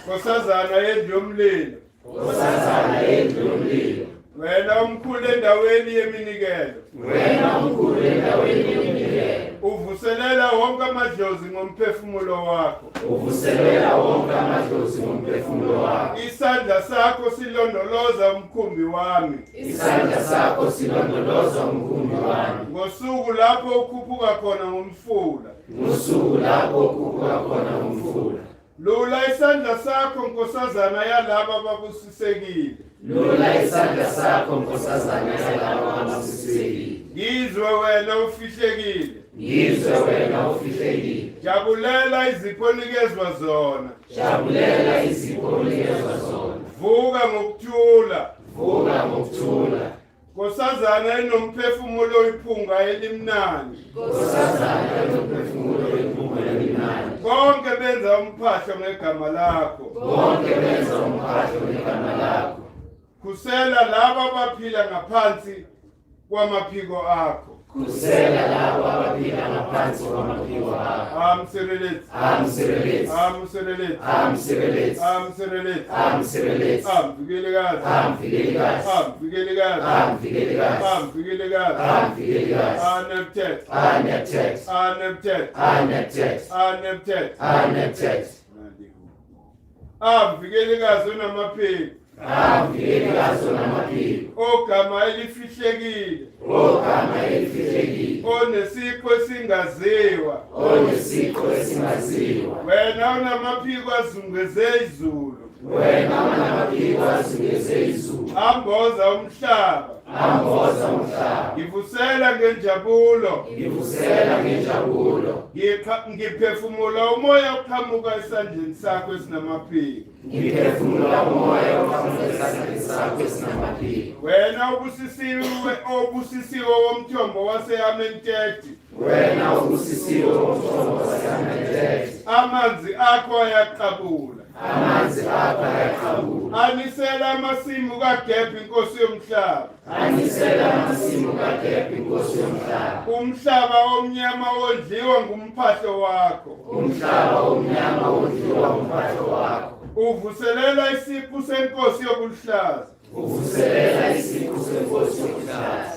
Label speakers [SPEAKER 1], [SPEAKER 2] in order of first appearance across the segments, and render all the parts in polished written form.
[SPEAKER 1] Kosazana yendlumlilo. Wena umkhulu endaweni yeminikelo. Uvuselela wonke amadlozi ngomphefumulo wakho. Isandla sakho silondoloza umkhumbi wami. Ngosuku lapho ukhuphuka khona ngomfula. Lula isandla sakho nkosazana yalaba ababusisekile. Ngizwe wena ufihlekile. Jabulela izipho onikezwa zona. Vuka ngokuthula. Nkosazana enomphefumulo oyiphunga elimnandi. Bonke benza umphahlo ngegama lakho. Khusela laba abaphila ngaphansi kwamaphiko akho. Ogama elifihlekile. Onesipho esingaziwa. Wena unamaphiko azungeze izulu. Amboza umhlaba. Ngivusela ngenjabulo. Ngiphefumula umoya oqhamuka esandleni sakho esinamaphiko. Wena obusisiwe womthombo wase-Amentet. Amanzi akho ayaqabula. Anisela amasimu kaGebhi inkosi yomhlaba. Umhlaba omnyama wondliwa ngumphahlo wakho. Uvuselela isipho senkosi yobuhlaza.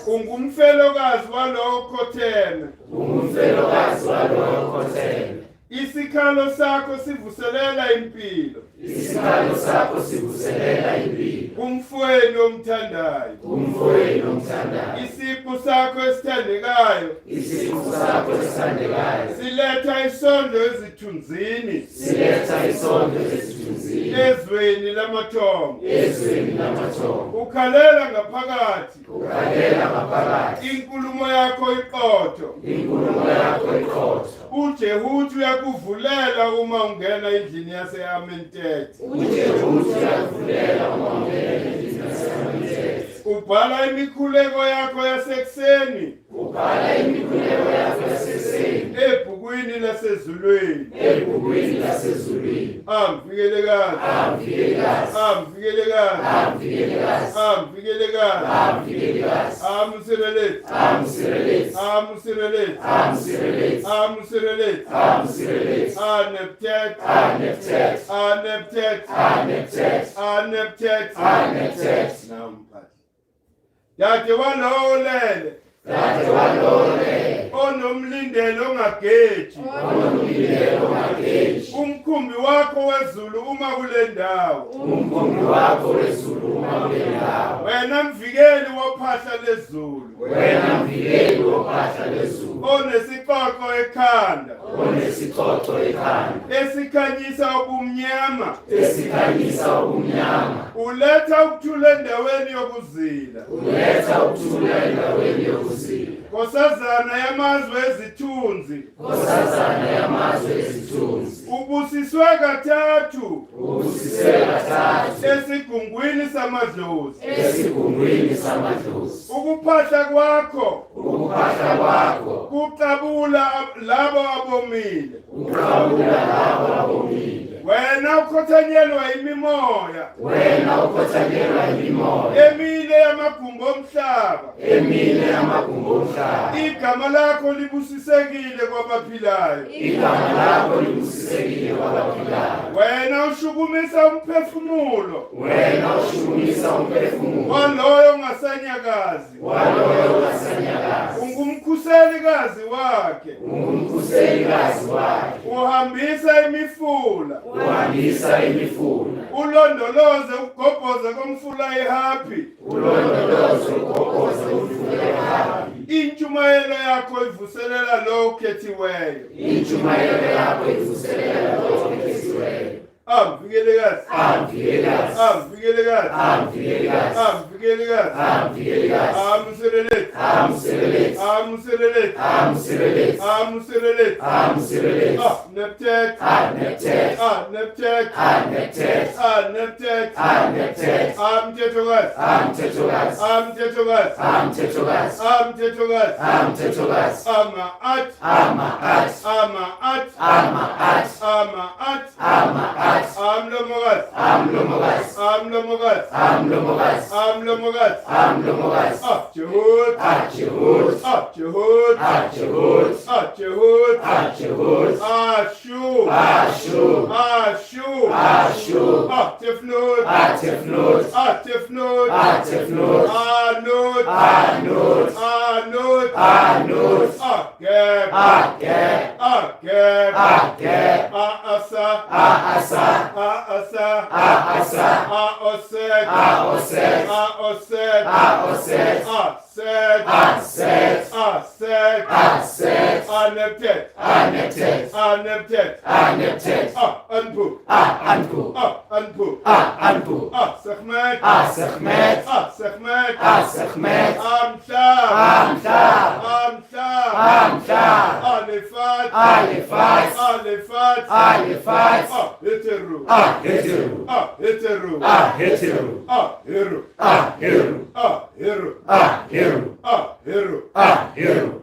[SPEAKER 1] Ungumfelokazi walowo khotheme. Isikhalo sakho sivuselela impilo. Umfweni omthandayo. Isipho sakho esithandekayo. Siletha isondlo ezithunzini. Ezweni lamathongo. Ukhalela ngaphakathi. Inkulumo yakho iqotho. uJehuthi uyakuvulela uma ungena endlini yase-Amentet. Ubhala imikhuleko yakho yasekuseni. Ebhukwini lasezulwini. Yake walole. Onomlindelo ongageji. umkhumbi wakho wezulu uma kule ndawo.
[SPEAKER 2] Umkhumbi wakho wezulu uma kule ndawo.
[SPEAKER 1] Wena mvikeli wophahla lezulu.
[SPEAKER 2] Wena mvikeli wophahla lezulu.
[SPEAKER 1] Onesixoxo ekhanda.
[SPEAKER 2] Onesixoxo ekhanda.
[SPEAKER 1] Esikhanyisa ubumnyama.
[SPEAKER 2] Esikhanyisa ubumnyama.
[SPEAKER 1] Uletha ukuthula endaweni yokuzila.
[SPEAKER 2] Uletha ukuthula endaweni yokuzila.
[SPEAKER 1] Nkosazana yamazwe ezithunzi.
[SPEAKER 2] Nkosazana yamazwe ezithunzi.
[SPEAKER 1] Ubusiswe kathathu.
[SPEAKER 2] Ubusiswe kathathu.
[SPEAKER 1] Esigungwini samadlozi.
[SPEAKER 2] Esigungwini samadlozi.
[SPEAKER 1] Ukuphahla kwakho.
[SPEAKER 2] Ukuphahla kwakho.
[SPEAKER 1] Kuqabula labo abomile.
[SPEAKER 2] Uqabula labo abomile.
[SPEAKER 1] Wena ukhothanyelwa imimoya.
[SPEAKER 2] Wena ukhothanyelwa imimoya.
[SPEAKER 1] Emile yamagumbo omhlaba.
[SPEAKER 2] Emile yamagumbo omhlaba.
[SPEAKER 1] Igama lakho libusisekile kwabaphilayo.
[SPEAKER 2] Igama lakho libusisekile kwabaphilayo.
[SPEAKER 1] Wena ushukumisa umphefumulo.
[SPEAKER 2] Wena ushukumisa umphefumulo.
[SPEAKER 1] Waloyo ngasanyakazi.
[SPEAKER 2] Waloyo ngasanyakazi.
[SPEAKER 1] Ungumkhuselikazi wakhe.
[SPEAKER 2] Ungumkhuselikazi wakhe.
[SPEAKER 1] Uhambisa imifula.
[SPEAKER 2] Uhambisa imifula.
[SPEAKER 1] Ulondoloze ukugobhoza komfula ehappy.
[SPEAKER 2] Ulondoloze ukugobhoza komfula ehappy.
[SPEAKER 1] Intshumayelo yakho ivuselela lo ukhethiweyo.
[SPEAKER 2] Intshumayelo yakho ivuselela lo ukhethiweyo.
[SPEAKER 1] Mvikelekazi.
[SPEAKER 2] Mvikelekazi.
[SPEAKER 1] Mvikelekazi.
[SPEAKER 2] Mvikelekazi.
[SPEAKER 1] Mvikelekazi.
[SPEAKER 2] Mvikelekazi.
[SPEAKER 1] Msireleti.
[SPEAKER 2] Msireleti.
[SPEAKER 1] Msireleti.
[SPEAKER 2] Msireleti.
[SPEAKER 1] Msireleti.
[SPEAKER 2] Msireleti.
[SPEAKER 1] Neptet.
[SPEAKER 2] Neptet.
[SPEAKER 1] Neptet.
[SPEAKER 2] Neptet.
[SPEAKER 1] Neptet.
[SPEAKER 2] Neptet.
[SPEAKER 1] Mthethokazi.
[SPEAKER 2] Mthethokazi.
[SPEAKER 1] Mthethokazi.
[SPEAKER 2] Mthethokazi.
[SPEAKER 1] Mthethokazi.
[SPEAKER 2] Mthethokazi.
[SPEAKER 1] Ama-at.
[SPEAKER 2] Ama-at.
[SPEAKER 1] Ama-at.
[SPEAKER 2] Ama-at.
[SPEAKER 1] Ama-at.
[SPEAKER 2] Ama-at.
[SPEAKER 1] Amlomokazi.
[SPEAKER 2] Amlomokazi.
[SPEAKER 1] Amlomokazi.
[SPEAKER 2] Amlomokazi.
[SPEAKER 1] Amlomokazi.
[SPEAKER 2] Amlomokazi.
[SPEAKER 1] Jehud.
[SPEAKER 2] Jehud.
[SPEAKER 1] Jehud.
[SPEAKER 2] Jehud.
[SPEAKER 1] Jehud.
[SPEAKER 2] Jehud.
[SPEAKER 1] Ashu.
[SPEAKER 2] Ashu.
[SPEAKER 1] Ashu.
[SPEAKER 2] Ashu.
[SPEAKER 1] Tefnut.
[SPEAKER 2] Tefnut.
[SPEAKER 1] Tefnut.
[SPEAKER 2] Tefnut.
[SPEAKER 1] Anut.
[SPEAKER 2] Anut.
[SPEAKER 1] Anut.
[SPEAKER 2] Anut.
[SPEAKER 1] Ageb.
[SPEAKER 2] Ageb.
[SPEAKER 1] Ageb.
[SPEAKER 2] Ageb.
[SPEAKER 1] Asa.
[SPEAKER 2] Asa.
[SPEAKER 1] Asa.
[SPEAKER 2] Asa.
[SPEAKER 1] Aoset.
[SPEAKER 2] Aoset.
[SPEAKER 1] Aoset.
[SPEAKER 2] Aoset.
[SPEAKER 1] Aset.
[SPEAKER 2] Aset.
[SPEAKER 1] Aset.
[SPEAKER 2] Aset.
[SPEAKER 1] Aneptet.
[SPEAKER 2] Aneptet.
[SPEAKER 1] Aneptet.
[SPEAKER 2] Aneptet.
[SPEAKER 1] Anpu.
[SPEAKER 2] Anpu.
[SPEAKER 1] Anpu.
[SPEAKER 2] Anpu.
[SPEAKER 1] Sechmet.
[SPEAKER 2] Sechmet.
[SPEAKER 1] Sechmet.
[SPEAKER 2] Sechmet.
[SPEAKER 1] Amsha.
[SPEAKER 2] Amsha.
[SPEAKER 1] Amsha.
[SPEAKER 2] Amsha.
[SPEAKER 1] Alifat.
[SPEAKER 2] Alifat.
[SPEAKER 1] Alifat.
[SPEAKER 2] Alifat.
[SPEAKER 1] Heteru.
[SPEAKER 2] Heteru.
[SPEAKER 1] Heteru.
[SPEAKER 2] Heteru.
[SPEAKER 1] Heru.
[SPEAKER 2] Heru.
[SPEAKER 1] Heru.
[SPEAKER 2] Heru.
[SPEAKER 1] Heru.
[SPEAKER 2] Heru.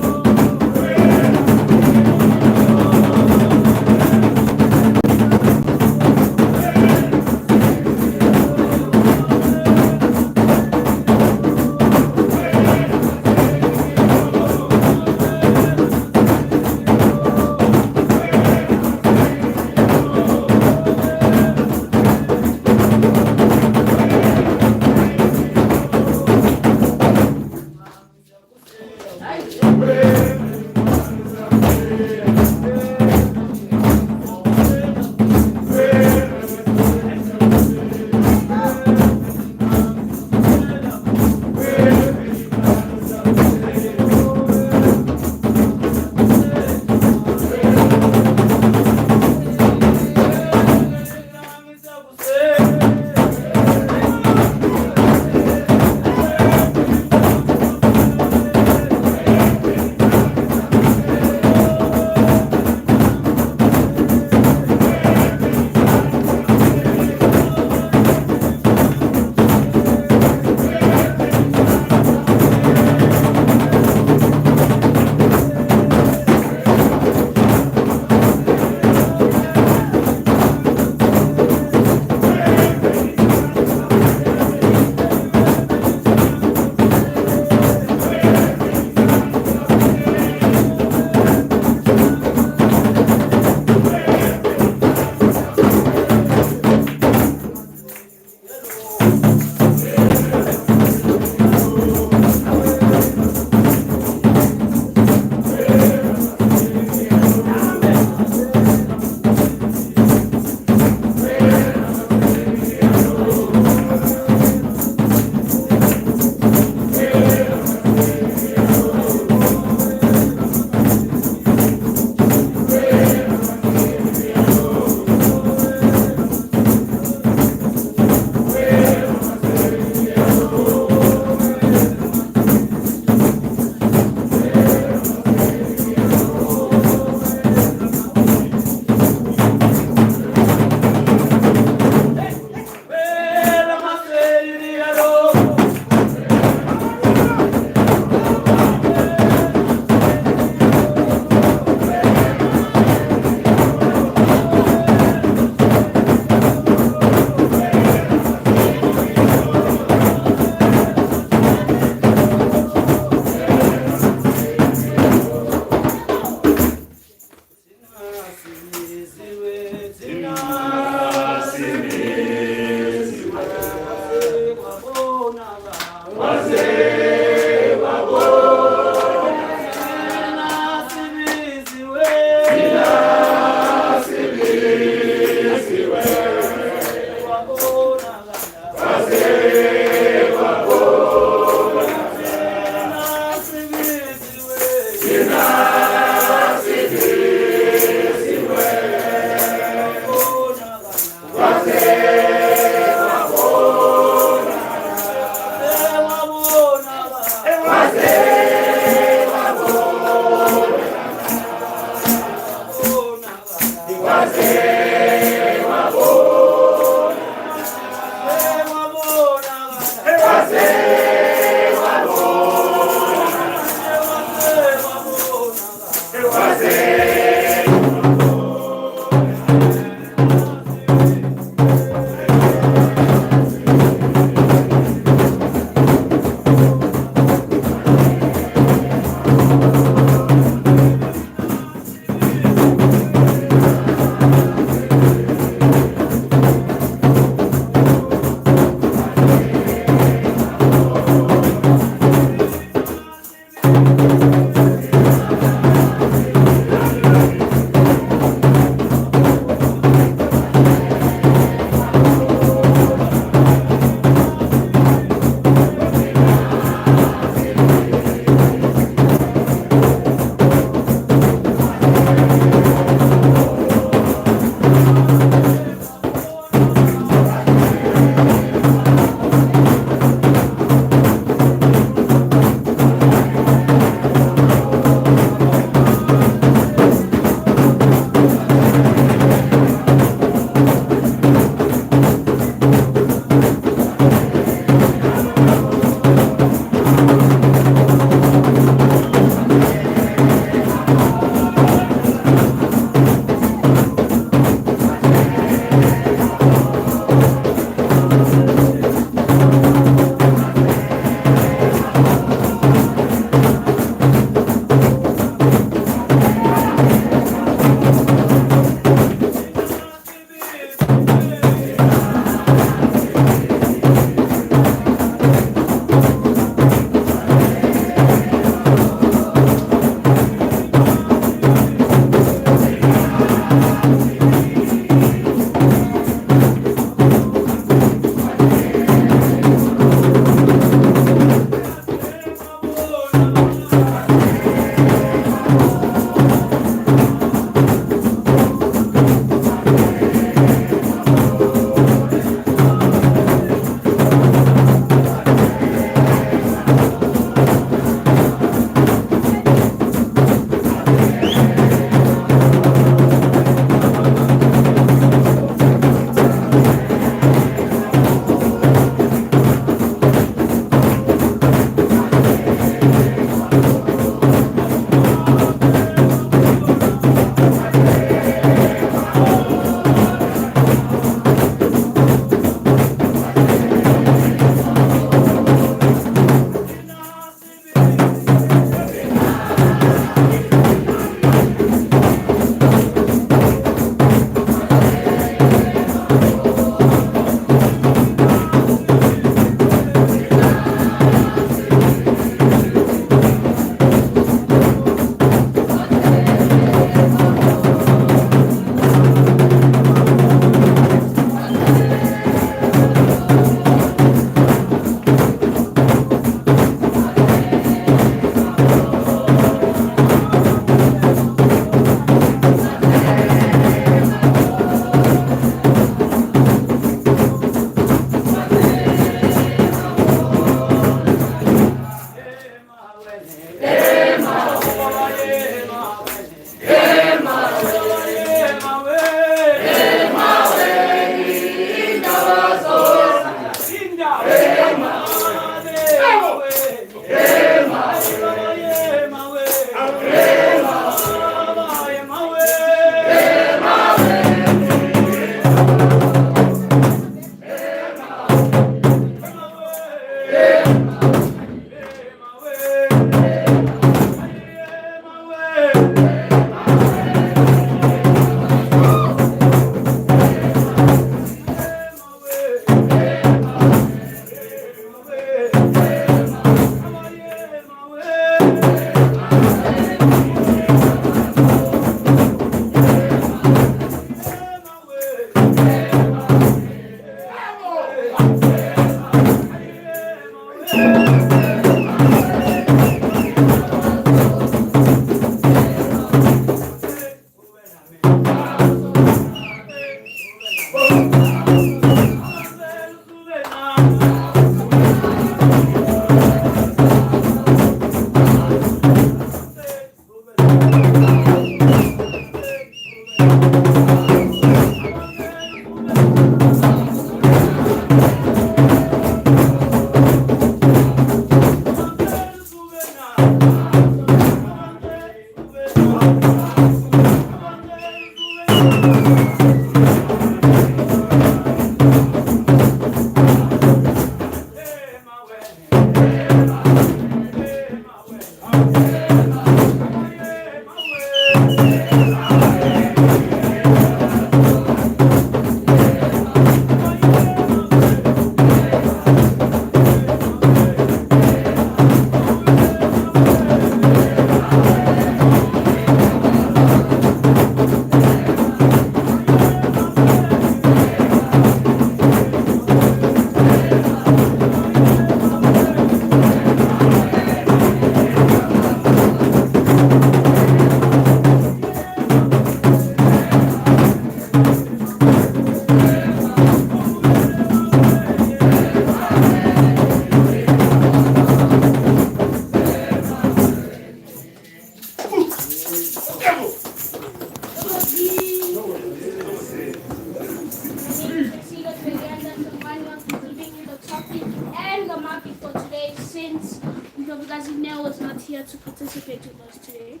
[SPEAKER 3] because Nell was not here to participate with us today.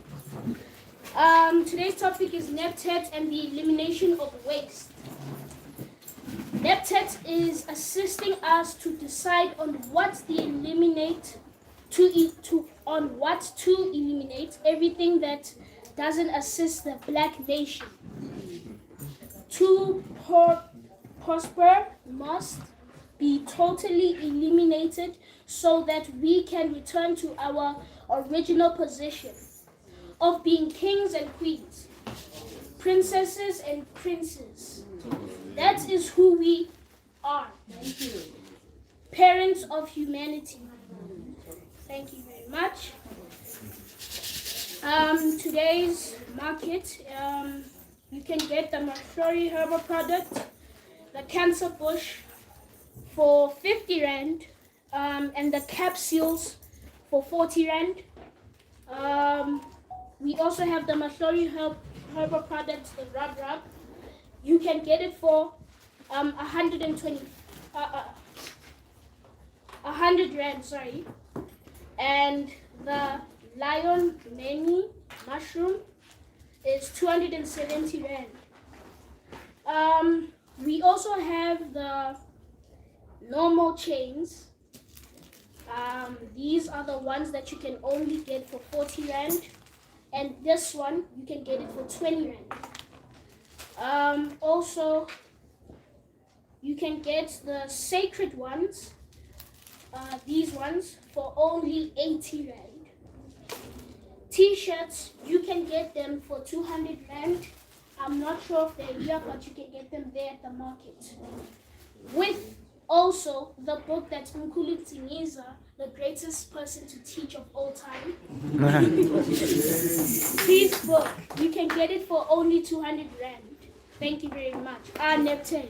[SPEAKER 3] Today's topic is Nebt and the elimination of waste. Nebt is assisting us to decide on what to eliminate everything that doesn't assist the Black nation. To prosper must be totally eliminated so that we can return to our original position of being kings and queens, princesses and princes. That is who we are. Thank you. Parents of humanity. Thank you very much. Today's market, you can get the Mashori herbal product, the cancer bush for 50 rand, and the capsules for 40 rand. We also have the Mashori herbal products, the rub. You can get it for 100 rand, sorry. And the lion mani mushroom is 270 rand. We also have the normal chains. These are the ones that you can only get for 40 rand, and this one you can get it for 20 rand. Also, you can get the sacred ones, these ones, for only 80 rand. T-shirts, you can get them for 200 rand. I'm not sure if they're here, but you can get them there at the market. With also the book that Mkulu Tiniza, the greatest person to teach of all time. His book, you can get it for only 200 rand. Thank you very much. Nebt.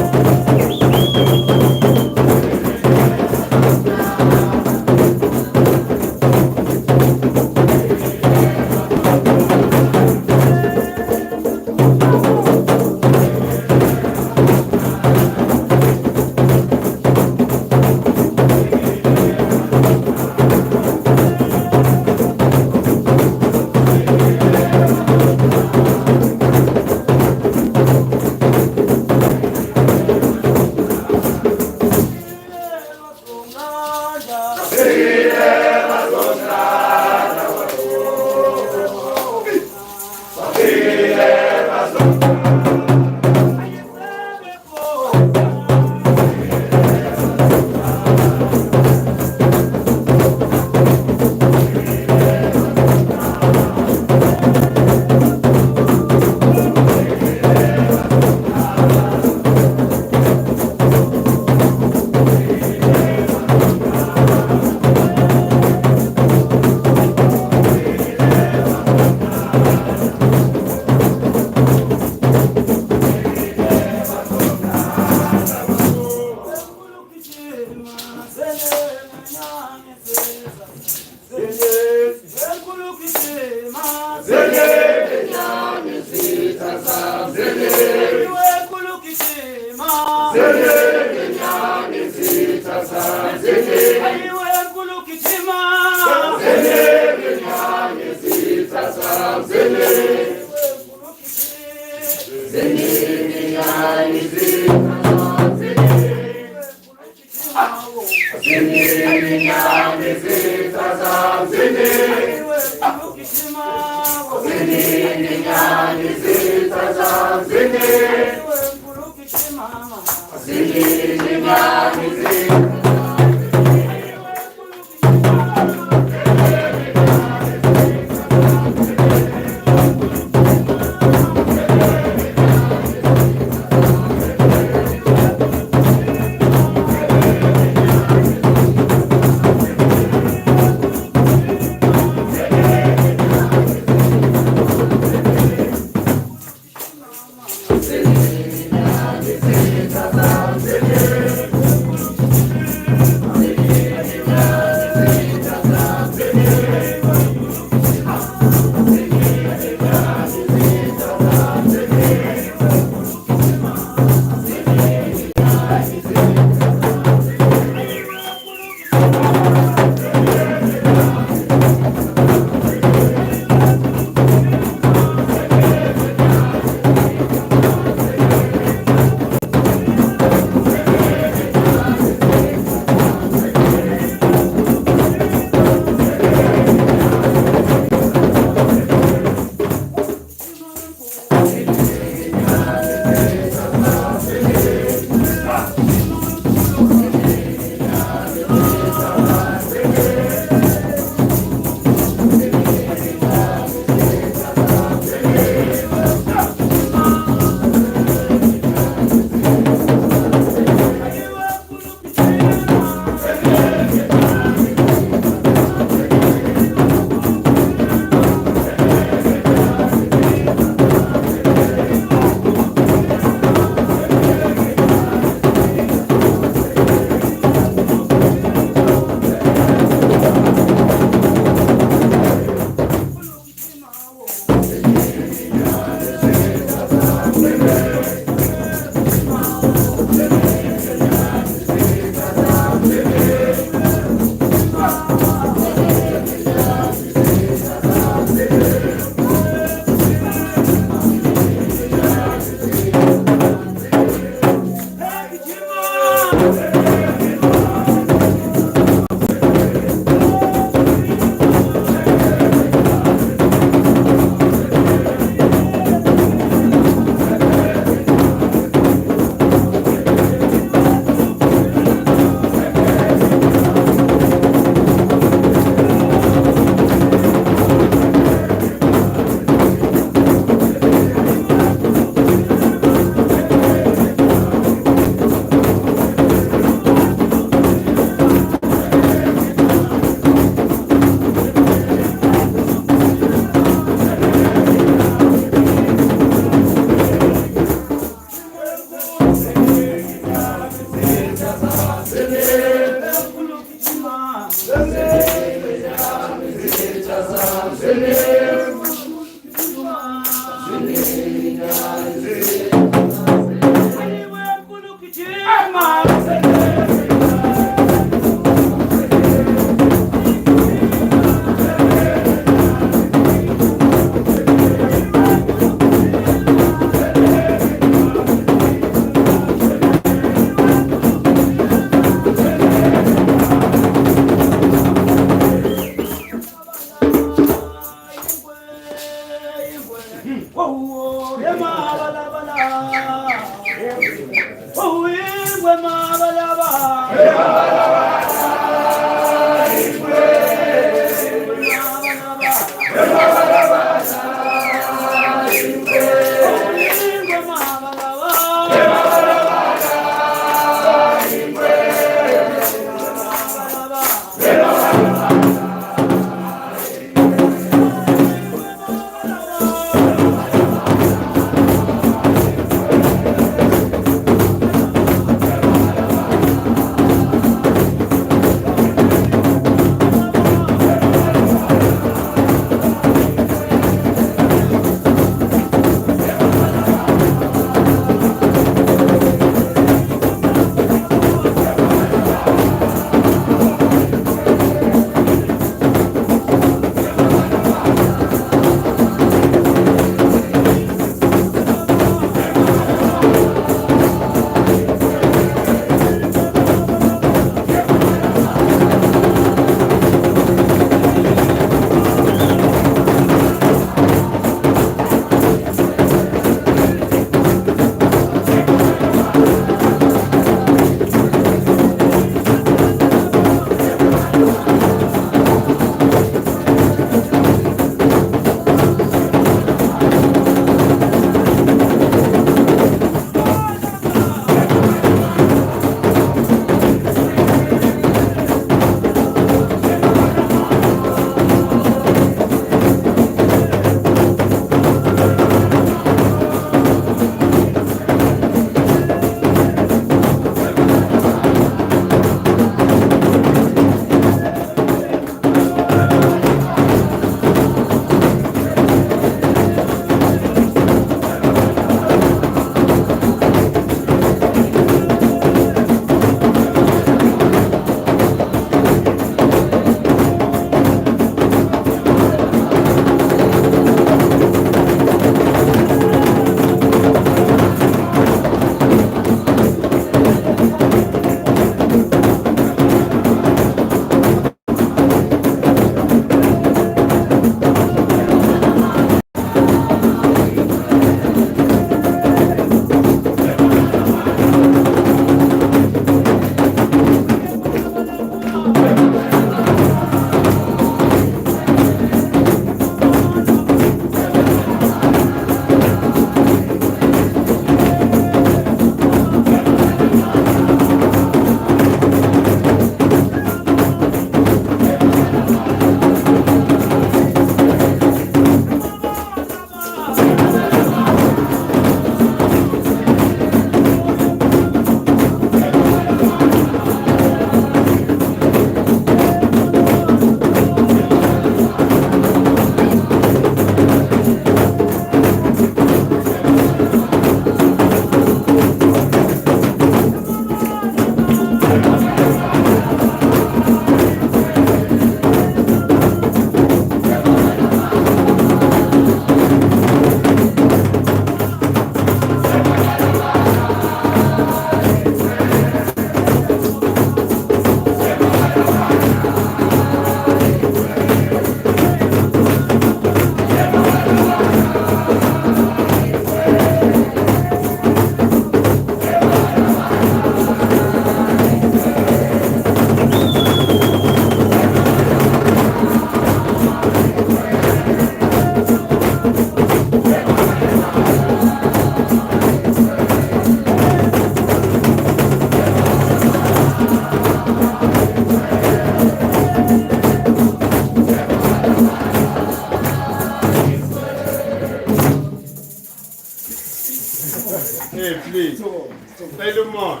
[SPEAKER 1] Hey, please. Say the more.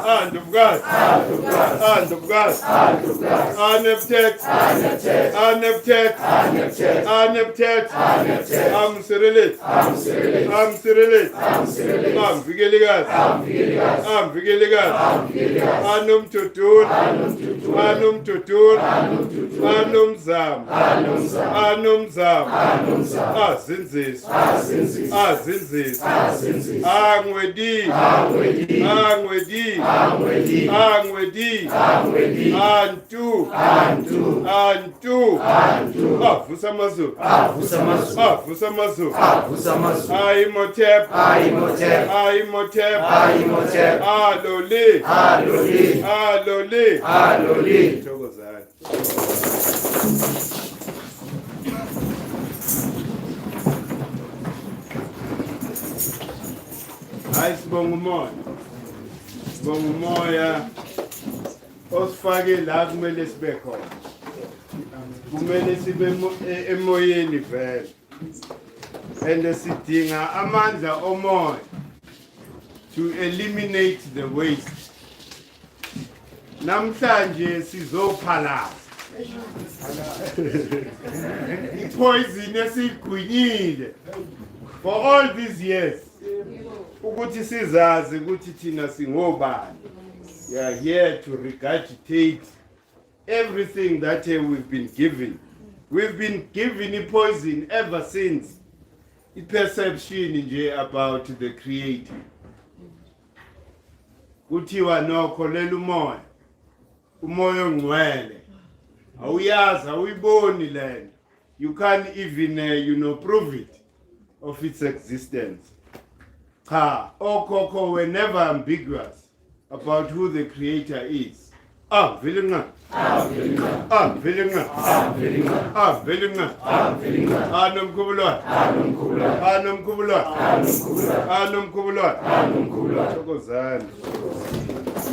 [SPEAKER 1] hand of God, hand of God, hand of God, hand of God, Nebt, I'm Cyrillic, I'm Vigiligas, Anum Tutun, Anum Zam, Zinzis, Angwedi, Antu, Fusamazu, Aimotep, Alole, Thokozani. Hayi sibonga umoya osifake la kumele sibe khona, kumele sibe emoyeni vele, and sidinga amandla omoya to eliminate the waste. Namhlanje sizophalaza ipoison esigwinyile for all these years, ukuthi sizazi ukuthi thina singobani. We are here to regurgitate everything that we've been given. We've been given a poison ever since. A perception nje about the Creator. Kuthiwa no kholela umoya. Umoya ongcwele. Awuyazi, awuyiboni lento. You can't even prove it of its existence. Okhokho were never ambiguous about who the Creator is. Anum kubulwa. Thokozani.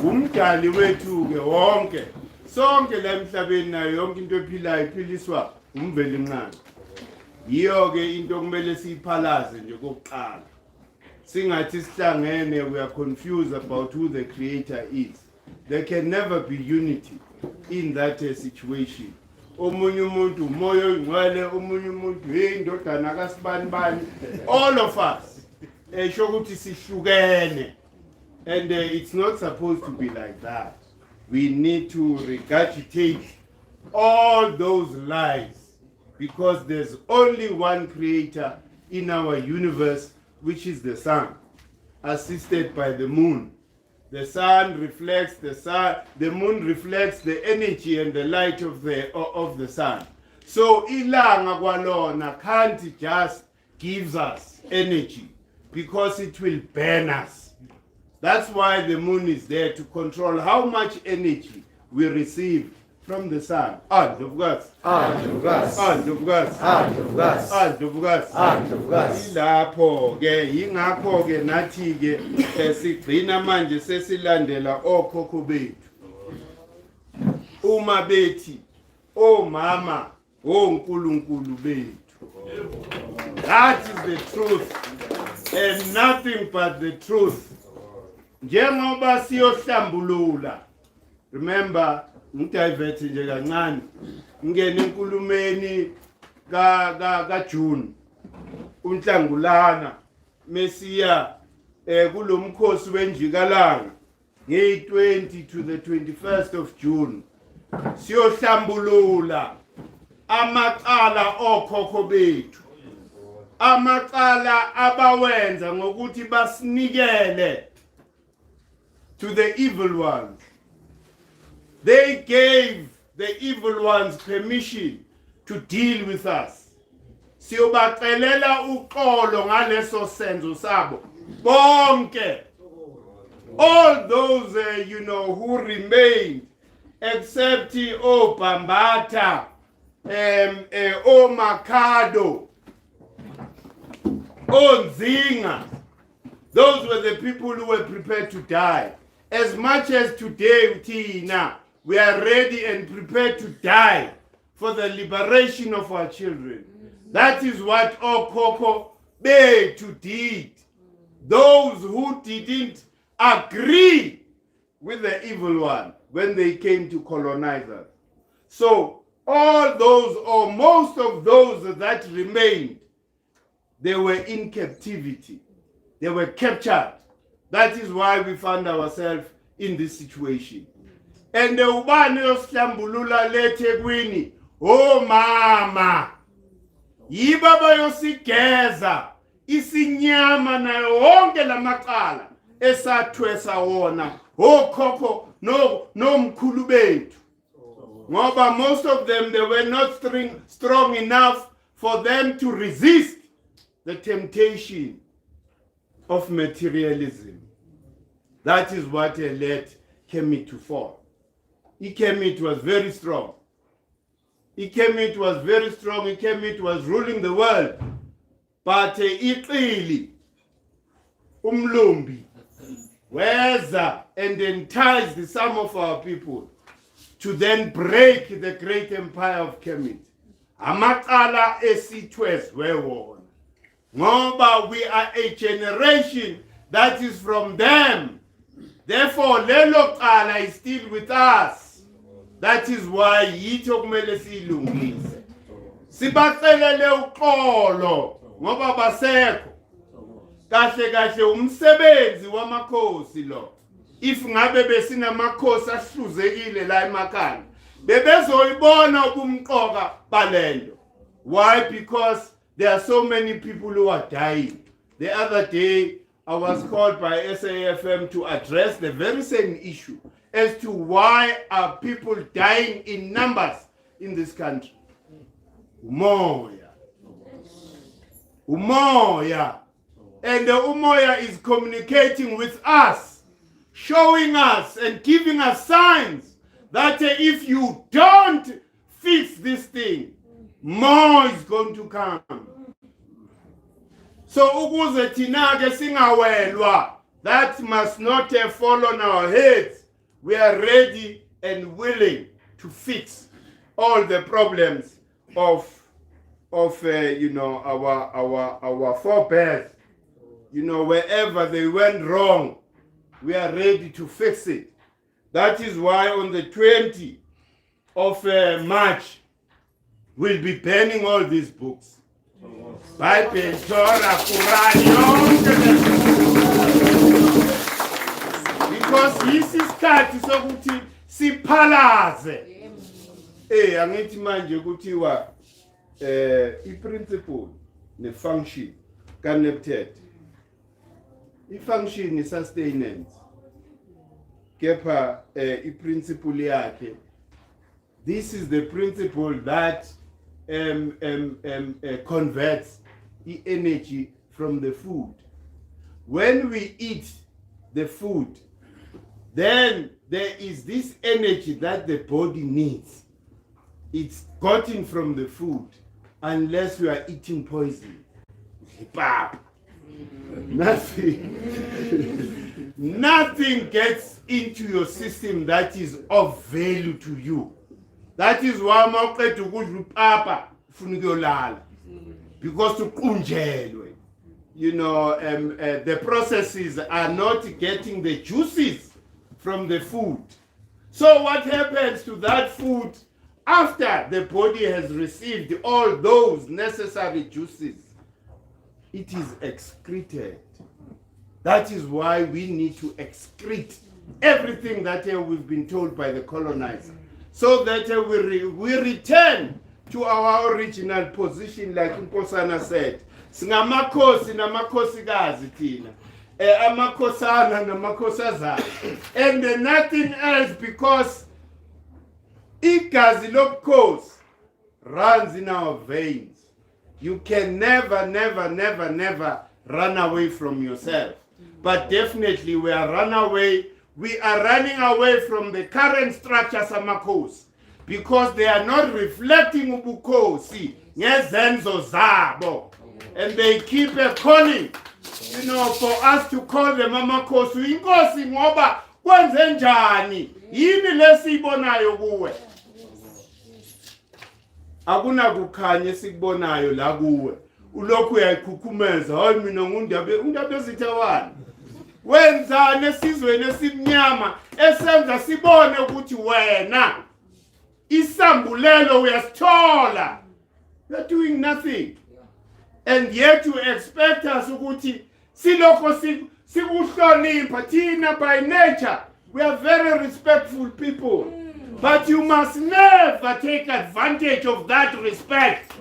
[SPEAKER 1] Umdali wethu ke wonke. Sonke la emhlabeni nayo yonke into ephilayo iphiliswa umvelinqangi. Yiyo ke into kumele siyiphalaze nje kokuqala. Singathi sihlangene, we are confused about who the Creator is. There can never be unity in that situation. Omunye umuntu umoya ongcwele, omunye umuntu indodana kaSibanibani, all of us esho ukuthi sihlukene, and it's not supposed to be like that. We need to regurgitate all those lies, because there's only one Creator in our universe, which is the sun, assisted by the moon. The sun reflects the sun, the moon reflects the energy and the light of the sun. So ilanga kwalona can't just gives us energy, because it will burn us. That's why the moon is there, to control how much energy we receive from the sun. Ilapho ke ingakho ke nathi ke sigcina manje sesilandela okhokho bethu. Uma bethi omama onkulunkulu bethu. That is the truth and nothing but the truth. Njengoba siyohlambulula, remember ngidivert nje kancane ngene enkulumeni ka June uNhlangulana mesiya kulomkhosi wenjikalanga nge-20 to the 21st of June siyohlambulula amaqala okhokho bethu, amaqala abawenza ngokuthi basinikele to the evil ones. They gave the evil ones permission to deal with us. Siyobacelela uxolo ngaleso senzo sabo bonke. All those who remained, except Bambata, Makado, Nzinga. Those were the people who were prepared to die. As much as today, Tina, we are ready and prepared to die for the liberation of our children. That is what Okoko Betu did. Those who didn't agree with the evil one when they came to colonize us. So all those, or most of those that remained, they were in captivity. They were captured. That is why we found ourselves in this situation. And the ubani yosihlambulula leThekwini, oh mama, yibaba yosigeza isinyama nayo wonke lamaqala esathwesa wona okhokho nomkhulu bethu. Ngoba most of them, they were not strong enough for them to resist the temptation of materialism. That is what led Kemet to fall. Kemet was very strong. Kemet was very strong. Kemet was ruling the world. But iqili umlumbi weza and enticed some of our people to then break the great empire of Kemet. Amaqala esithwes wewona. Ngoba we are a generation that is from them. Therefore, lelo qala is still with us. That is why yitho kumele silungise. Sibacelele uxolo ngoba basekho. Kahle kahle umsebenzi wamakhosi lo. If ngabe besinamakhosi ahluzekile la emakhaya, bebezoyibona ubumqoka balendo. Why? Because there are so many people who are dying. The other day, I was called by SAFM to address the very same issue as to why are people dying in numbers in this country. Umoya. Umoya. And the Umoya is communicating with us, showing us and giving us signs that if you don't fix this thing, more is going to come. So ukuze thina ke singawelwa, that must not fall on our heads. We are ready and willing to fix all the problems of our forebears. Wherever they went wrong, we are ready to fix it. That is why on the 20th of March, we'll be banning all these books. Bible, Torah, Quran, because this is isikhathi sokuthi siphalaze. Angithi manje kuthiwa i-principle ne-function ka-Nebt. I-function is sustenance. Kepha i-principle yakhe. This is the principle that converts the energy from the food. When we eat the food, then there is this energy that the body needs. It's gotten from the food, unless you are eating poison. Nothing gets into your system that is of value to you. That is why mawuqeda ukudla upapa ufuna ukuyolala, because uqunjelwe. The processes are not getting the juices from the food. So what happens to that food after the body has received all those necessary juices? It is excreted. That is why we need to excrete everything that we've been told by the colonizer, so that we return to our original position, like Nkosana said. Singamakhosi namakhosikazi thina, amakhosana namakhosazana, and nothing else, because igazi lobukhosi runs in our veins. You can never run away from yourself. But definitely we are running away from the current structures amakhosi, because they are not reflecting ubukhosi ngezenzo zabo, and they keep calling, for us to call them amakhosi. Inkosi ngoba kwenze njani, yini lesibonayo kuwe? Akuna kukhanya sikubonayo la kuwe. Ulokhu uyayikhukhumeza, hayi mina ngundaba ezithawani. Wenzane esizweni esimnyama esenza sibone ukuthi wena isambulelo uyasithola. You are doing nothing. And yet you expect us ukuthi silokho sikuhlonipha thina by nature. We are very respectful people. But you must never take advantage of that respect.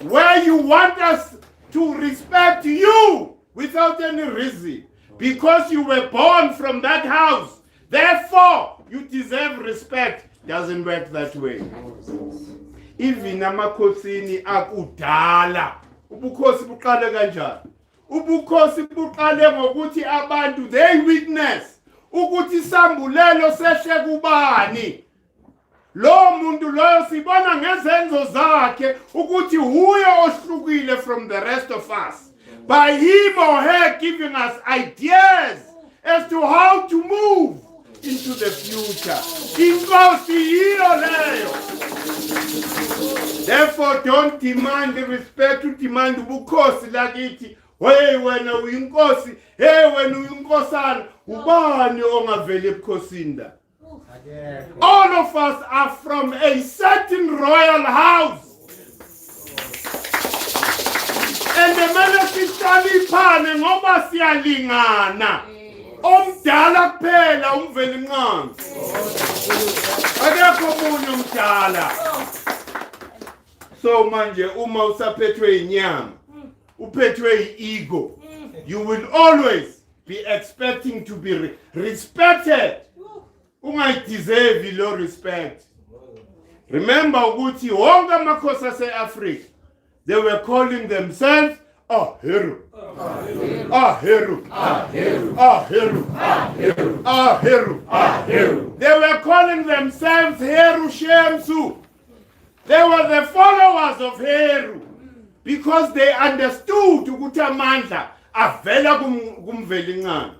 [SPEAKER 1] Where you want us to respect you without any reason. Because you were born from that house. Therefore, you deserve respect. Doesn't work that way. Even amakhosini akudala. Ubukhosi buqale kanjani? Ubukhosi buqale ngokuthi abantu they witness ukuthi isambulelo seshe kubani. Lo muntu loyo sibona ngezenzo zakhe ukuthi huyo ohlukile from the rest of us. By him or her giving us ideas as to how to move into the future. Inkosi yiyo leyo. Therefore, don't demand respect, demand ubukhosi lakithi. Hey wena uyinkosi, hey wena uyinkosana, ubani ongaveli ebukhosini la? All of us are from a certain royal house. And the mele sihlaliphane ngoba siyalingana. Omdala kuphela umveli nqangi. Akekho omunye omdala. So manje uma usaphethwe inyama, uphethwe ego, you will always be expecting to be respected. Ungayideserve lo respect. Remember ukuthi wonke amakhosi ase-Africa, they were calling themselves Aheru. Aheru. Aheru. Aheru. Aheru. Aheru. Aheru. They were calling themselves Heru Shemsu. They were the followers of Heru because they understood ukuthi amandla avela kumveli nqangi.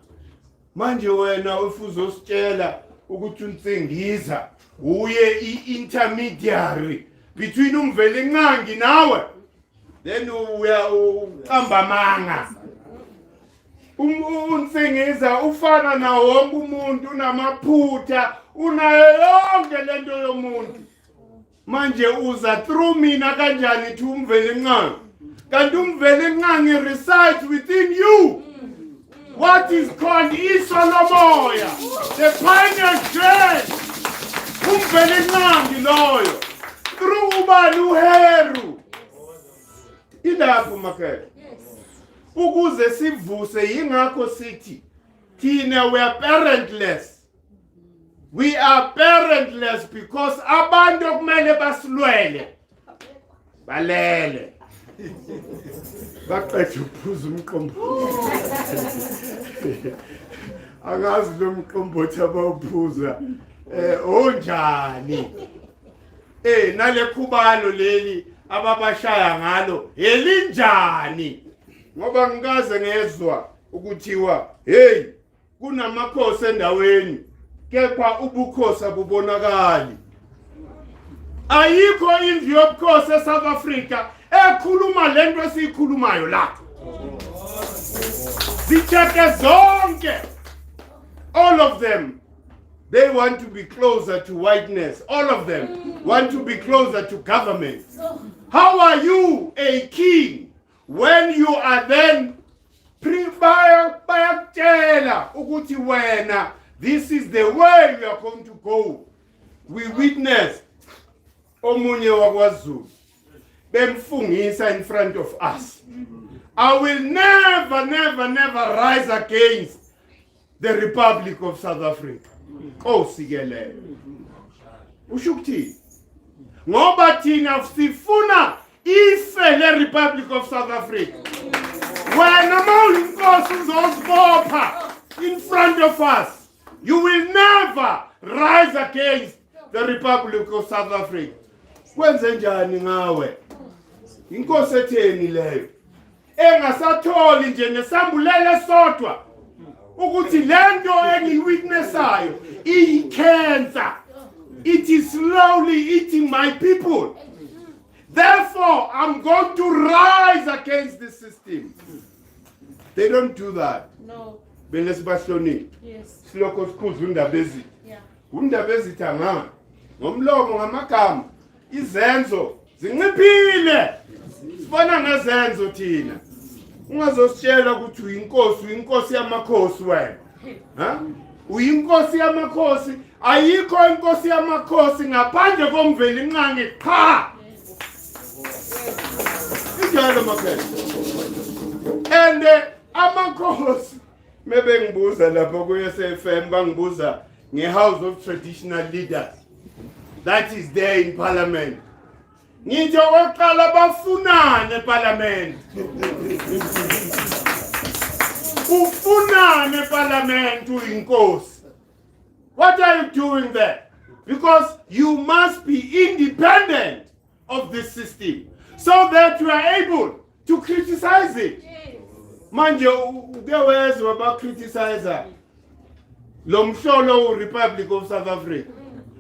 [SPEAKER 1] Manje wena ufuzositshela ukuthi uNtsingiza uye i-intermediary between umveli nqangi nawe, then uqamba manga. uNtsingiza ufana na wonke umuntu, unamaphutha, unayo yonke lento yomuntu. Manje uza through mina kanjani to umveli nqangi? Kanti umveli nqangi resides within you. What is called isolomoya, the pioneer grace. Umveli nqangi loyo. Through ubani uHeru. Ilapho makhaya. Ukuze sivuse yingakho sithi thina we are parentless. We are parentless because abantu okumele basilwele balele. Baqedwe uphuza umqombothi. Akazi lo mqombothi abawuphuza onjani. Nale khubalo leli ababashaya ngalo elinjani. Ngoba ngikaze ngezwa ukuthiwa hey kunamakhosi endaweni kepha ubukhosi abubonakali. Ayikho indlu yobukhosi eSouth Africa ekhuluma lento esikhulumayo la. Zicheke zonke. All of them, they want to be closer to whiteness. All of them want to be closer to government. How are you a king when you are then bayakutshela ukuthi wena this is the way we are going to go? We witnessed omunye wakwaZulu bemfungisa in front of us. I will never rise against the Republic of South Africa. Kosikele. Ushukthi. Ngoba thina sifuna ife le Republic of South Africa. Wena mawuyinkosi uzosibopha in front of us, you will never rise against the Republic of South Africa. Kwenze njani ngawe? Inkosi etheni leyo? Engasatholi nje nesambulele sodwa ukuthi lento engiwitnessayo iyicancer. It is slowly eating my people. Therefore, I'm going to rise against the system. They don't do that.
[SPEAKER 3] No.
[SPEAKER 1] Belesibahloniphi.
[SPEAKER 3] Yes.
[SPEAKER 1] Silokho sikhuza undaba ezithe. undaba ezithanga ngomlomo ngamagama izenzo zinciphile sibona ngezenzo thina ungazositshela ukuthi uyinkosi yamakhosi wena ha uyinkosi yamakhosi ayikho inkosi yamakhosi ngaphandle komveli nqangi qha injalo maphela and amakhosi mebe ngibuza lapho ku SFM bangibuza ngehouse of traditional leaders that is there in parliament ngithi oqala bafunane parliament ufunane parliament uyinkosi. What are you doing there? Because you must be independent of this system so that you are able to criticize it. Manje ukewezwa about criticizer lo mhlolo Republic of South Africa.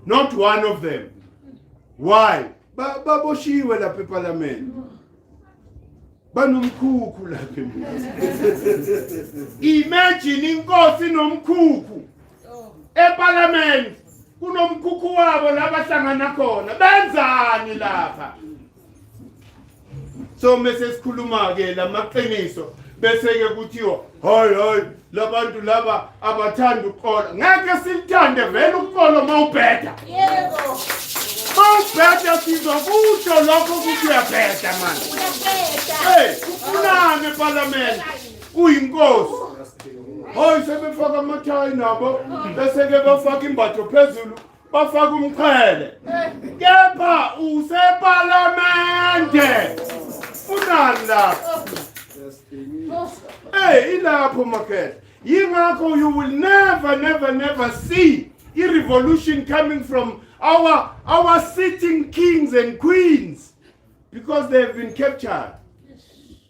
[SPEAKER 1] Not one of them. Why? Baboshiwe lapha eParliament. Banomkhukhu lapha. Imagine inkosi nomkhukhu. eParliament kunomkhukhu wabo labahlangana khona benzani lapha. So mase sikhuluma ke lamaqiniso bese ke kuthiwa hayi labantu laba abathanda uqola ngeke silithande vele uqolo mawubheda. Yebo. Mawubheda sizokusho lokho ukuthi uyabheda man. Hey, ufunane eParliament uyinkosi. Hayi sebefaka amathayi nabo bese ke bafaka imbatho phezulu bafaka umqhele. Kepha useParliament. Funani lapha. Hey, ilapho market. Yingakho you will never see a revolution coming from our sitting kings and queens because they have been captured.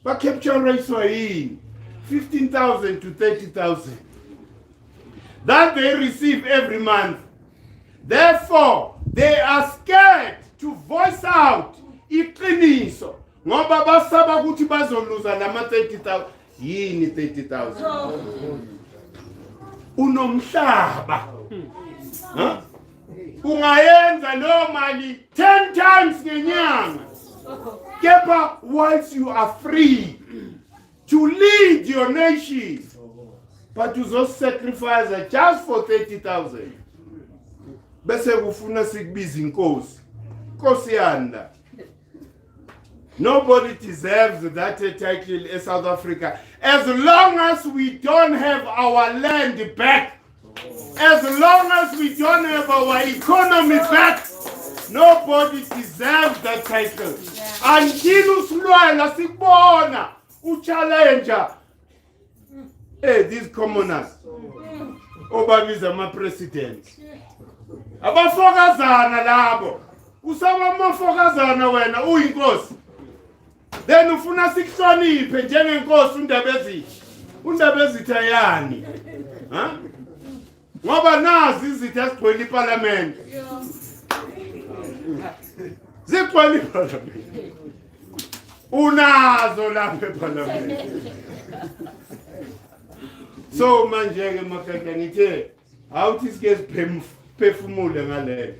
[SPEAKER 1] But capture rates were in 15,000 to 30,000 that they receive every month. Therefore, they are scared to voice out iqiniso. Ngoba basaba ukuthi bazoluza lama 30,000 yini 30,000 unomhlaba ungayenza lo mali 10 times ngenyanga kepha once you are free to lead your nation but you sacrifice just for 30,000 bese kufuna sikubiza inkosi inkosi yanda. Nobody deserves that title in South Africa. As long as we don't have our land back, as long as we don't have our economy back, nobody deserves that title. Until usulwela sibona uchallenger. Hey, these commoners. Obabiza ama president. Abafokazana labo. Usaba mafokazana wena uyinkosi. Then ufuna sikuhloniphe njengenkosi undaba ezithayani ha ngoba nazi izitha sigcwele iParliament zigcwele iParliament unazo lapha eParliament. So manje ke makaka ngithe awuthi sike siphefumule ngale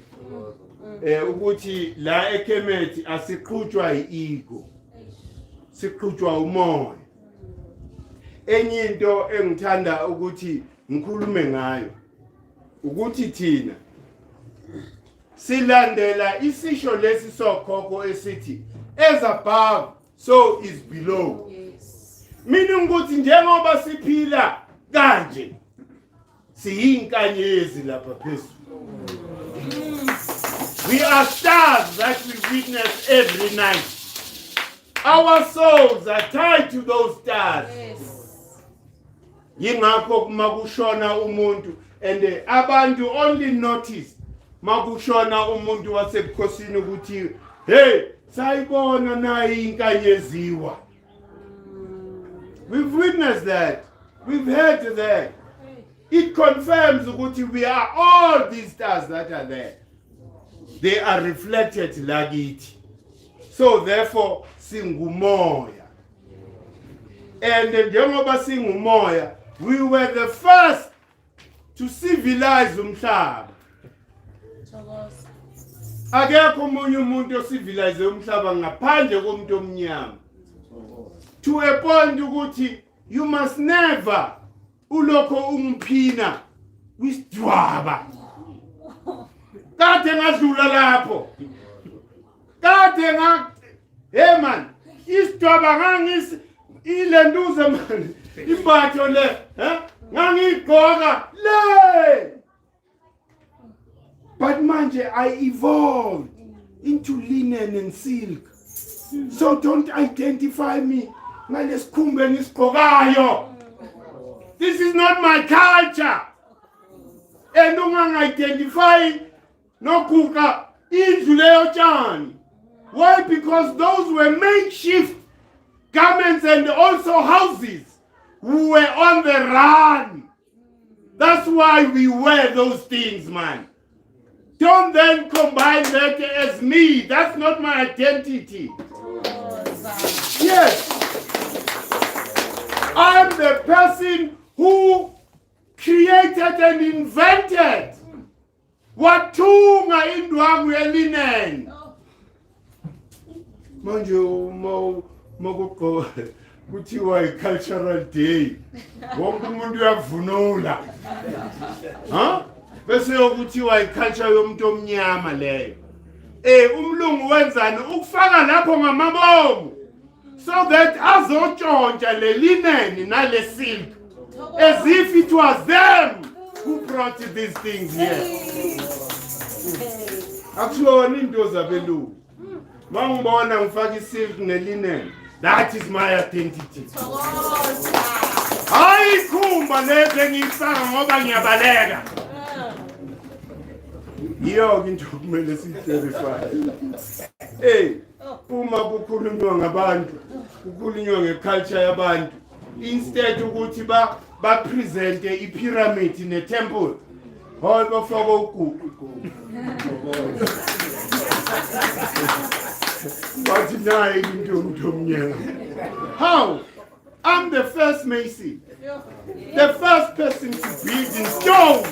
[SPEAKER 1] ukuthi la eKemethi asiqhutshwa iego siqhutshwa umoya. Enye into engithanda ukuthi ngikhulume ngayo ukuthi thina silandela isisho lesi sokhokho esithi as above so is below. Mina ukuthi njengoba siphila kanje siyinkanyezi lapha phezulu. We are stars that we witness every night. Our souls are tied to those stars. Yingakho makushona umuntu and abantu only notice makushona umuntu wasebukhosini ukuthi hey sayibona nayi inkanyeziwa. We've witnessed that. We've heard that. It confirms ukuthi we are all these stars that are there. They are reflected lakithi. So therefore singumoya. And njengoba singumoya, we were the first to civilize umhlaba. Akekho omunye umuntu osivilize umhlaba ngaphandle komuntu omnyama. To a point ukuthi you must never ulokho umphina wisdwaba. Kade ngadlula lapho. Hey man, isdwaba ngangisi ilenduze man. Imbatho le, ngangigqoka le. But manje I evolved into linen and silk. So don't identify me. This is not my culture. And don't identify no kuka indlu leyo tshani. Why? Because those were makeshift garments and also houses who were on the run. That's why we wear those things, man. Don't then combine that as me. That's not my identity. Yes. I'm the person who created and invented wathunga indwangu yelinen. Manje mokugqoka kuthiwa i-cultural day. Wonke umuntu uyavunula. Bese yokuthiwa i-culture yomuntu omnyama leyo. Umlungu wenzani ukufaka lapho ngamabomu so that azotshontsha le linen nale silk as if it was them who brought these things here. Akuhloni into zabelungu. Mangibona ngifaka isilk nelinen, that is my identity. Hayi khumba lebe ngifaka ngoba ngiyabaleka. Yiyo into kumele si-clarify. Uma kukhulunywa ngabantu, kukhulunywa ngeculture yabantu, instead ukuthi ba-presente i-pyramid ne-temple, hayi bafaka ugugu. Bathi naye into yomuntu omnyama. How? I'm the first Mason, the first person to build in stone.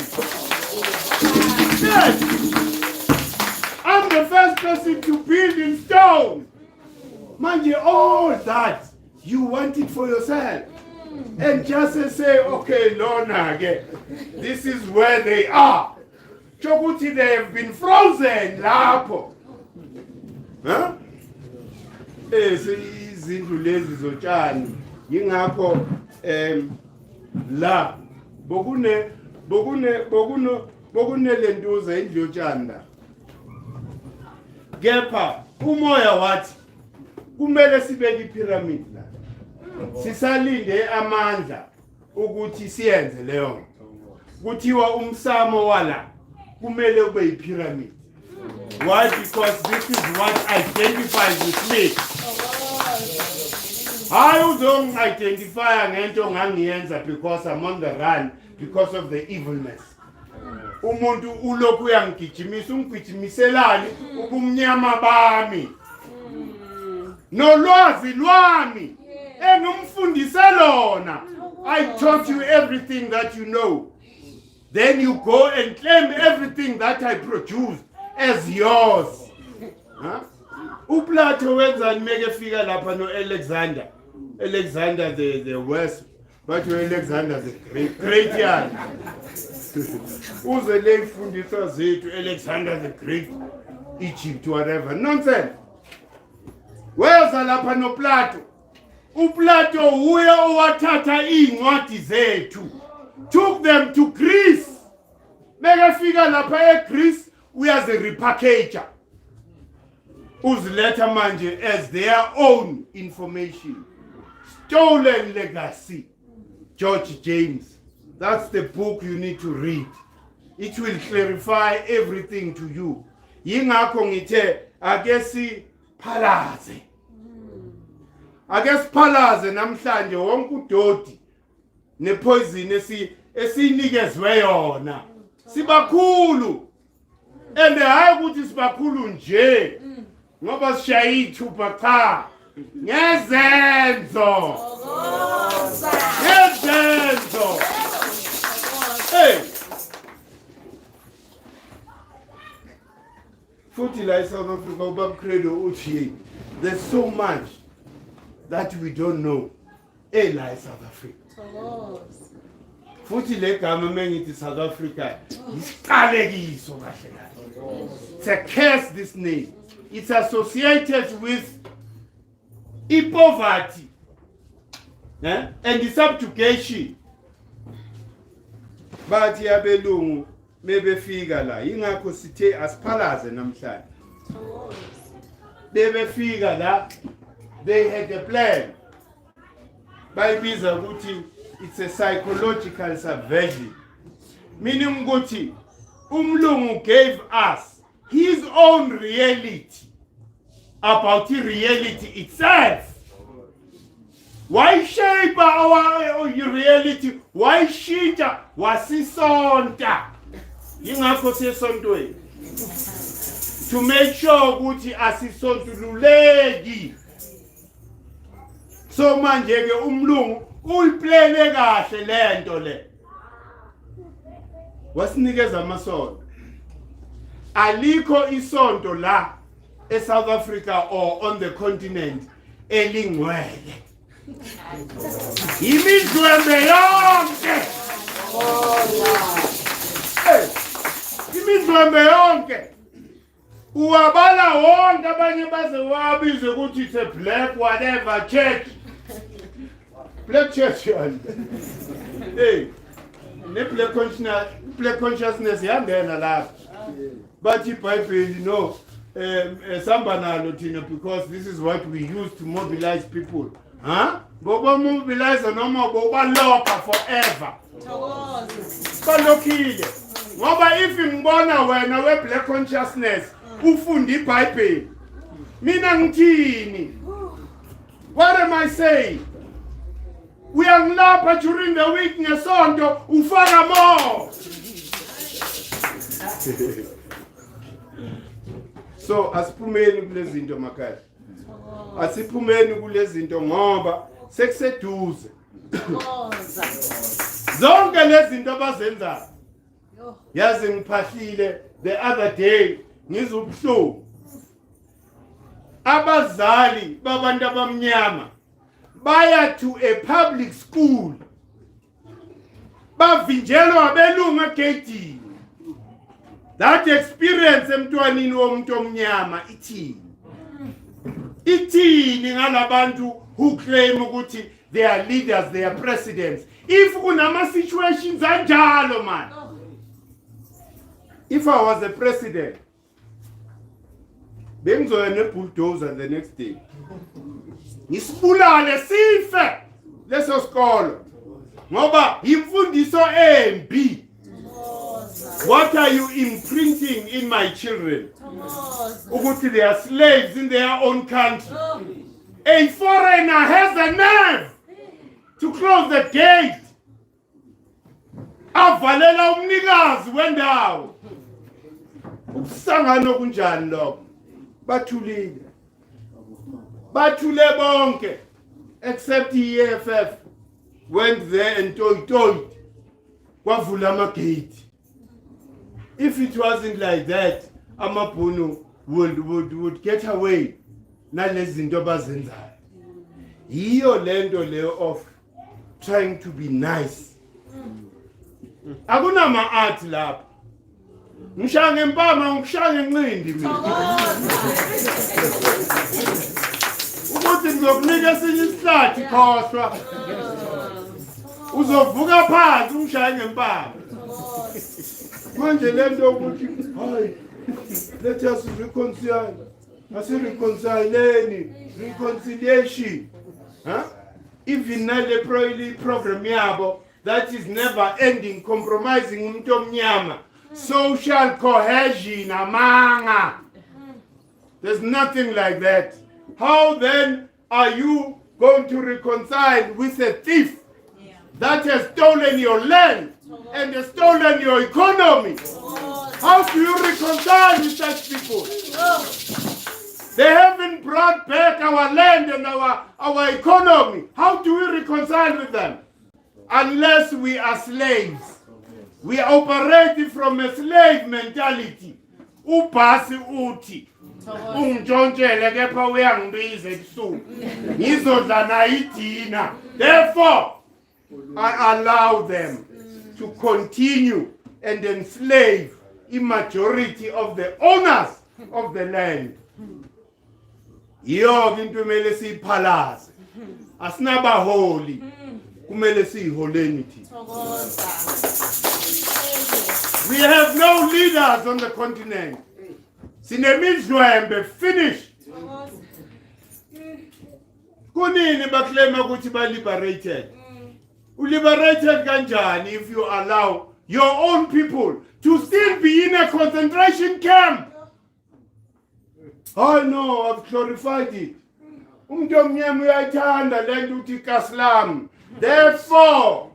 [SPEAKER 1] Yes, I'm the first person to build in stone. Manje, all that you want it for yourself, and just say, okay, Lorna, this is where they are. Chokuti, they have been frozen. Lapo. Huh? Izindlu lezi zotshani yingakho la bokune lentuza indlu yotshani la. Kepha umoya wathi kumele sibeke ipyramid la. Sisalinde amandla ukuthi siyenze leyo nto. Kuthiwa umsamo wala kumele ube ipyramid. Why? Because this is what identifies with me. I don't identify ngento ngangiyenza because I'm on the run because of the evilness. Umuntu ulokhu uyangigijimisa ungigijimiselani ubumnyama bami. Nolwazi lwami engumfundise lona. I taught you everything that you know. Then you go and claim everything that I produced as yours. UPlato wenzani meke fika lapha no Alexander. Alexander the West, but Alexander the Great yan. Uze le mfundiswa zethu Alexander the Great, Egypt, whatever. Nonsense. Weza lapha no Plato. UPlato uya owathatha incwadi zethu. Took them to Greece. Meke fika lapha eGreece uyaze repackager. Uzileta manje as their own information. Stolen legacy. George James. That's the book you need to read. It will clarify everything to you. Yingakho ngithe ake phalaze. Ake siphalaze namhlanje wonke udodi nepoison esinikezwe yona. Sibakhulu. And hayi ukuthi sibakhulu nje. Ngoba sishaya ithupha cha. Ngezenzo. Hey. futhi la eSouth Africa ubaba Credo uthi there's so much that we don't know la eSouth Africa. Futhi le gama mengithi South Africa isiqalekiso kahle kahle. It's a curse, this name. It's associated with poverty and the subjugation. But yabelungu mebefika la ingakho sithe asiphalaze namhlanje. Bebefika la, they had a plan. Bayibiza ukuthi it's a psychological subversion. Meaning ukuthi umlungu gave us his own reality about the reality itself. Why shape our reality? Why shita wasisonta? Ingakho sesontweni. To make sure ukuthi asisontululeki. So manje ke umlungu uyiplane kahle lento le. Wasinikeza amasonto. Alikho isonto la eSouth Africa or on the continent elingcwele. Imidlwembe yonke. Imidlwembe yonke. Uwabala wonke abanye baze wabize ukuthi it's a black whatever church. Black church. Hey. Ne black consciousness yangena lapha. But iBhayibheli no sambanalo thina because this is what we use to mobilize people. Huh? Boba mobilize noma boba loka forever. Balokile. Ngoba if ngibona wena we black consciousness ufunda iBhayibheli. Mina ngithini? What am I saying? We are lapha during the week ngesonto ufaka more. So asiphumeni kulezinto makhaya. Asiphumeni kulezinto ngoba sekuseduze. Zonke lezinto abazenza. Yazi ngiphahlile the other day ngizubhlungu. Abazali babantu abamnyama baya to a public school. Bavinjelwa abelungu egedini. That experience emntwanini womuntu omnyama ithini? Ithini ngalabantu who claim ukuthi they are leaders, they are presidents. If kunama situations anjalo man. If I was a president, bengizoya ne bulldozer the next day. Ngisibulale sife leso sikolo. Ngoba imfundiso embi. What are you imprinting in my children? Ukuthi they are slaves in their own country. A foreigner has a nerve to close the gate. Avalela umnikazi wendawo. Ukusangana kunjani lokho? Bathulile. Bathule bonke except EFF went there and told kwavula amagate. If it wasn't like that, amabhunu would get away nalezinto abazenzayo. Iyo lento leyo of trying to be nice. Akunama art lapha. Ngishaya ngempama ngishaya ngencindi mina. Ukuthi ngizokunika esinye isihlathi khohlwa. Uzovuka phansi ungishaya ngempama. Manje lento ukuthi hayi let us reconcile. Reconciliation. Huh? Even nale program yabo that is never ending, compromising umuntu omnyama. Social cohesion amanga. There's nothing like that. How then are you going to reconcile with a thief that has stolen your land and has stolen your economy? How do you reconcile with such people? They haven't brought back our land and our economy. How do we reconcile with them? Unless we are slaves. We are operating from a slave mentality. ubhasi uthi untshontshele kepha uyangibiza ebusuku ngizodla nayo idina. Therefore I allow them to continue and enslave the majority of the owners of the land. Yiyo into kumele siyiphalaze. Asinabaholi, kumele siyiholeni thina. We have no leaders on the continent. Sinemidlwembe finished. Kunini baklema ukuthi ba liberated? Liberated kanjani if you allow your own people to still be in a concentration camp? Oh no, I've glorified it. Umntomnyama uyathanda lento uthi kaslam. Therefore,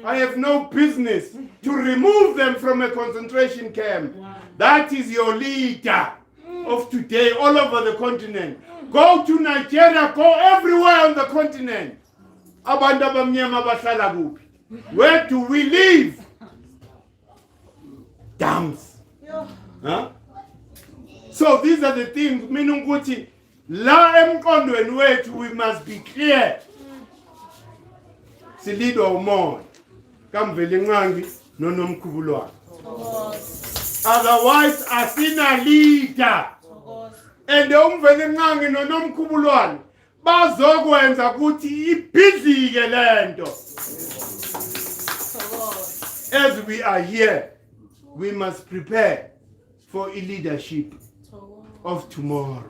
[SPEAKER 1] I have no business to remove them from a concentration camp. That is your leader of today all over the continent. Go to Nigeria, go everywhere on the continent. Abantu abamnyama bahlala kuphi? Where do we live? Dumps. Huh? So these are the things, meaning ukuthi la emqondweni wethu we must be clear. Silidwa umoya. Kamvele nqangi nonomkhubulwane. Otherwise asina leader. And umvele nqangi nonomkhubulwane bazokwenza ukuthi ibhidlike lento. As we are here, we must prepare for a leadership of tomorrow.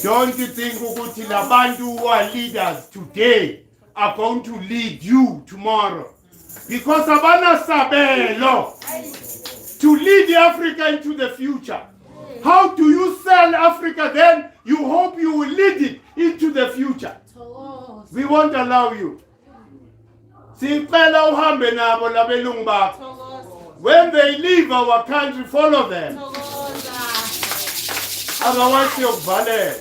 [SPEAKER 1] Don't you think ukuthi labantu who are leaders today are going to lead you tomorrow? Because abana sabelo to lead Africa into the future. How do you sell Africa then? You hope you will lead it into the future. We won't allow you. Sicela uhambe nabo labelungu bakho. When they leave our country, follow them. Otherwise, you're valid.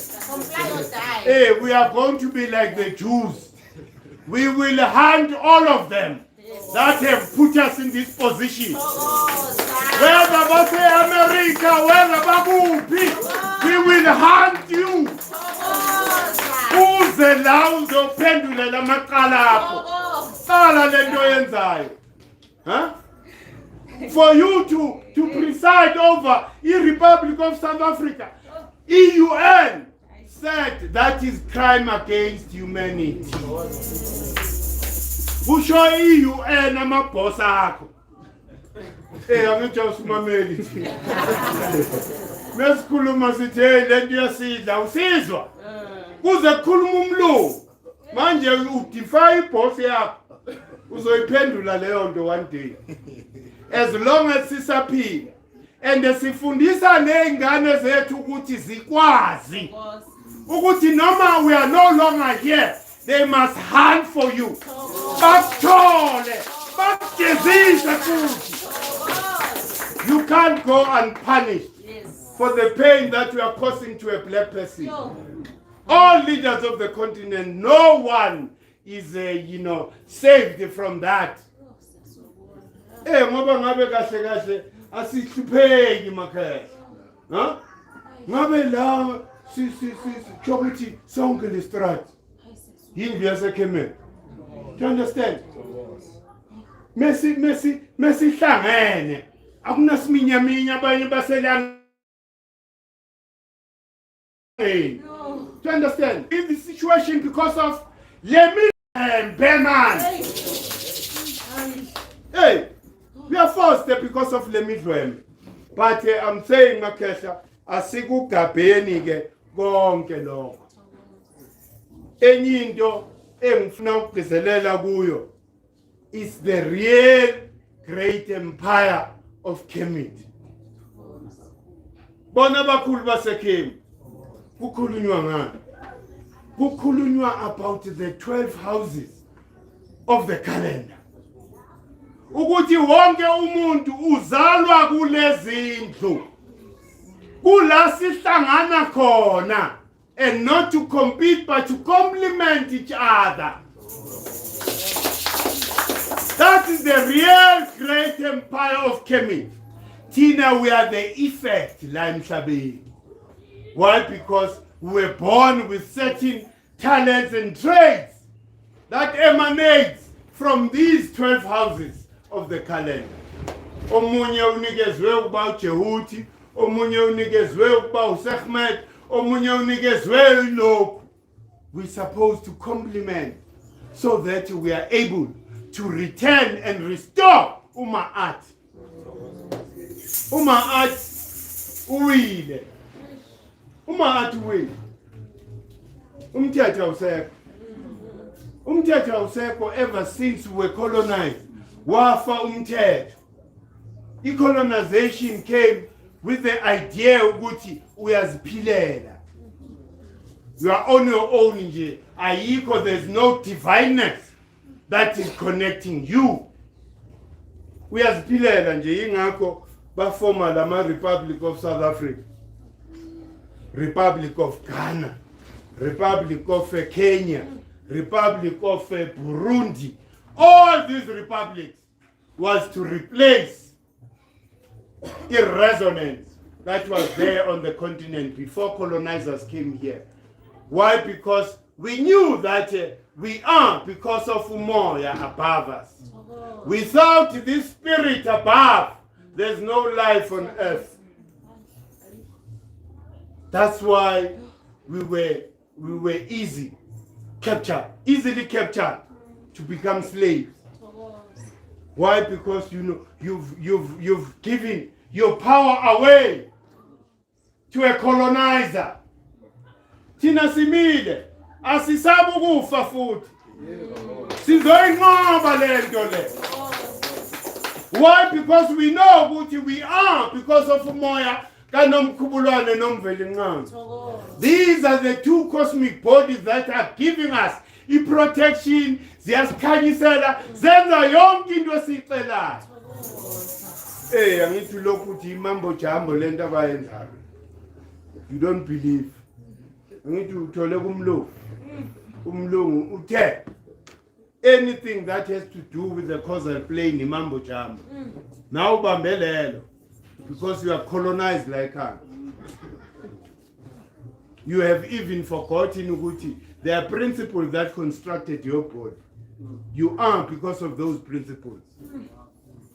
[SPEAKER 1] Hey, we are going to be like the Jews. We will hunt all of them that have put us in this position. Whether about America, whether about we will hunt you. Uze la uzophendula lamaqala akho. Sala lento yenzayo. Huh? For you to preside over the Republic of South Africa, EUN said that is crime against humanity. Usho EUN amaboss akho. Angitsho simameli. Mesikhuluma sithi hey lento yasidla usizwa. Kuze kukhuluma umlungu. Manje udefy iboss yakho. Uzoyiphendula leyo nto one day. As long as sisaphila and sifundisa neingane zethu ukuthi zikwazi ukuthi noma we are no longer here, they must hunt for you. Bakuthole, bakugezise futhi. You can't go unpunished for the pain that you are causing to a black person. All leaders of the continent, no one is saved from that. Ngoba ngabe kahle kahle asihlupheki makhaya. Ha? Ngabe la chokuthi sonke le strat. Yindlu yaseKhemel. Do you understand? Messi hlangene. Akunasiminyaminya abanye baselanga. Do you understand? In this situation because of Lemin and Berman. Hey, we are forced there because of Lemidwem. But I'm saying, Makesha, asikugabheni ke konke lokho. Enye into engifuna ukugcizelela kuyo is the real great empire of Kemet. Bona bakhulu baseKhem. Kukhulunywa ngani? Kukhulunywa about the 12 houses of the calendar. Ukuthi wonke umuntu uzalwa kulezi ndlu. Kula sihlangana khona, and not to compete but to complement each other. That is the real great empire of Kemet. Tina, we are the effect la emhlabeni. Why? Because we were born with certain talents and traits that emanates from these 12 houses of the calendar. Omunye unikezwe ukuba uJehuthi, omunye unikezwe ukuba uSehmet, omunye unikezwe lokhu. We're supposed to complement so that we are able to return and restore uMa'at. uMa'at uwile. uMa'at uwile. Umthetho awusekho. Umthetho awusekho ever since we were colonized. Wafa umthetho. Colonization came with the idea ukuthi uyaziphilela. You are on your own nje. Ayikho, there's no divineness that is connecting you. Uyaziphilela nje, ingakho bafoma lama Republic of South Africa, Republic of Ghana, Republic of Kenya, Republic of Burundi. All these republics was to replace irresonance that was there on the continent before colonizers came here. Why? Because we knew that we are because of umoya above us. Without this spirit above, there's no life on earth. That's why we were easily captured to become slaves. Why? Because you've given your power away to a colonizer. Tina simile asisabu kufa futhi. Sizoyinqoba lento le. Why? Because we know ukuthi we are because of umoya kaNomkhubulwane noMvelinqangi. These are the two cosmic bodies that are giving us protection, ziyasikhanyisela, zenza yonke into esicelayo. Angithi lokhu uthi imambo jambo lento abayenzayo. You don't believe. Angithi uthole umlungu uthe anything that has to do with the causal plane imambo jambo. Now ubambelelo because you are colonized like us. You have even forgotten ukuthi there are principles that constructed your body. You are because of those principles.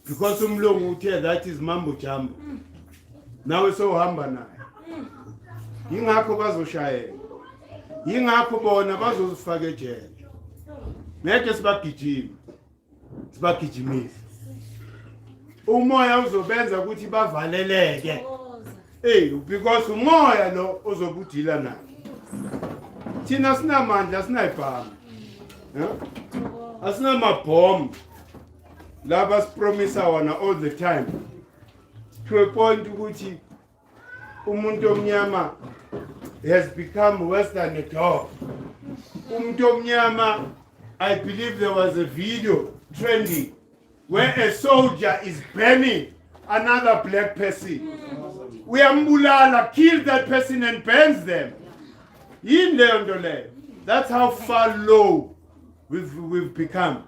[SPEAKER 1] Because umlungu uthe that is mambo jambo. Nawe sohamba naye. Yingakho bazoshayela. Yingakho bona bazozifaka ejele. Ngeke sibagijimise. Umoya uzobenza ukuthi bavaleleke. Because umoya lo uzobudila naye. Thina sinamandla sinayibhama. Asinamabhomb. Laba sipromisa wona all the time. To a point ukuthi umuntu omnyama has become worse than a dog. Umuntu omnyama, I believe there was a video trending where a soldier is burning another black person. Uyambulala, kill that person and burns them. That's how far low we've become.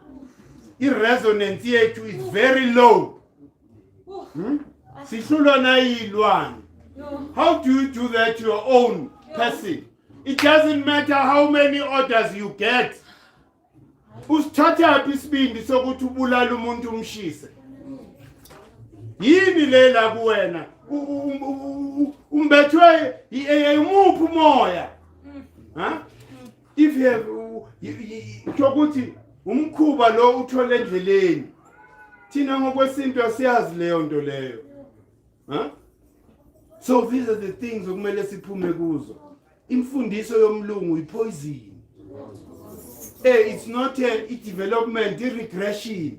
[SPEAKER 1] Irresonance yethu is very low. Sihlulwa nayilwane. How do you do that to your own person? It doesn't matter how many orders you get. Usithatha isibindi sokuthi ubulala umuntu umshise. Yini lela kuwena? Umbethwe umuphi umoya? If you have ukuthi umkhuba lo uthole endleleni. Thina ngokwesinto siyazi leyo nto leyo. So these are the things okumele siphume kuzo. Imfundiso yomlungu ipoison. It's not a development, a regression.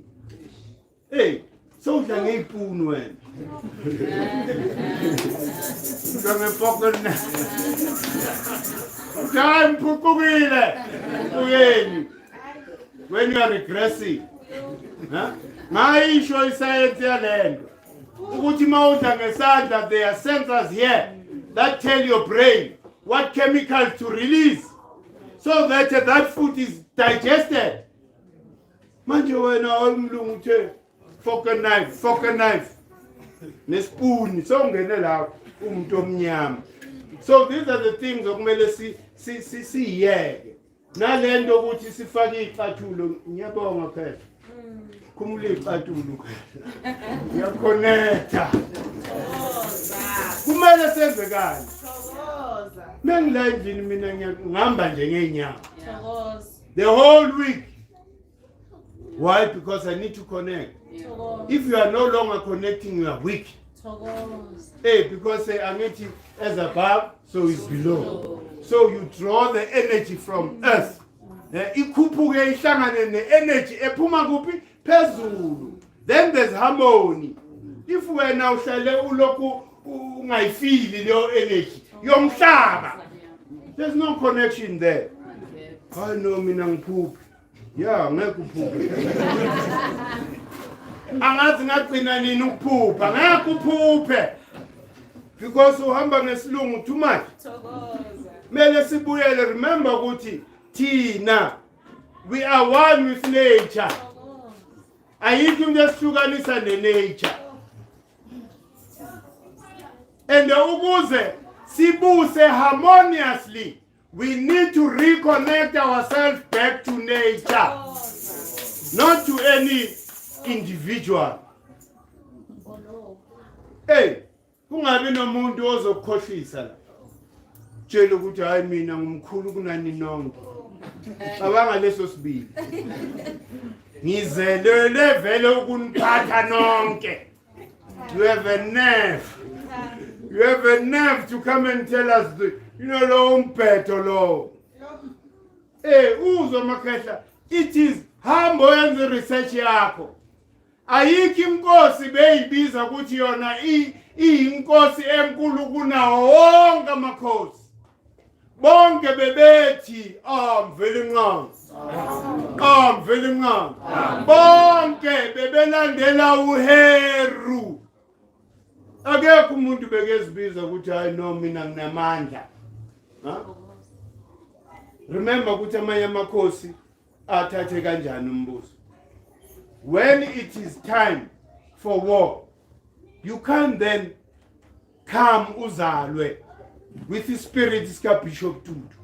[SPEAKER 1] So udla ngeyipunu wena. Udla ngepokona. Time phukukile. Uyeni. When you are regressing. Mayisho isayensi yalento. Ukuthi mawudla ngesandla, there are sensors here that tell your brain what chemicals to release so that that food is digested. Manje wena olumlungu uthe fork and knife. nespoon songene la umuntu omnyama. So these are the things okumele siyeke. Nalento ukuthi sifake icathulo ngiyabonga phela. Khumula icathulo. Ngiyaconnecta. Kumele senze kanje. Mengila endlini mina ngihamba nje ngeenyawo. The whole week. Why? Because I need to connect. If you are no longer connecting, you are weak. Hey, because angithi as above, so is below. So you draw the energy from us. Ikhuphuke ihlangane ne-energy ephuma kuphi phezulu. Then there's harmony. If wena uhlale ulokhu ungayifili leyo energy yomhlaba, there's no connection there. I know mina ngiphuphi. Yeah, ngeke uphuphe. Angazi ngagcina nini ukuphupha, ngeke uphuphe. Because uhamba ngesilungu too much. Mele sibuyele, remember ukuthi thina we are one with nature. Ayikho into esihlukanisa ne-nature. And ukuze sibuse harmoniously, we need to reconnect ourselves back to nature, not to any individual. Hey, kungabi nomuntu ozokukhohlisa la. Tshela ukuthi hayi mina ngumkhulu kunani nonke. Cabanga leso sibili. Ngizelele vele ukuniphatha nonke. You have a nerve. You have a nerve to come and tell us lo umphetho lo. Hey, uzwa makhehla. It is hambo yenze research yakho. Ayikho inkosi beyibiza ukuthi yona iyinkosi enkulu kunawo wonke amakhosi. Bonke bebethi mveli ngqanga. Mveli ngqanga. Bonke bebelandela uHeru. Akekho umuntu bekezibiza ukuthi hayi no mina nginamandla. Remember ukuthi amanye amakhosi athathe kanjani umbuso. When it is time for war, you can't then come uzalwe with the spirit ska Bishop Tutu.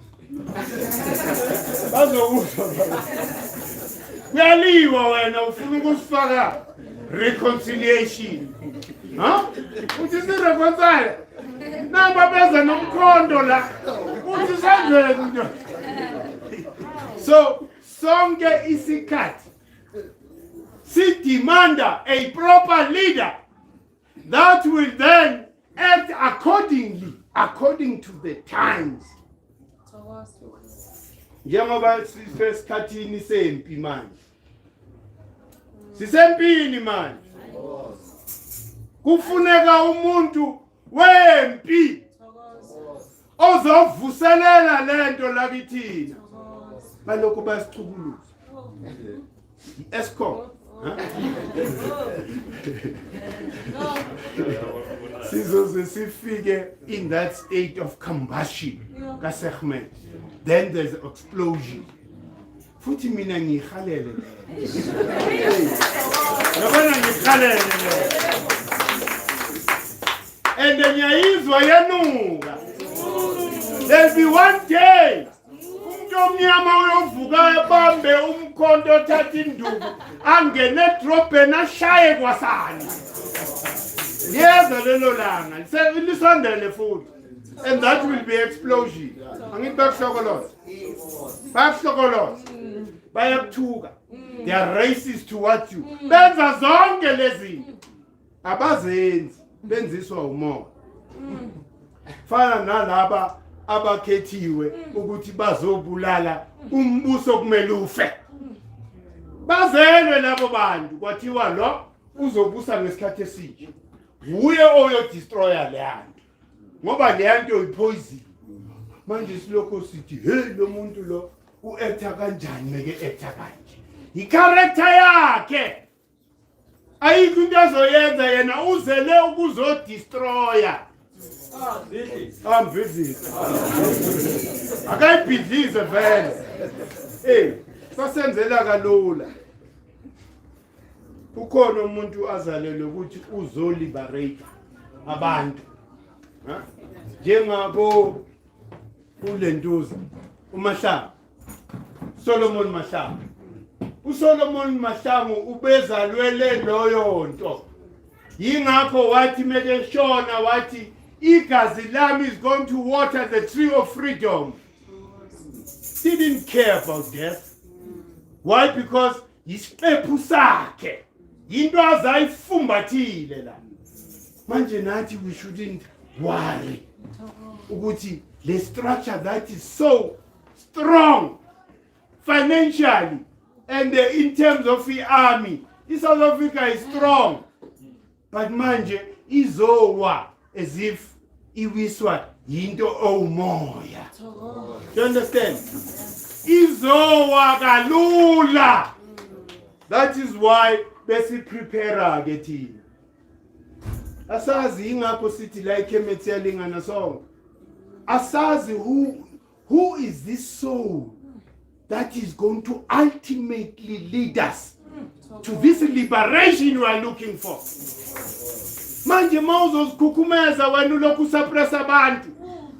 [SPEAKER 1] Bazokuzwa. Uyaliwa wena ufuna ukusifaka reconciliation. Uthi sireconcile. Namba beza nomkhondo la. Uthi sandwele into. So sonke isikhathi demanda a proper leader that will then act according to the times. Njengoba sisesikhathini sempi manje. Sisempini manje. Kufuneka umuntu wempi ozovuselela lento lakithina. Balokhu basicubuluza. Eskom. Sizoze sifike in that state of combustion kasegment. Then there's an explosion. Futhi mina ngikhalele. Yabona ngikhalele. And then ngiyizwa yanuka. There'll be one day umnyama uyovuka ebambe umkhonto othatha induku angene edrobheni ashaye kwasani. Yeza lelo langa lisondele futhi, and that will be explosion. Angithi bakuhlokoloza bayakuthuka. They are racist towards you. Benza zonke lezi abazenzi benziswa umoya. Fana nalaba abakhethiwe ukuthi bazobulala umbuso kumele ufe. Bazelwe labo bantu kwathiwa lo uzobusa ngesikhathi esinje. Uye oyo destroyer leyanto. Ngoba leyanto ipoison. Manje silokho sithi hey lo muntu lo uacta kanjani meke acta kanje. I-character yakhe ayikho into azoyenza yena uzele ukuzodestroya. Mvizisa. Akayibhidlize vele. Sasenzela kalula. ukhona umuntu azalelwe ukuthi uzoliberate abantu. Njengabo uLentuza uMahlangu, Solomon Mahlangu. uSolomon Mahlangu ubezalwele loyo nto. Yingakho wathi mekeshona wathi igazi lami is going to water the tree of freedom. He didn't care about death. Why? Because isiqephu sakhe into azayifumbathile la. Manje nathi we shouldn't worry ukuthi the structure that is so strong financially and in terms of the army, South Africa is strong, but manje izowa as if iwiswa yinto omoya. Do you understand? Izowa kalula. That is why besi prepare getting. Asazi ingakho sithi la ikhemethelingana song. Asazi who is this soul that is going to ultimately lead us to this liberation we are looking for. Manje mawuzozikhukhumeza wena ulokhu suppressa abantu.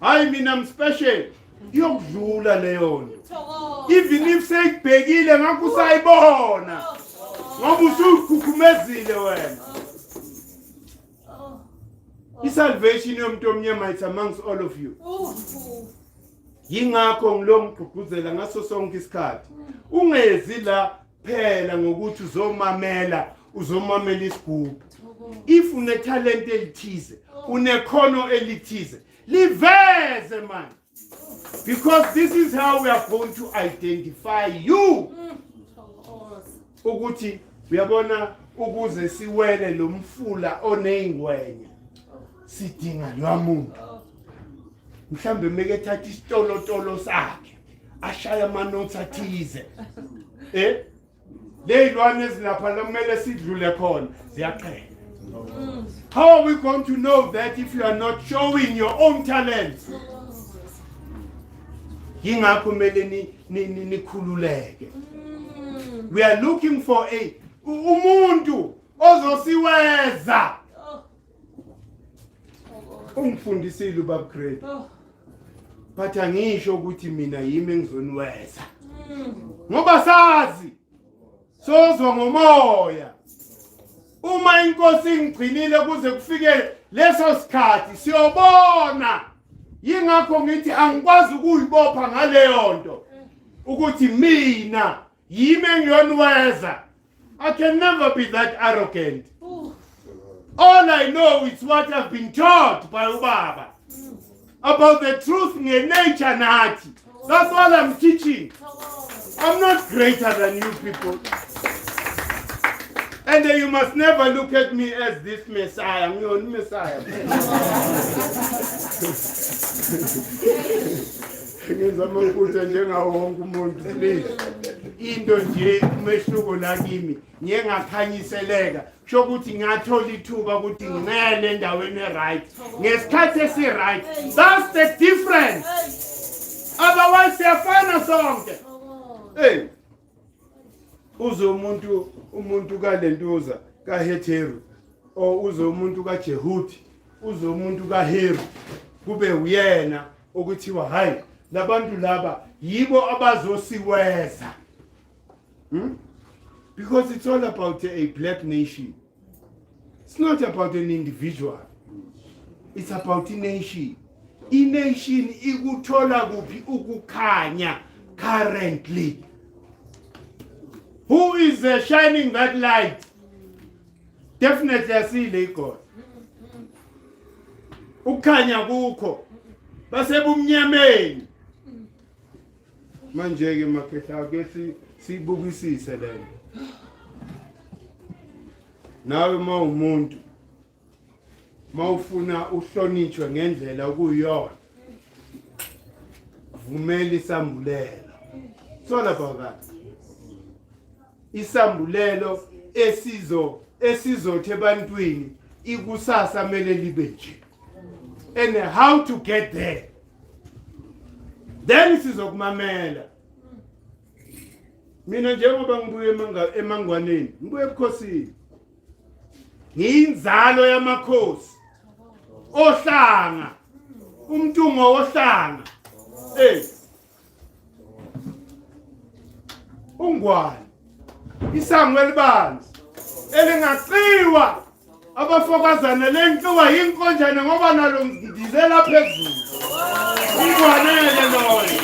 [SPEAKER 1] Hayi mina I'm special. Iyokudlula leyo nto. Even if sekubhekile ngakho usayibona. Ngoba usukhukhumezile wena. Isalvation yomuntu omnyama is amongst all of you. Yingakho ngilomgqugquzela ngaso sonke isikhathi. Ungezi la phela ngokuthi uzomamela isigubhu. If une talent elithize, unekhono elithize, liveze man. Because this is how we are going to identify you. Ukuthi uyabona ukuze siwele lo mfula oneyingwenya. Sidinga lwamuntu. Mhlambe mekethatha isitolotolo sakhe ashaya amanothi athize. Leyilwane ezilapha kumele sidlule khona ziyaqhela. How are we going to know that if you are not showing your own talents? Yingakho kumele nikhululeke. We are looking for umuntu ozosiweza. Ungifundisile ubaba Great. But angisho ukuthi mina yimi engizoniweza. Ngoba sazi sozwa ngomoya. Uma inkosi ingigcinile kuze kufike leso sikhathi siyobona. Yingakho ngithi angikwazi ukuyibopha ngaleyo nto. Ukuthi mina yimi engiyoniweza. I can never be that arrogant. All I know is what I've been taught by Ubaba about the truth in nature nathi. That's all I'm teaching. I'm not greater than you people. And you must never look at me as this Messiah. I'm your Messiah. Ngizama ukuthi njengawo wonke umuntu please. Into nje umehluko la kimi ngiyengakhanyiseleka sho ukuthi ngathola ithuba ukuthi ngimele endaweni right ngesikhathi esi right. That's the difference. Otherwise siyafana sonke. Hey, uze umuntu kaLentuza kaHetheru o uze umuntu kaJehudi uze umuntu kaHeru kube uyena okuthiwa hayi labantu laba yibo abazosiweza. Because it's all about a black nation. It's not about an individual. It's about a nation. I-nation ikuthola kuphi ukukhanya currently. Who is shining that light? Definitely I see Lagos. Ukukhanya kukho. Basebumnyameni. Manje ke makhetha ke sibukisise lento. Nawe mawumuntu mawufuna uhlonitshwe ngendlela okuyiyona. Vumela isambulelo. It's all about that. Isambulelo esizothi ebantwini ikusasa mele libe nje. And how to get there. Then sizokumamela. Mina njengoba ngibuye emangwaneni, ngibuye ebukhosini. ngiyinzalo yamakhosi ohlanga umntungo wohlanga ungwani isango elibanzi elingaqiwa abafokazana lenqiwa yinkonjane ngoba nalo ngidizela phezulu ungwanele loyo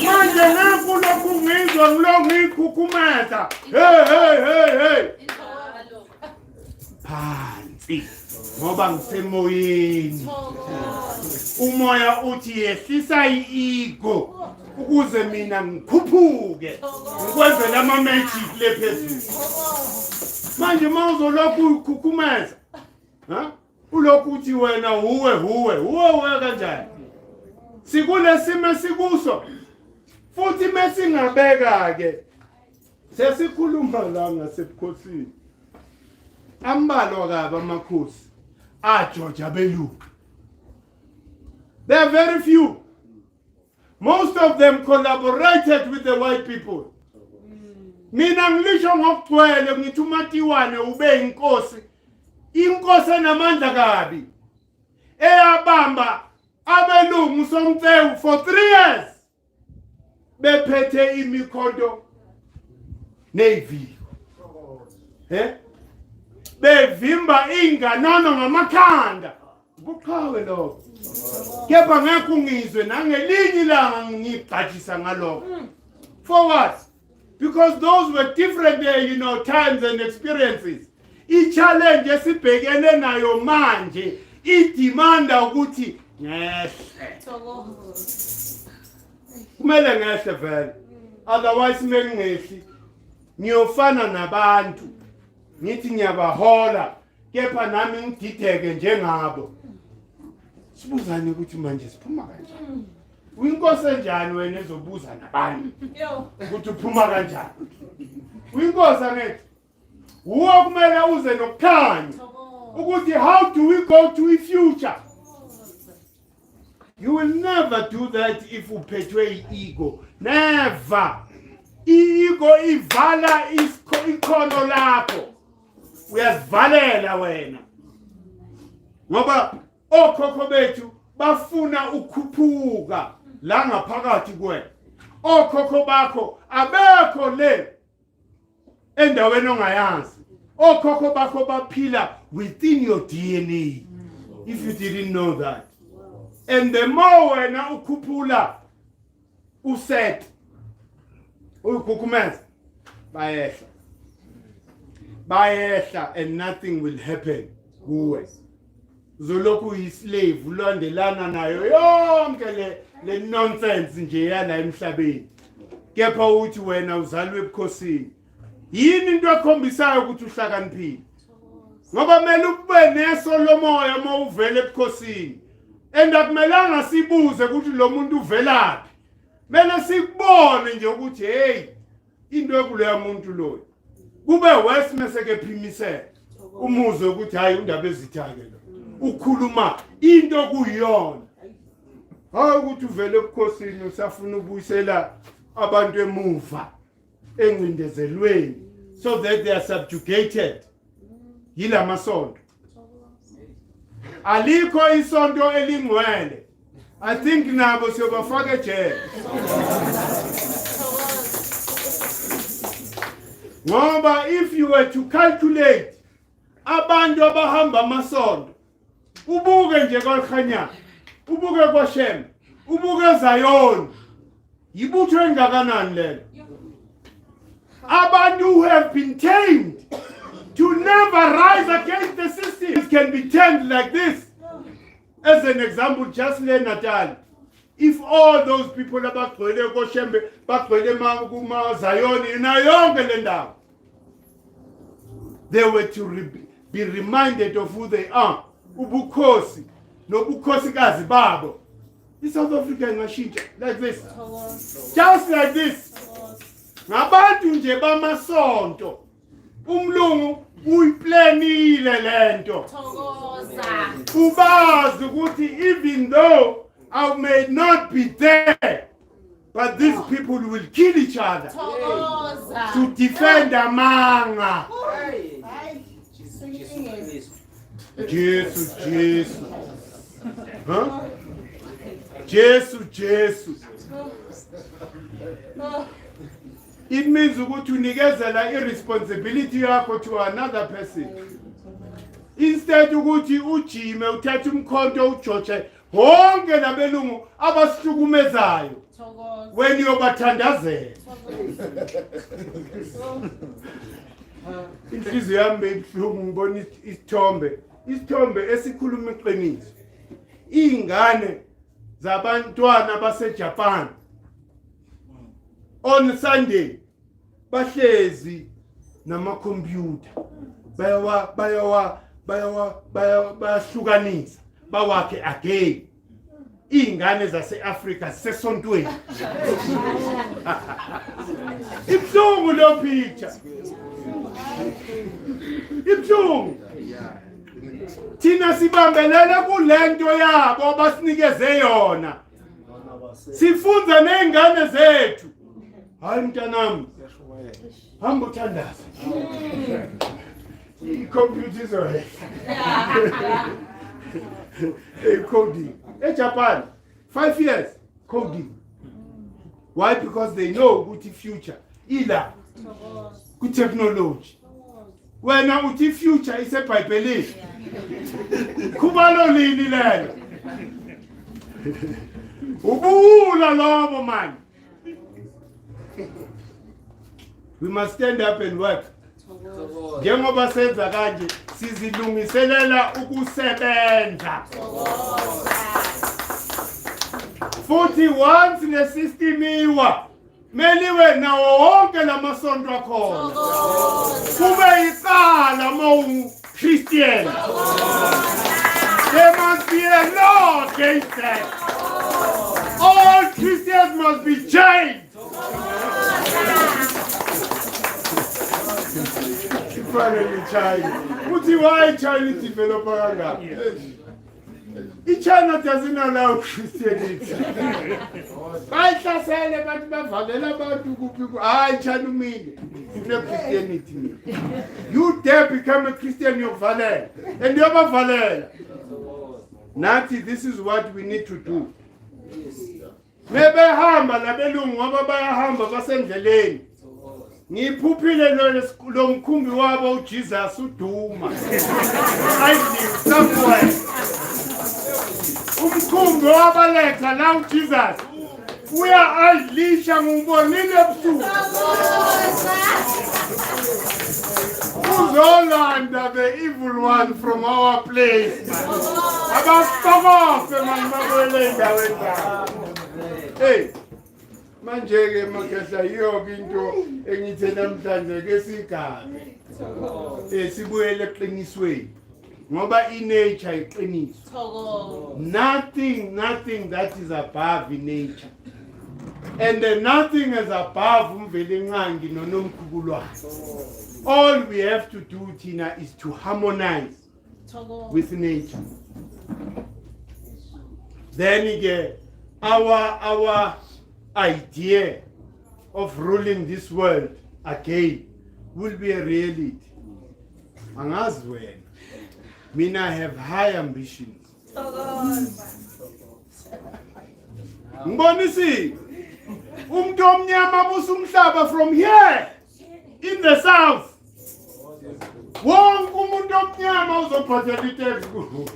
[SPEAKER 1] manje nankulokhu ngizwa ngilokhu ngikhukhumeza hey phansi ngoba ngisemoyeni umoya uthi yehlisa i-ego ukuze mina ngikhuphuke ngikwenzela ama-magic le phezulu manje mawuzolokhu ukhukhumeza ulokhu uthi wena huwe kanjani sikule simo sikuso futhi mesingabeka-ke sesikhuluma la ngasebukhosini ambalwa kabi amakhosi aJoja belungu. There are very few. Most of them collaborated with the white people. Mina ngilisho ngokugcwele ngithi uMatiwane ube inkosi. Inkosi enamandla kabi. Eyabamba abelungu somtsewu for 3 years. Bephethe imikhondo navy. Bevimba inganono ngamakhanda. Kuqhawe lokho. Kepha ngeke ungizwe nangelinye ilanga ngigqajisa ngalokho. For what? Because those were different times and experiences. I-challenge esibhekene nayo manje idimanda ukuthi ngehle. Kumele ngehle vele. Otherwise mengehli ngiyofana nabantu. Ngithi ngiyabahola kepha nami ngidideke njengabo. Sibuzane ukuthi manje siphuma kanjani? Uyinkosi enjani wena ezobuza nabantu? Ukuthi uphuma kanjani? Uyinkosi angithi uwo kumele uze nokukhanya ukuthi how do we go to a future? You will never do that if you betray ego. Never. Ego ivala ikhono lakho. Uyazivalela wena. Ngoba okhokho bethu bafuna ukukhuphuka la ngaphakathi kwena. Okhokho bakho abekho le endaweni ongayazi. Okhokho bakho baphila within your DNA. If you didn't know that. And the more wena ukhuphula uset uyukhukhumeza bayehla and nothing will happen kuwe. Uzolokhu yislave ulandelana nayo yonke le nonsense nje yana emhlabeni. Kepha uthi wena uzalwe ebukhosini. Yini into ekhombisayo ukuthi uhlakaniphile? Ngoba kumele ube neso lomoya uma uvela ebukhosini. Endakumelanga sibuze ukuthi lo muntu uvelaphi. Mele sikubone nje ukuthi hey into ekuleya muntu lo. Kube wesmeseke phimisela. Umuze ukuthi hayi undaba ezithake lo. Ukhuluma into kuyona. Hayi ukuthi uvele ebukhosini usafuna ubuyisela abantu emuva encindezelweni so that they are subjugated. Yila masonto. Alikho isonto elingcwele. I think nabo siyobafaka ejele. Ngoba if you were to calculate abantu abahamba amasonto, ubuke nje kwaLkhanya, ubuke kwaShem, ubuke Zion, yibutho engakanani lelo. Abantu who have been tamed to never rise against the system can be tamed like this. As an example, just le Natal. If all those people abagcwele koShembe, bagcwele kuma Zion na yonke le ndawo, they were to be reminded of who they are. Ubukhosi nobukhosikazi babo. South Africa ingashintsha like this. Just like this. Ngabantu nje bamasonto. Umlungu uyiplanile lento. Ubazi ukuthi even though I may not be there, but these people will kill each other to defend Amanga. Jesus. Huh? Jesus. It means ukuthi unikezela irresponsibility yakho to another person. Instead ukuthi ujime uthathe umkhonto ujotshe wonke labelungu abasihlukumezayo when yobathandazela. Inhliziyo yami ibuhlungu ngibona isithombe esikhuluma iqiniso. Ingane zabantwana baseJapan on Sunday bahlezi namakhompyutha bayahlukanisa bawakhe again. Ingane zase-Afrika sesontweni. Ibuhlungu lo picture. Ibuhlungu. Thina sibambelela kulento yabo basinikeze yona. Sifunza nezingane zethu. Hayi mntanami. Hamba uthandaza. Computer is alright. Coding. In Japan, 5 years coding. Why? Because they know good future. Ila good technology. When now good future is a pipeline. Kubalo lini lelo. Ubula lobo man. We must stand up and work. Njengoba senza kanje sizilungiselela ukusebenza. Futhi once nesistimiwa meliwe nawo wonke lamasonto akhona. Kube icala mo Christian. There must be a law against that. All Christians must be chained. Finally, China. Why China develop around? China doesn't allow Christianity. I just say about China mean Christianity. You dare become a Christian, you're valid. And you're valid. Nati, this is what we need to do. Maybe hamba labelungu ababahamba basendleleni. Ngiphuphile lo mkhumbi wabo uJesus uduma. I live somewhere. Umkhumbi wabaletha la uJesus. Uyadlisha ngibonile ebusuku. Uzolanda the evil one from our place. Abasitokofe manibabele endaweni zabo. Hey. Manje ke makehla yonke into engithe namhlanje ke sigabe. Sibuyele eqinisweni. Ngoba inature iqiniso. Nothing that is above in nature. And nothing is above umvelenqangi nonomkhukulwane. All we have to do, Tina, is to harmonize with nature. Then again, our idea of ruling this world again will be a reality. Angazi wena. Mina have high ambitions. Mbonisi, umuntu omnyama busa umhlaba from here in the south. Wonke umuntu omnyama uzophathela itax kuwe.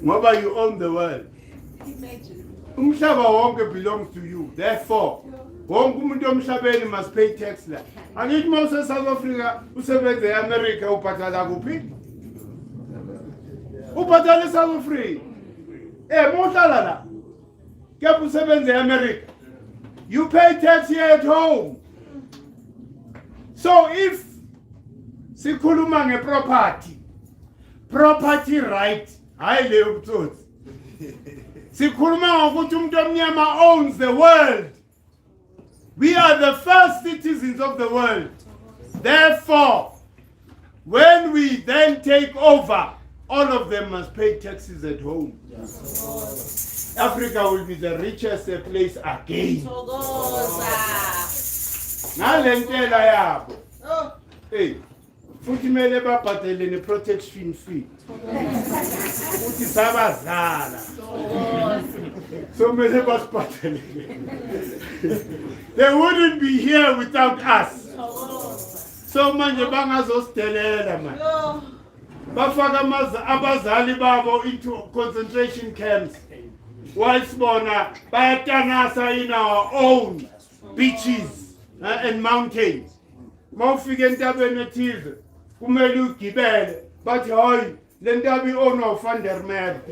[SPEAKER 1] Ngoba you own the world. Umhlaba wonke belongs to you. Therefore, wonke umuntu omhlabeni must pay tax la. Angithi mawuse South Africa usebenze eAmerica ubhatala kuphi? Ubhatala eSouth Africa. Mohlala la. Kepha usebenze eAmerica. You pay tax here at home. So if sikhuluma property right, hayi le ubutsotsi. Sikhuluma ngokuthi umuntu omnyama owns the world. We are the first citizens of the world. Therefore, when we then take over, all of them must pay taxes at home. Yes. Africa will be the richest place again. Nalentela yabo. Hey, futhi mele babhadele ne-protection fee futhi sabazala so mele basibhadele. They wouldn't be here without us. So manje bangazosidelela man. Bafaka abazali babo into concentration camps. Whilst bona bayatanasa in our own beaches and mountains. Mawufike entabeni ethize kumele ugibele bathi hayi le ntaba i-owner van der Nebt.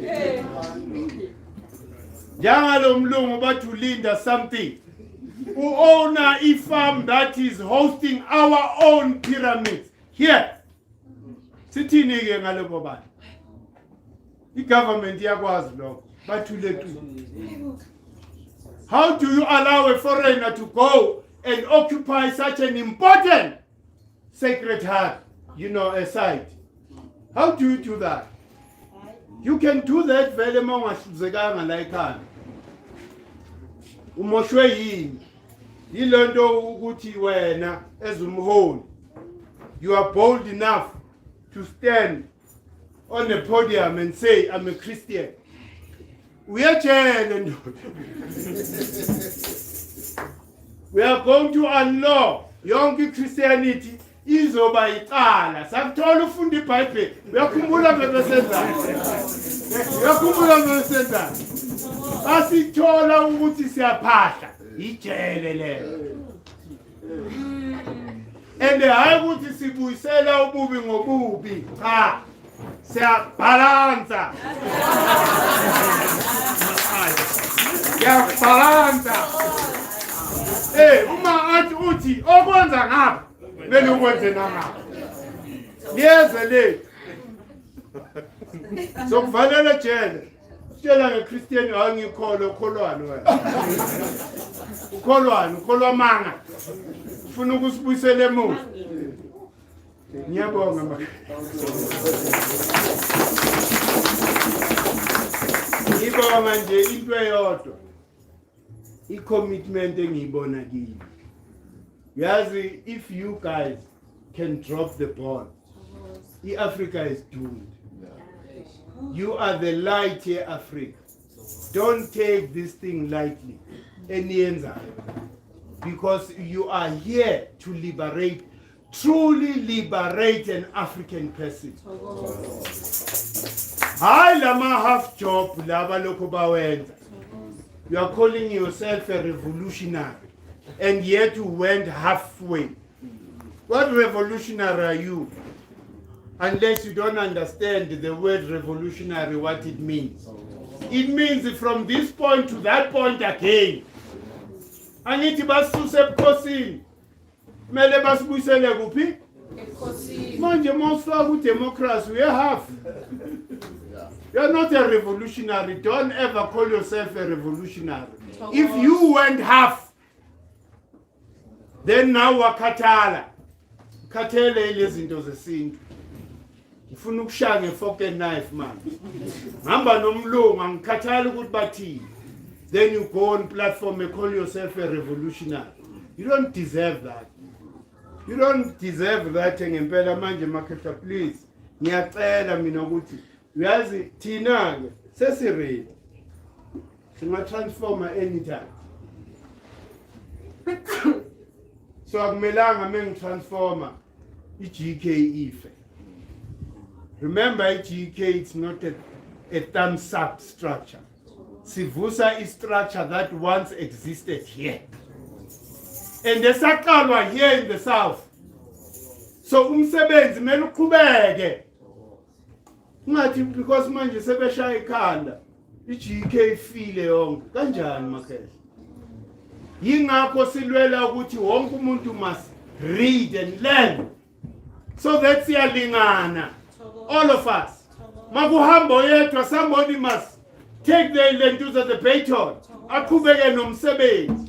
[SPEAKER 1] Njalo mlungu bathi ulinda something. U-owner i-farm that is hosting our own pyramids here. Sithini ke ngalabo bantu? I-government iyakwazi lokho. Bathule tu. How do you allow a foreigner to go and occupy such an important sacred heart, a site? How do you do that? You can do that vele mawungahluzekanga la ekhaya. Umoshwe yini? Yilonto ukuthi wena ezumholi you are bold enough to stand on the podium and say I'm a Christian. We are going to unlaw yonke Christianity izoba icala. Sakuthola ufunda iBhayibheli. Uyakhumbula bebesenzana. Asithola ukuthi siyaphahla ijele lelo. And hayi ukuthi sibuyisela ububi ngobubi. Cha. Siyabalansa. Siyabalansa. Uma athi uthi okwenza ngapha bele ukwenze nangapha. Liyeze le. So kufanele jele. Tshela ngeChristian angikholwa ukholwani wena. Ukholwa manga. Ufuna ukusibuyisela emuva. Ngiyabonga mama. Ngibonga nje into eyodwa. I-commitment engiyibona kini. Yazi if you guys can drop the ball, Africa is doomed. You are the light here, Africa. Don't take this thing lightly. Because you are here to liberate, truly liberate an African person. Hayi lama half job laba lokho bawenza. You are calling yourself a revolutionary, and yet you went halfway. What revolutionary are you? Unless you don't understand the word revolutionary, what it means. It means from this point to that point again. Angithi basuse ebukhosini. Mele basibuyisele kuphi? Ebukhosini. Manje mawufaka udemocracy we have. You're not a revolutionary. Don't ever call yourself a revolutionary. If you went half, then now wakhathala. Khathele ilezinto zesintu. Ufuna ukushaya ngefork and knife man. Ngihamba nomlungu angikhathali ukuthi bathini. Then you go on platform and call yourself a revolutionary. You don't deserve that. You don't deserve that ngempela manje Makhetha please. Ngiyacela mina ukuthi uyazi thina ke sesiready. Singa transformer anytime. So akumelanga mengitransformer iGK ife. Remember iGK it's not a thumbs up structure. Sivusa is structure that once existed here. And the sakhalwa here in the south. So umsebenzi mele uqhubeke. Ungathi because manje sebeshaya ikhanda iGK file yonke kanjani Makhetha? Yingakho silwela ukuthi wonke umuntu must read and learn. So that's siyalingana. All of us. Makuhamba yedwa somebody must take the lentuza the baton. Aqhubeke nomsebenzi.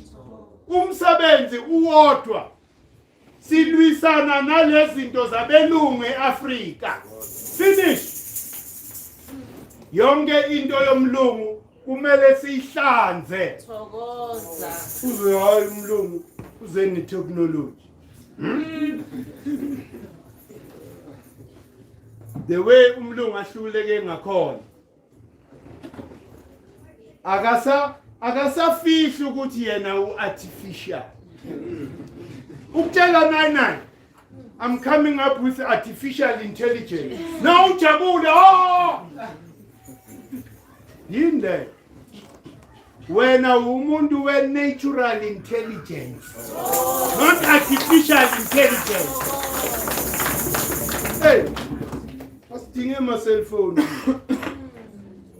[SPEAKER 1] Umsebenzi uwodwa. Silwisana nalezi zinto zabelungu eAfrika. Finish. Yonke into yomlungu kumele sihlanze.
[SPEAKER 3] Thokoza.
[SPEAKER 1] Uze hayi umlungu uze ne technology. the way umlungu ahluleke ngakhona akasafihli ukuthi yena uartificial ukutshela 99 I'm coming up with artificial intelligence now ujabule yinde wena umuntu we-natural intelligence not artificial intelligence. Hey, asidinge ama-cellphone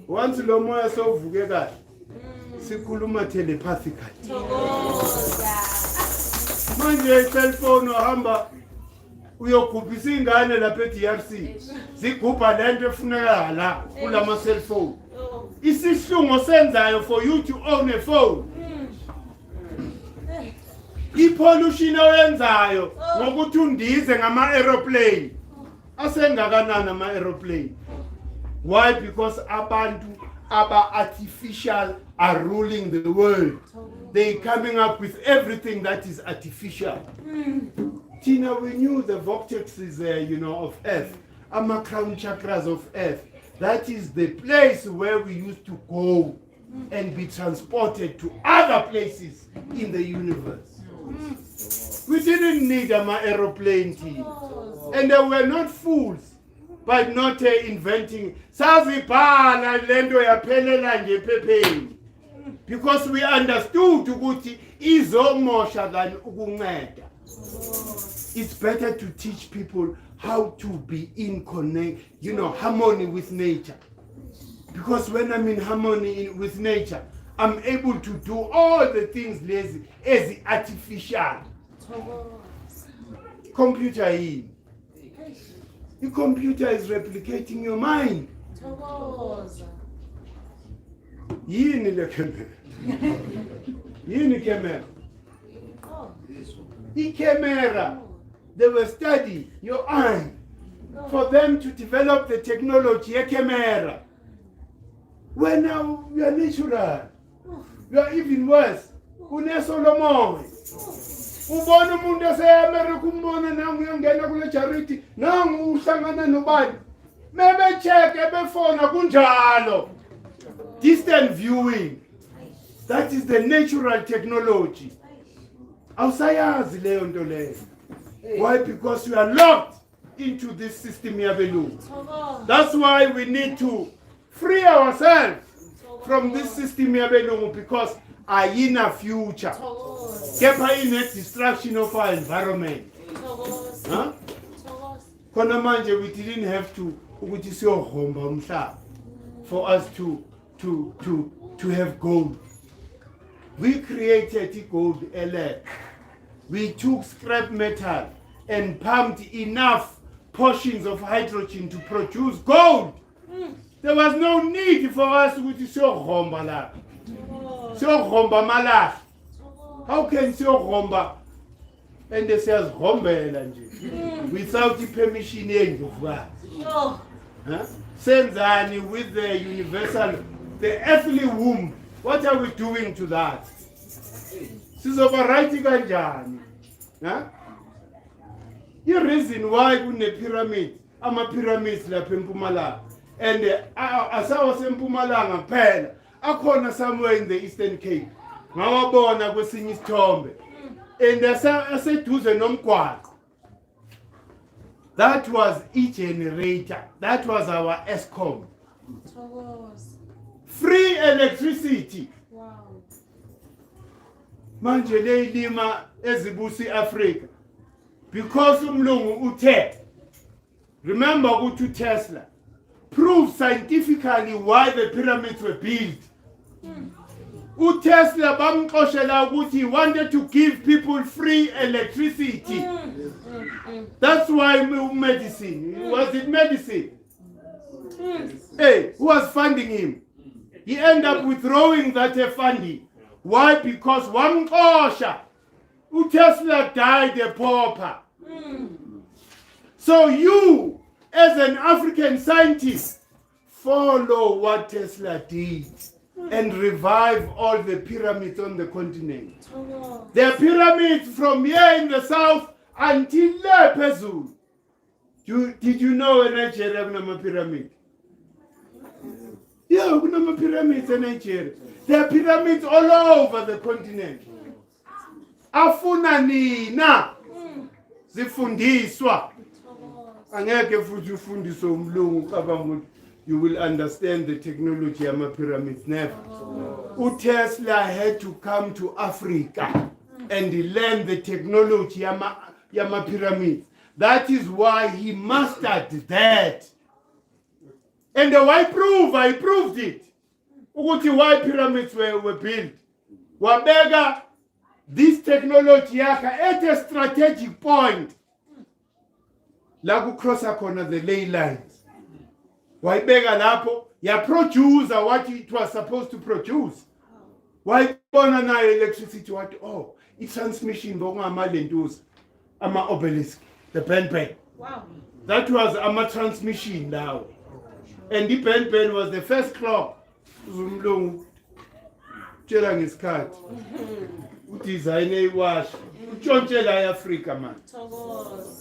[SPEAKER 1] once lo moya sowuvuke kahle sikhuluma telepathically manje i-cellphone ohamba uyogubhisa ingane lapha e-DRC zigubha lento efuneka la kulama cellphone isihlungu senzayo for you to own a phone i-pollution oyenzayo ngokuthi undize ngama-aeroplane asengakanani ama-aeroplane. Why? Because abantu aba-artificial are ruling the world. They coming up with everything that is artificial. Tina, we knew the vortexes, of Earth, crown chakras of Earth. That is the place where we used to go and be transported to other places in the universe. We didn't need an aeroplane team. And they were not fools by not inventing. Because we understood ukuthi izomosha than ukunceda. It's better to teach people how to be in harmony with nature. Because when I'm in harmony with nature, I'm able to do all the things as artificial. Computer in. The computer is replicating your mind. Yini le camera. Yini camera. The camera. They will study your eye for them to develop the technology a camera. Well, now you are natural. You are even worse. Solomon. Ubona umuntu ese-America umbona nangu uyangena kule charity nangu uhlangana nobani mebe check ebefona kunjalo distant viewing. That is the natural technology. Awusayazi leyo nto leyo. Why? Because you are locked into this system yabelungu. That's why we need to free ourselves from this system yabelungu, because ayina future. Kepha ine destruction of our environment. Huh? Khona manje we didn't have to ukuthi siyohomba umhlaba for us to have gold. We created gold elect. We took scrap metal and pumped enough portions of hydrogen to produce gold. There was no need for us to siyohomba la. Siyohomba malahle. How can siyohomba and they says hombela nje without the permission yendlovukazi? Huh? Senzani with the universal, the earthly womb. What are we doing to that? Sizoba right kanjani? Huh? The reason why kune pyramid, ama-pyramids lapha eMpumalanga, and asawa seMpumalanga kuphela, akhona somewhere in the Eastern Cape. Ngawabona kwesinye isithombe. And aseduze nomgwaqo. That was e-generator. That was our Eskom. Free electricity.
[SPEAKER 3] Wow.
[SPEAKER 1] Manje leyilima ezibusi Africa. Because umlungu uthe. Remember ukuthi Tesla proved scientifically why the pyramids were built. Tesla bamxoshela ukuthi he wanted to give people free electricity. That's why medicine. Was it medicine? Hey, who was funding him? He ended up withdrawing that funding. Why? Because one Osha, Tesla died a pauper. So you, as an African scientist, follow what Tesla did and revive all the pyramids on the continent. There are pyramids from here in the south until there, Pezu. Did you know in Nigeria kuna pyramid? Yeah, kuna pyramids in Nigeria. There are pyramids all over the continent. Afuna nina zifundiswa. Angeke futhi ufundiswe umlungu cabanga you will understand the technology of pyramids. Never. Tesla had to come to Africa and learn the technology of pyramids. That is why he mastered that. And I proved it. Why pyramids were built. Wabega this technology at a strategic point. Lagu crosser corner the ley lines. Why bega lapo ya produce what it was supposed to produce. Why bona electricity what it's transmission bonga amalentuza ama obelisk the pen.
[SPEAKER 3] Wow.
[SPEAKER 1] That was ama transmission now. And the pen was the first clock. Umlungu tshela ngesikhathi. Udesign iwash. Utshontshela eAfrica man.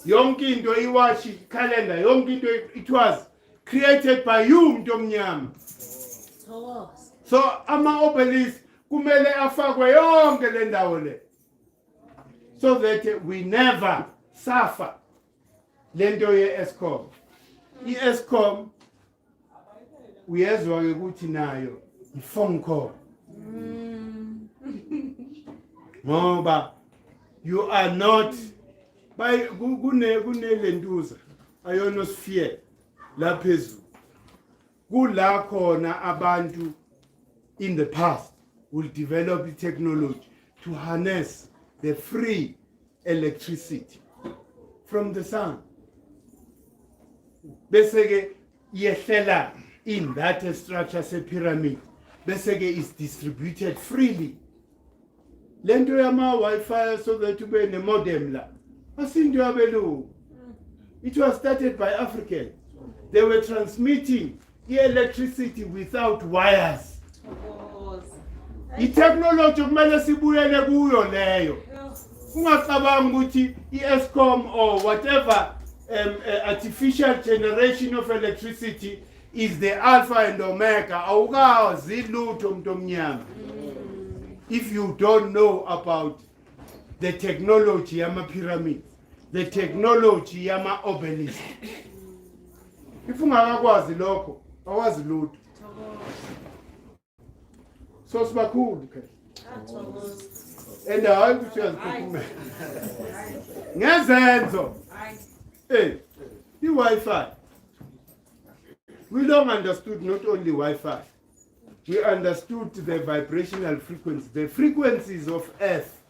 [SPEAKER 1] Yonke into iwash calendar yonke into it was created by you mntomnyama. So ama obelisk kumele afakwe yonke le ndawo le. So that we never suffer. Lento ye-Eskom. I-Eskom uyezwa ukuthi nayo i-phone call. Ngoba you are not by kunelentuza ionosphere laphezulu. Kula khona abantu in the past will develop the technology to harness the free electricity from the sun. Beseke yehlela in that structure as a pyramid. Beseke is distributed freely. Lento yama Wi-Fi so that you be in a modem la. It was started by Africans. They were transmitting the electricity without wires. The technology kumele sibuyele kuyo leyo. Ungacabanga ukuthi iEskom or whatever artificial generation of electricity is the alpha and omega. Awukazi lutho mntomnyama. If you don't know about the technology yama pyramid, the technology yama obelisk. If ungakwazi lokho, awazi lutho. So sibakhulu ke. And I ukuthi uyazikhuluma. Ngezenzo. The Wi-Fi. We long understood not only Wi-Fi. We understood the vibrational frequencies, the frequencies of Earth.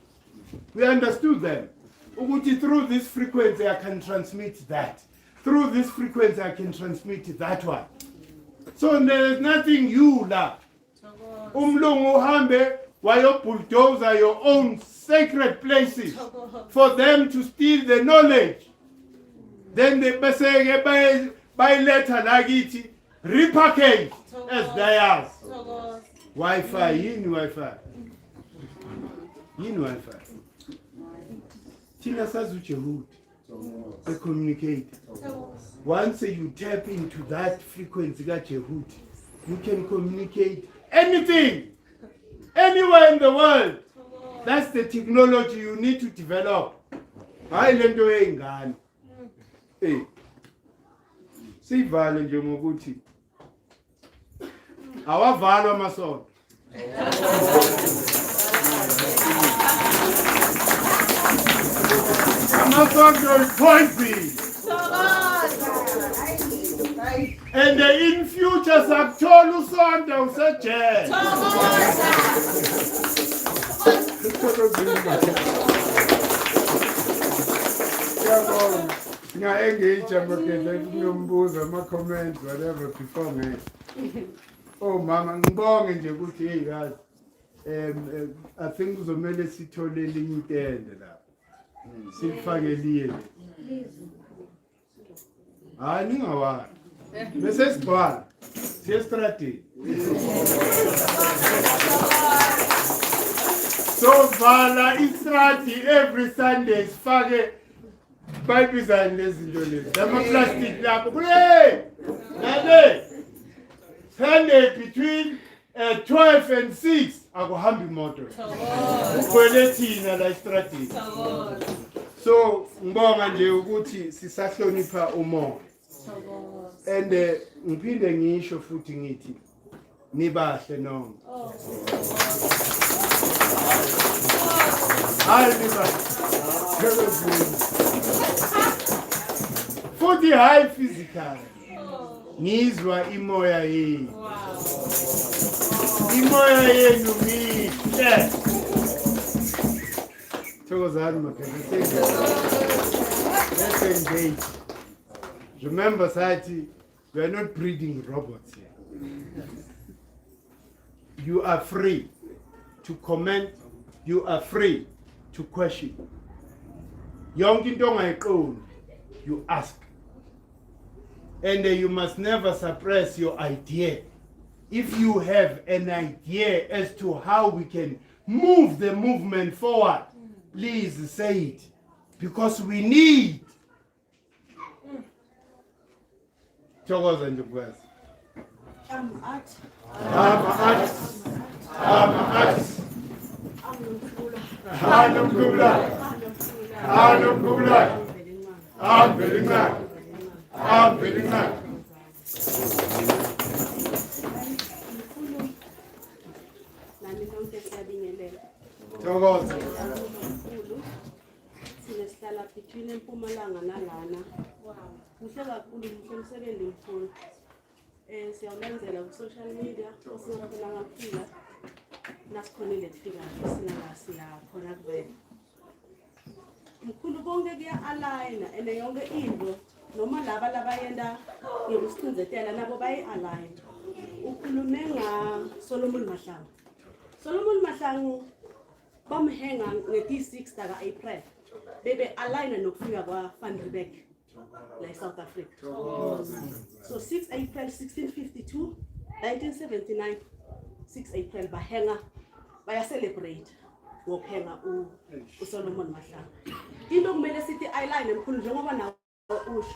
[SPEAKER 1] We understood them. Ukuthi through this frequency I can transmit that. Through this frequency I can transmit that one. So there is nothing you la. Umlungu uhambe wayo bulldozer your own sacred places for them to steal the knowledge. Then they beseke by letter lakithi repackage as theirs. Wi-Fi, yini Wi-Fi. Yini Wi-Fi. Thina sazi uJehudi. They communicate. Once you tap into that frequency kaJehudi, you can communicate anything, anywhere in the world. That's the technology you need to develop. Hayi lento yengane. Sivale nje ngokuthi awavalwa amasonto. Amasonto is pointy. And in future sakuthola usonto usejele. Engage ngiyombuza ama-comment whatever before me. Oh mama ngibonge nje ukuthi hey guys I think uzomele sithole elinye itende la. Sifake liye. Hayi ningawazi. Bese sibhala. Siyestrategi. So vala istrati every Sunday sifake bayibizani lezinto lezi ama-plastic lapho kule nale Sunday between 12 and 6 akuhambi imoto ukhwele thina la estradini so ngibonga nje ukuthi sisahlonipha umoya and ngiphinde ngisho futhi ngithi nibahle noma hayi nibahle futhi hayi physical ngizwa imoya yenu imoya yenu mihle thokozani maphela let's engage. Remember Sati, we are not breeding robots here. You are free to comment, you are free to question. Yonke into ongayiqondi, you ask. And you must never suppress your idea. If you have an idea as to how we can move the movement forward, please say it. Because we need. Thokoza nje bukwazi. Thokoza.
[SPEAKER 4] Sinesihlala between eMpumalanga nalana. Kuhle kakhulu umsebenzi mkhulu. Siyawulenzela ku social media osingafuna ngaphila. Nasikhonile kufika singala khona kube. Mkhulu konke kuya align and yonke into noma laba labayenda ngekusicindzetela nabo bayi align. Ukhulume nga Solomon Mahlangu. Solomon Mahlangu bamhenga nge-6 daga April. Bebe align nokufika kwa Van Riebeeck like South Africa. So 6 April 1652, 1979, 6 April bahenga baya celebrate ngokhenga uSolomon Mahlangu. Into kumele sithi align emkhulu njengoba nawo usho.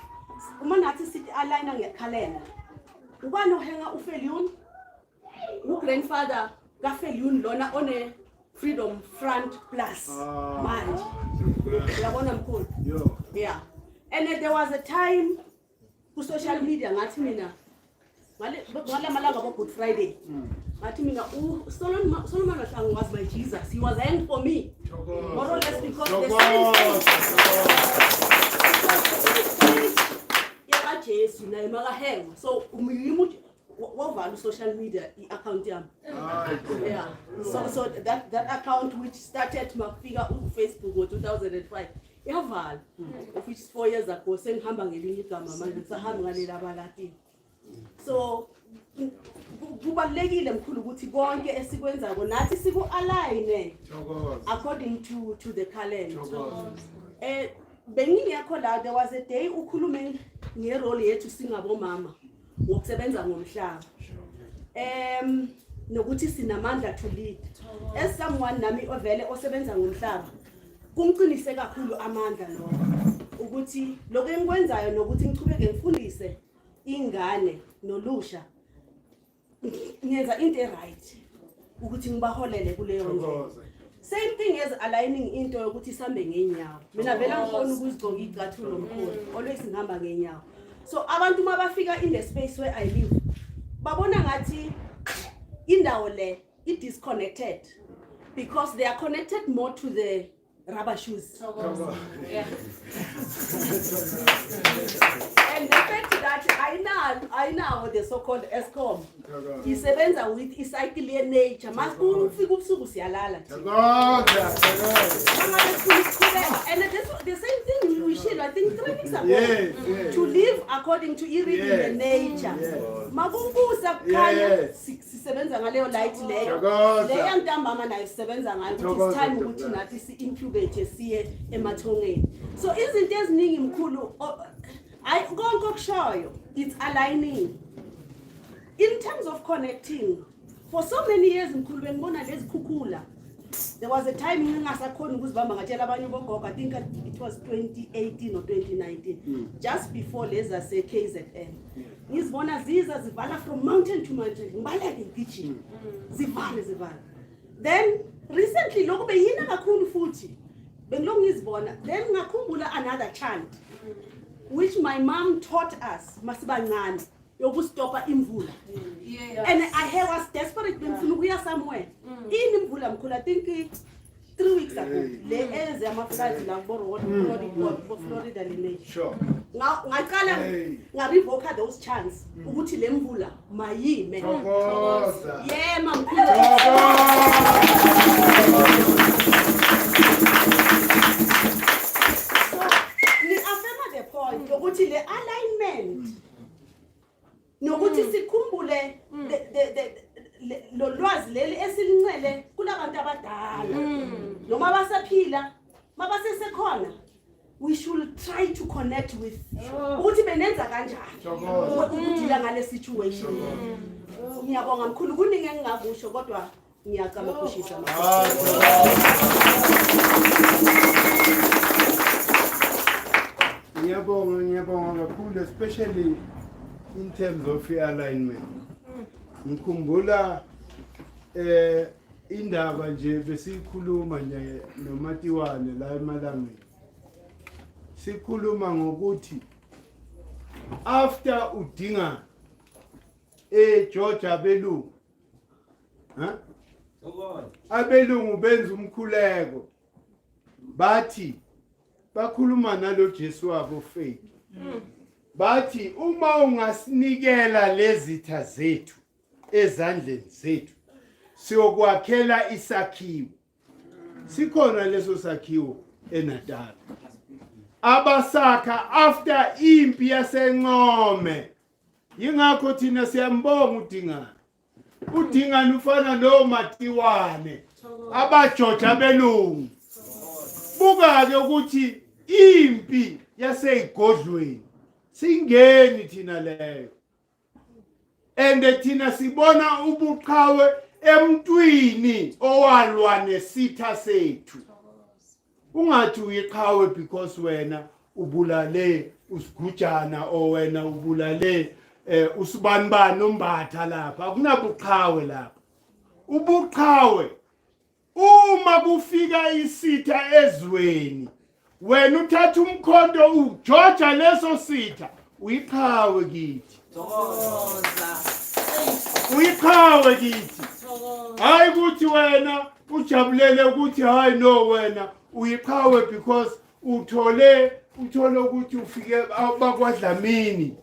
[SPEAKER 4] Uma nathi sithi align ngekhalenda. Ubani ohenga uFeliyun? Grandfather kaFeliyun lona one Freedom Front Plus manje. Yabona mkhulu? Yeah. And there was a time ku social media ngathi mina ngale malanga bo Good Friday. Ngathi mina Solomon Mahlangu was my Jesus. He was hanged for me. More or less because the same yeah, Jesus na magahenga. So what social media account yam. Yeah. So that account which started my figure on Facebook in 2005. Yavala. Of which 4 years ago sengihamba ngelinye igama manje sahamba ngalela balati. So kubalekile mkhulu ukuthi konke esikwenzako nathi siku align according to the calendar. Bengingekho la there was a day ukhulume ngerole yethu singabomama ngokusebenza ngomhlaba. Nokuthi sinamandla to lead. As someone nami ovele osebenza ngomhlaba kumqinise kakhulu amandla lo ukuthi lokho engikwenzayo nokuthi ngichubeke ngifundise ingane nolusha ngenza into right ukuthi ngibaholele kuleyo ndlela. Same thing as aligning into yokuthi sambe ngenyawo. Mina vela ngifona ukuzigcoka igcathulo mkhulu always ngihamba ngenyawo. So abantu mabafika in the space where I live babona ngathi indawo le it disconnected because they are connected more to the rubber shoes. Yeah. And the fact that I know the so-called ESCOM isebenza with icycle nature masifika ubusuku siyalala. And the same thing we shared I think 3 weeks ago. To live according to the nature. Makumbusa kukhanya sisebenza ngaleyo light leyo. Leyo ntambama nayo sisebenza ngayo ukuthi it's time ukuthi nathi si-incubate siye emathongeni. So izinto eziningi mkhulu konke okushoyo it's aligning. In terms of connecting, for so many years mkhulu bengibona lezi khukhula There was a time ngingasakhona ukuzibamba ngatshela abanye bogogo, I think it was 2018 or 2019, just before leza se KZN. Ngizibona ziza zivala from mountain to mountain, ngibaleke ngigijima. Zivale. Then recently lokho beyina kakhulu futhi. Bengiloko ngizibona, then ngakhumbula another chant which my mom taught us masibancane yokustopa imvula. And I was desperate bengifuna ukuya somewhere. Ini imvula mkhulu, I think 3 weeks ago. Le eze amafloods la Florida Elimination. Sure. Ngaqala ngarevoke those chants ukuthi le mvula mayime. Yeah, mamkhulu. Ukuthi le alignment nokuthi sikhumbule lo lwazi leli esilincele kulabantu abadala noma basaphila mabasesekhona, we should try to connect with ukuthi benenza kanjani ukudila ngale situation. Ngiyabonga mkhulu, kuningi engingakusho kodwa ngiyacela ukushisa
[SPEAKER 1] Ngiyabonga kakhulu, especially in terms of alignment. Ngikhumbula indaba nje besikhuluma nje noMatiwane la eMalangeni. Sikhuluma ngokuthi after udinga George abelungu, abelungu benza umkhuleko bathi bakhuluma nalo Jesu wabo faith. Bathi uma ungasinikela lezitha zethu ezandleni zethu siyokwakhela isakhiwo. Sikhona leso sakhiwo eNatal. Abasakha after impi yaseNcome. Yingakho thina siyambonga uDingane. uDingane ufana noMatiwane abajoja belungu. Buka-ke ukuthi impi yaseyigodlweni singeni thina leyo, and thina sibona ubuqhawe emntwini owalwa nesitha sethu. Ungathi uyiqhawe because wena ubulale usigujana o wena ubulale usibanibani ombatha lapha. Akunabuqhawe lapha. Ubuqhawe uma kufika isitha ezweni, wena uthatha umkhonto ujoja leso sitha, uyiqhawe kithi. Uyiqhawe kithi. Hayi ukuthi wena ujabulele ukuthi hayi no wena uyiqhawe because uthole ukuthi ufike bakwaDlamini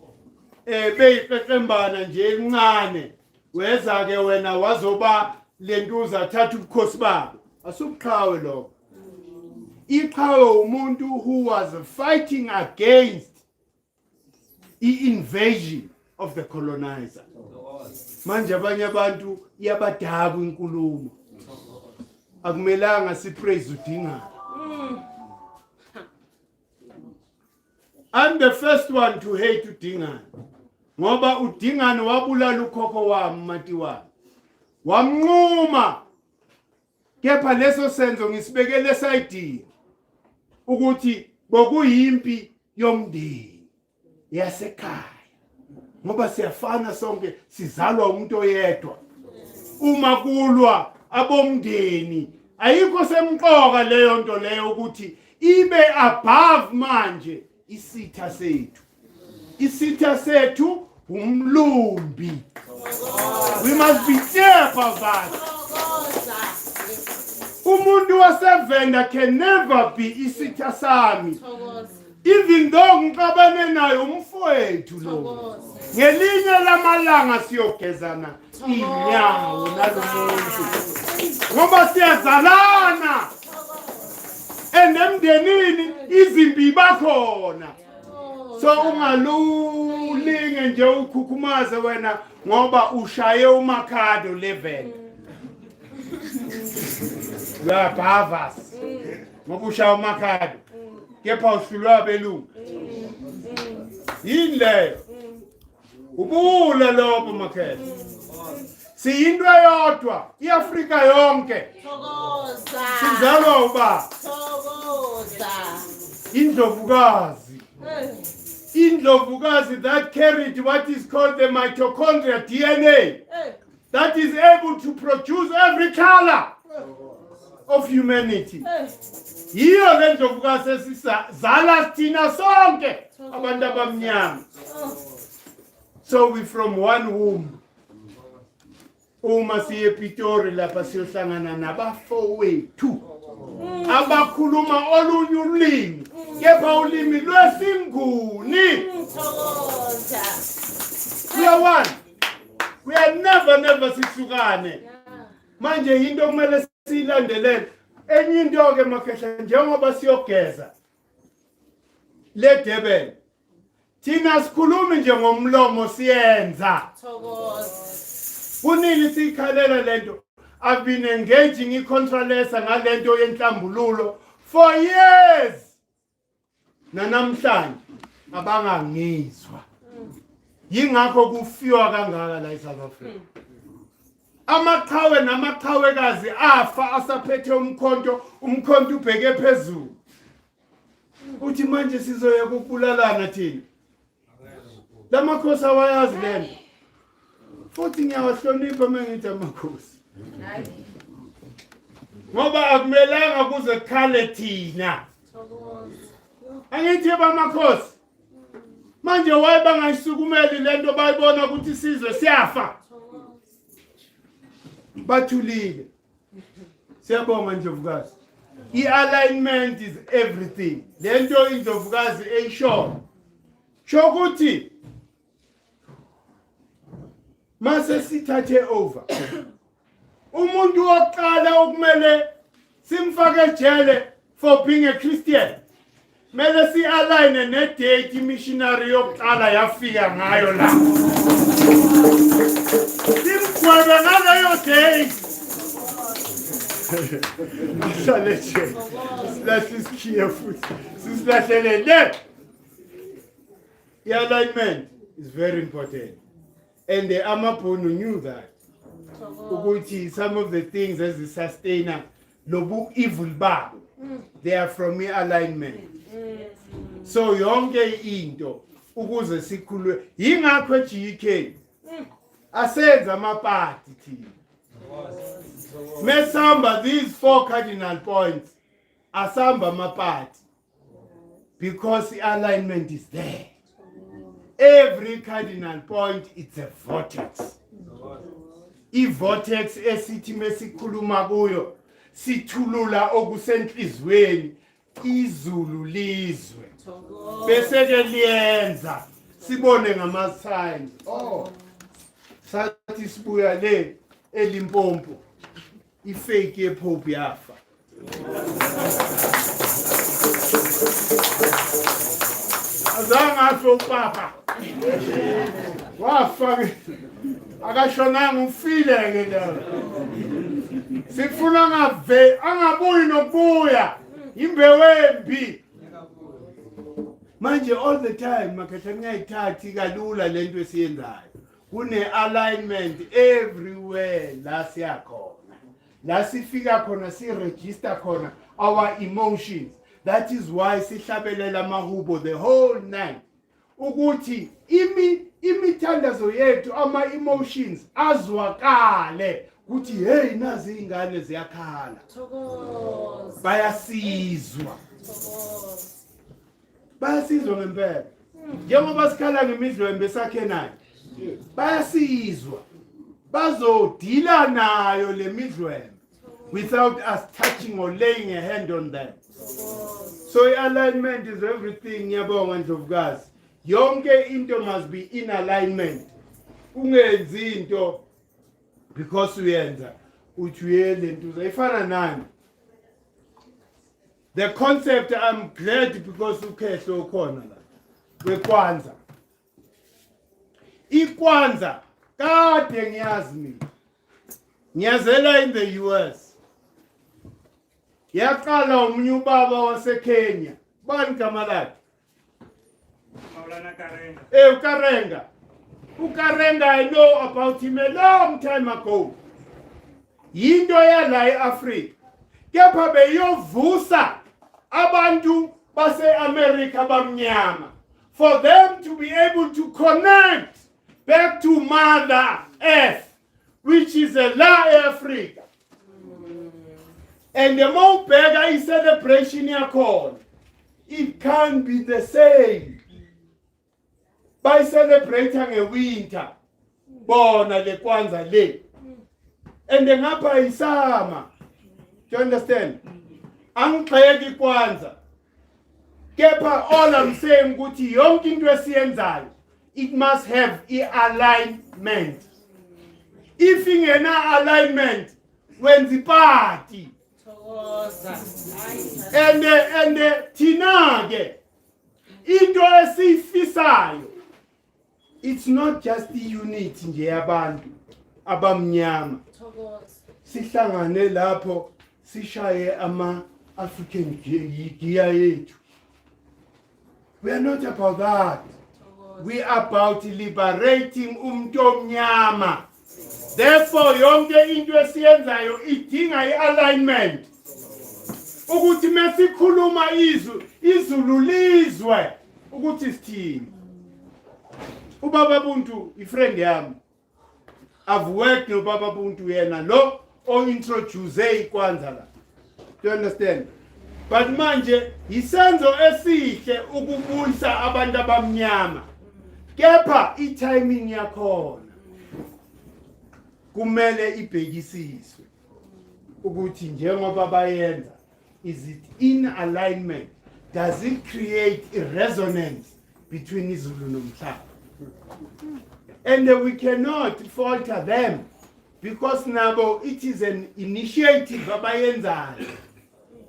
[SPEAKER 1] beyiqeqembana nje encane, weza ke wena wazoba lentuza thatha ubukhosi babo. Asubuqhawe lokho. Iqhawe umuntu who was fighting against the invasion of the colonizer. Manje abanye abantu iyabadabu inkulumo. Akumelanga sipraise uDingane. I'm the first one to hate uDingane. Ngoba uDingane wabulala ukhokho wami Matiwane. Wamnquma. Kepha leso senzo ngisibekele esayidini ukuthi bokuyimpi yomndeni yasekhaya. Ngoba siyafana sonke, sizalwa umuntu oyedwa. Uma kulwa abomndeni ayikho semqoka leyo nto leyo ukuthi ibe above manje isitha sethu. Isitha sethu umlumbi. We must be there for that. Umuntu waseVenda can never be isitha sami. Even though ngixabane naye umfowethu lo. Ngelinye lamalanga siyogezana inyawo nalomuntu. Ngoba siyazalana. Emndenini izimbi bakhona. So ungalulinge nje ukhukhumaze wena ngoba ushaye umakhado level. La bavas. Ngoba ushaye umakhado. Kepha uhlulwa belungu. Yini leyo? Ubula lobo makhado. siyinto eyodwa iAfrika yonke sizalwa uba indlovukazi that carried what is called the mitochondria DNA that is able to produce every color of humanity. Yiyo le ndlovukazi esizala thina sonke abantu abamnyama. So we from one womb. Uma siye Pitori lapha siyohlangana nabafowethu abakhuluma olunye ulimi kepha ulimi lwesinguni. We are one. We are never sihlukane. Manje into kumele silandelele. Enye into ke makhehla njengoba siyogeza le Durban thina sikhulumi nje ngomlomo siyenza. Kunini sikhalela lento. I've been engaging i-controlesa ngalento yenhlambululo for years. Nanamhlanje abangangizwa. Yingakho kufiwa kangaka la eSouth Africa. Amaqhawe namaqhawekazi afa asaphethe umkhonto ubheke phezulu. Uthi manje sizoya ukubulalana thina. Lamakhosi awayazi lento. Futhi ngiyawahlonipha mengithi amakhosi. Ngoba akumelanga kuze khale thina. Angithi bamakhosi. Manje wayebangayisukumeli lento bayibona ukuthi sizwe siyafa. Bathulile. Siyabonga Ndlovukazi. I-alignment is everything. Lento iNdlovukazi eyisho. Shokuthi mase sithathe over. Umuntu oqala okumele simfake ejele for being a Christian. Mele si-align ne-date missionary yokuqala yafika ngayo la. Simgwebe ngaleyo date. Sihlale nje. Silahle isikhiye futhi. Sisilahlelele. The-alignment is very important. And the Amabonu knew that. Ukuthi some of the things as the sustainer, lobu evil bar, they are from alignment. So yonke into ukuze sikhulwe yingakho GK asenza amapati thina. Mesamba these 4 cardinal points asamba amapati because the alignment is there. Every cardinal point, it's a vortex. I-vortex esithi mesikhuluma kuyo sithulula okusenhlizweni izulu lizwe. Bese ke liyenza sibone ngama-signs. Sathi sibuya le eLimpopo ifake yePope yafa. Azangasho upapa. Wafa akashonanga ufile ke la. Sifuna angabuyi nokubuya. Imbewembi. Manje all the time makhetha ngiyayithathi kalula lento esiyenzayo. Kune alignment everywhere la siyakhona. La sifika khona si register khona our emotions. That is why sihlabelela amahubo the whole night. Ukuthi imithandazo yethu ama emotions azwakale ukuthi hey nazi ingane ziyakhala. Thokoza. Bayasizwa. Thokoza. Bayasizwa ngempela. Njengoba sikhala ngemidlwembe sakhe nayo. Bayasizwa. Bazodila nayo le midlwembe without us touching or laying a hand on them. So alignment is everything. Yabonga Ndlovukazi. Yonke into must be in alignment. Ungenzi into because uyenza uthi uyele into ifana nani. The concept, I'm glad because ukhehlo ukhona la. Wekwanza. Ikwanza kade ngiyazi mina. Ngiyazela in the US. Yaqala umunye ubaba waseKenya. Bani igama lakhe?
[SPEAKER 2] Karenga.
[SPEAKER 1] Ukarenga. uKarenga, I know about him a long time ago. Yinto yala eAfrika. Kepha beyovusa abantu base-America bamnyama for them to be able to connect back to Mother Earth, which is la eAfrika. And the more bigger is celebration yakhona, it can't be the same. By celebrating a winter, bona le kwanza le. And then ngapha isama. Do you understand? Angixeki kwanza. Kepha all I'm saying ukuthi yonke into esiyenzayo, it must have alignment. If ingena alignment, wenza party. And thina ke into esifisayo, it's not just the unity nje yabantu abamnyama. Sihlangane lapho sishaye ama-African gear yethu. We are not about that. We are about liberating umuntu omnyama. Therefore, yonke into esiyenzayo idinga i-alignment. Ukuthi mesikhuluma izulu lizwe ukuthi sithini. Ubaba Buntu, ifriend yami. I've worked with Baba Buntu yena lo o introduce ikwanza la. Do you understand? But manje isenzo esihle ukubuyisa abantu abamnyama. Kepha i-timing yakhona kumele ibhekisiswe ukuthi njengoba bayenza, is it in alignment? Does it create a resonance between Izulu nomhlaba? And we cannot falter them because now it is an initiative abayenzayo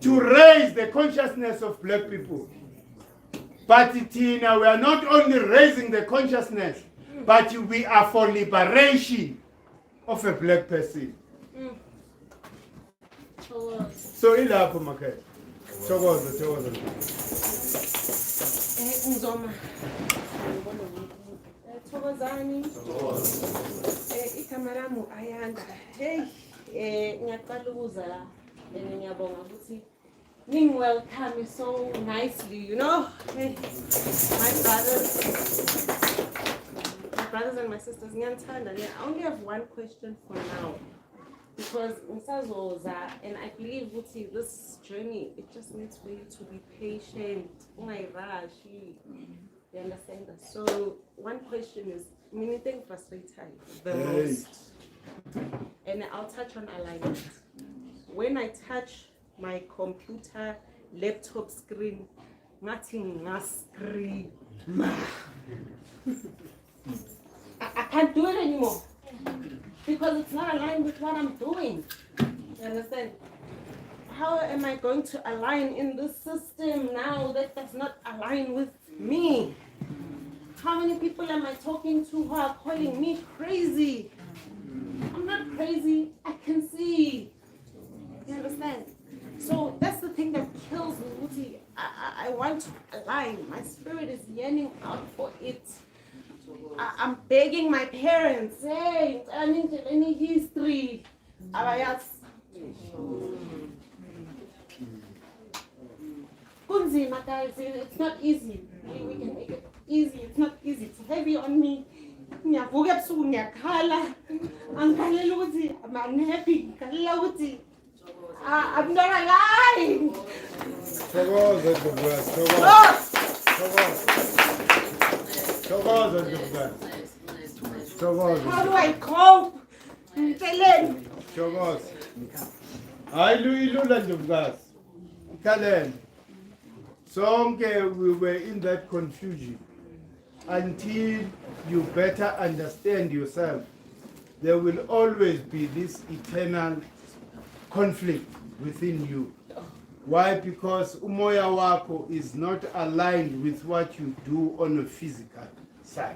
[SPEAKER 1] to raise the consciousness of black people. But Tina, we are not only raising the consciousness, but we are for liberation of a black person. So ilapho makhaya. Thokoza.
[SPEAKER 5] Ngizoma. Thokozani. Ikamera mu ayanda. Hey, ngiyaqala ukuza la. Ngiyabonga ukuthi welcome you so nicely, you know. Hey, my brothers and my sisters, I only have one question for now. Because and I believe this journey, it just needs for you to be patient. Oh my gosh, you understand that? So one question is, anything frustrates the most? And I'll touch on alignment. When I touch my computer, laptop screen, nothing screen. I can't do it anymore. Because it's not aligned with what I'm doing. You understand? How am I going to align in this system now that does not align with me? How many people am I talking to who are calling me crazy? I'm not crazy. I can see. You understand? So that's the thing that kills me. I want to align. My spirit is yearning out for it. I'm begging my parents, hey, I need any history. Kunzima, guys, it's not easy. We can make it easy. It's not easy. It's heavy on me. I'm unhappy. I'm not alive. How do I cope?
[SPEAKER 1] We were in that confusion until you better understand yourself. There will always be this eternal conflict within you. Why? Because umoya wako is not aligned with what you do on a physical side.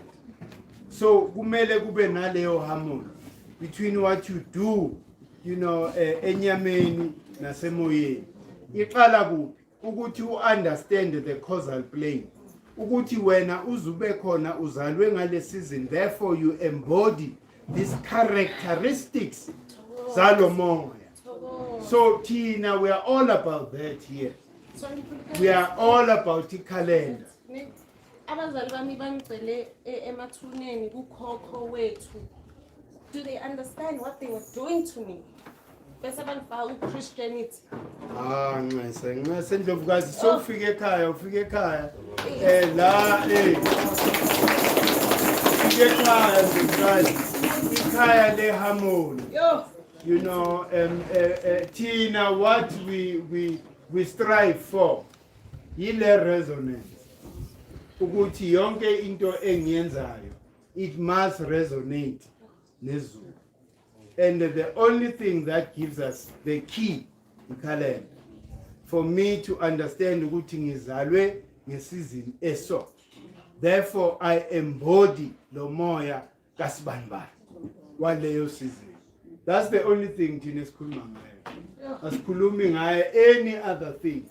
[SPEAKER 1] So kumele kube naleyo harmony between what you do, enyameni nasemoyeni. Iqala kuphi ukuthi understand the causal plane. ukuthi wena uzube khona uzalwe ngale season, therefore you embody these characteristics zalo moya. So Tina, we are all about that here. We are all about the calendar.
[SPEAKER 5] Abazali bami bangicele emathuneni kukhokho wethu. Do they understand what they were doing to me? Bese bangifaka uChristianity.
[SPEAKER 1] Nxese Ndlovukazi so ufike ekhaya ufike ekhaya la ufike ekhaya Ndlovukazi ikhaya le harmony. You know, Tina, what we strive for yile resonance ukuthi yonke into engiyenzayo it must resonate nezulu. And the only thing that gives us the key, the calendar, for me to understand ukuthi ngizalwe ngesizini eso. Therefore, I embody lo moya kaSibanibani waleyo season. That's the only thing Tina sikhuluma ngayo. Asikhulumi ngayo any other thing.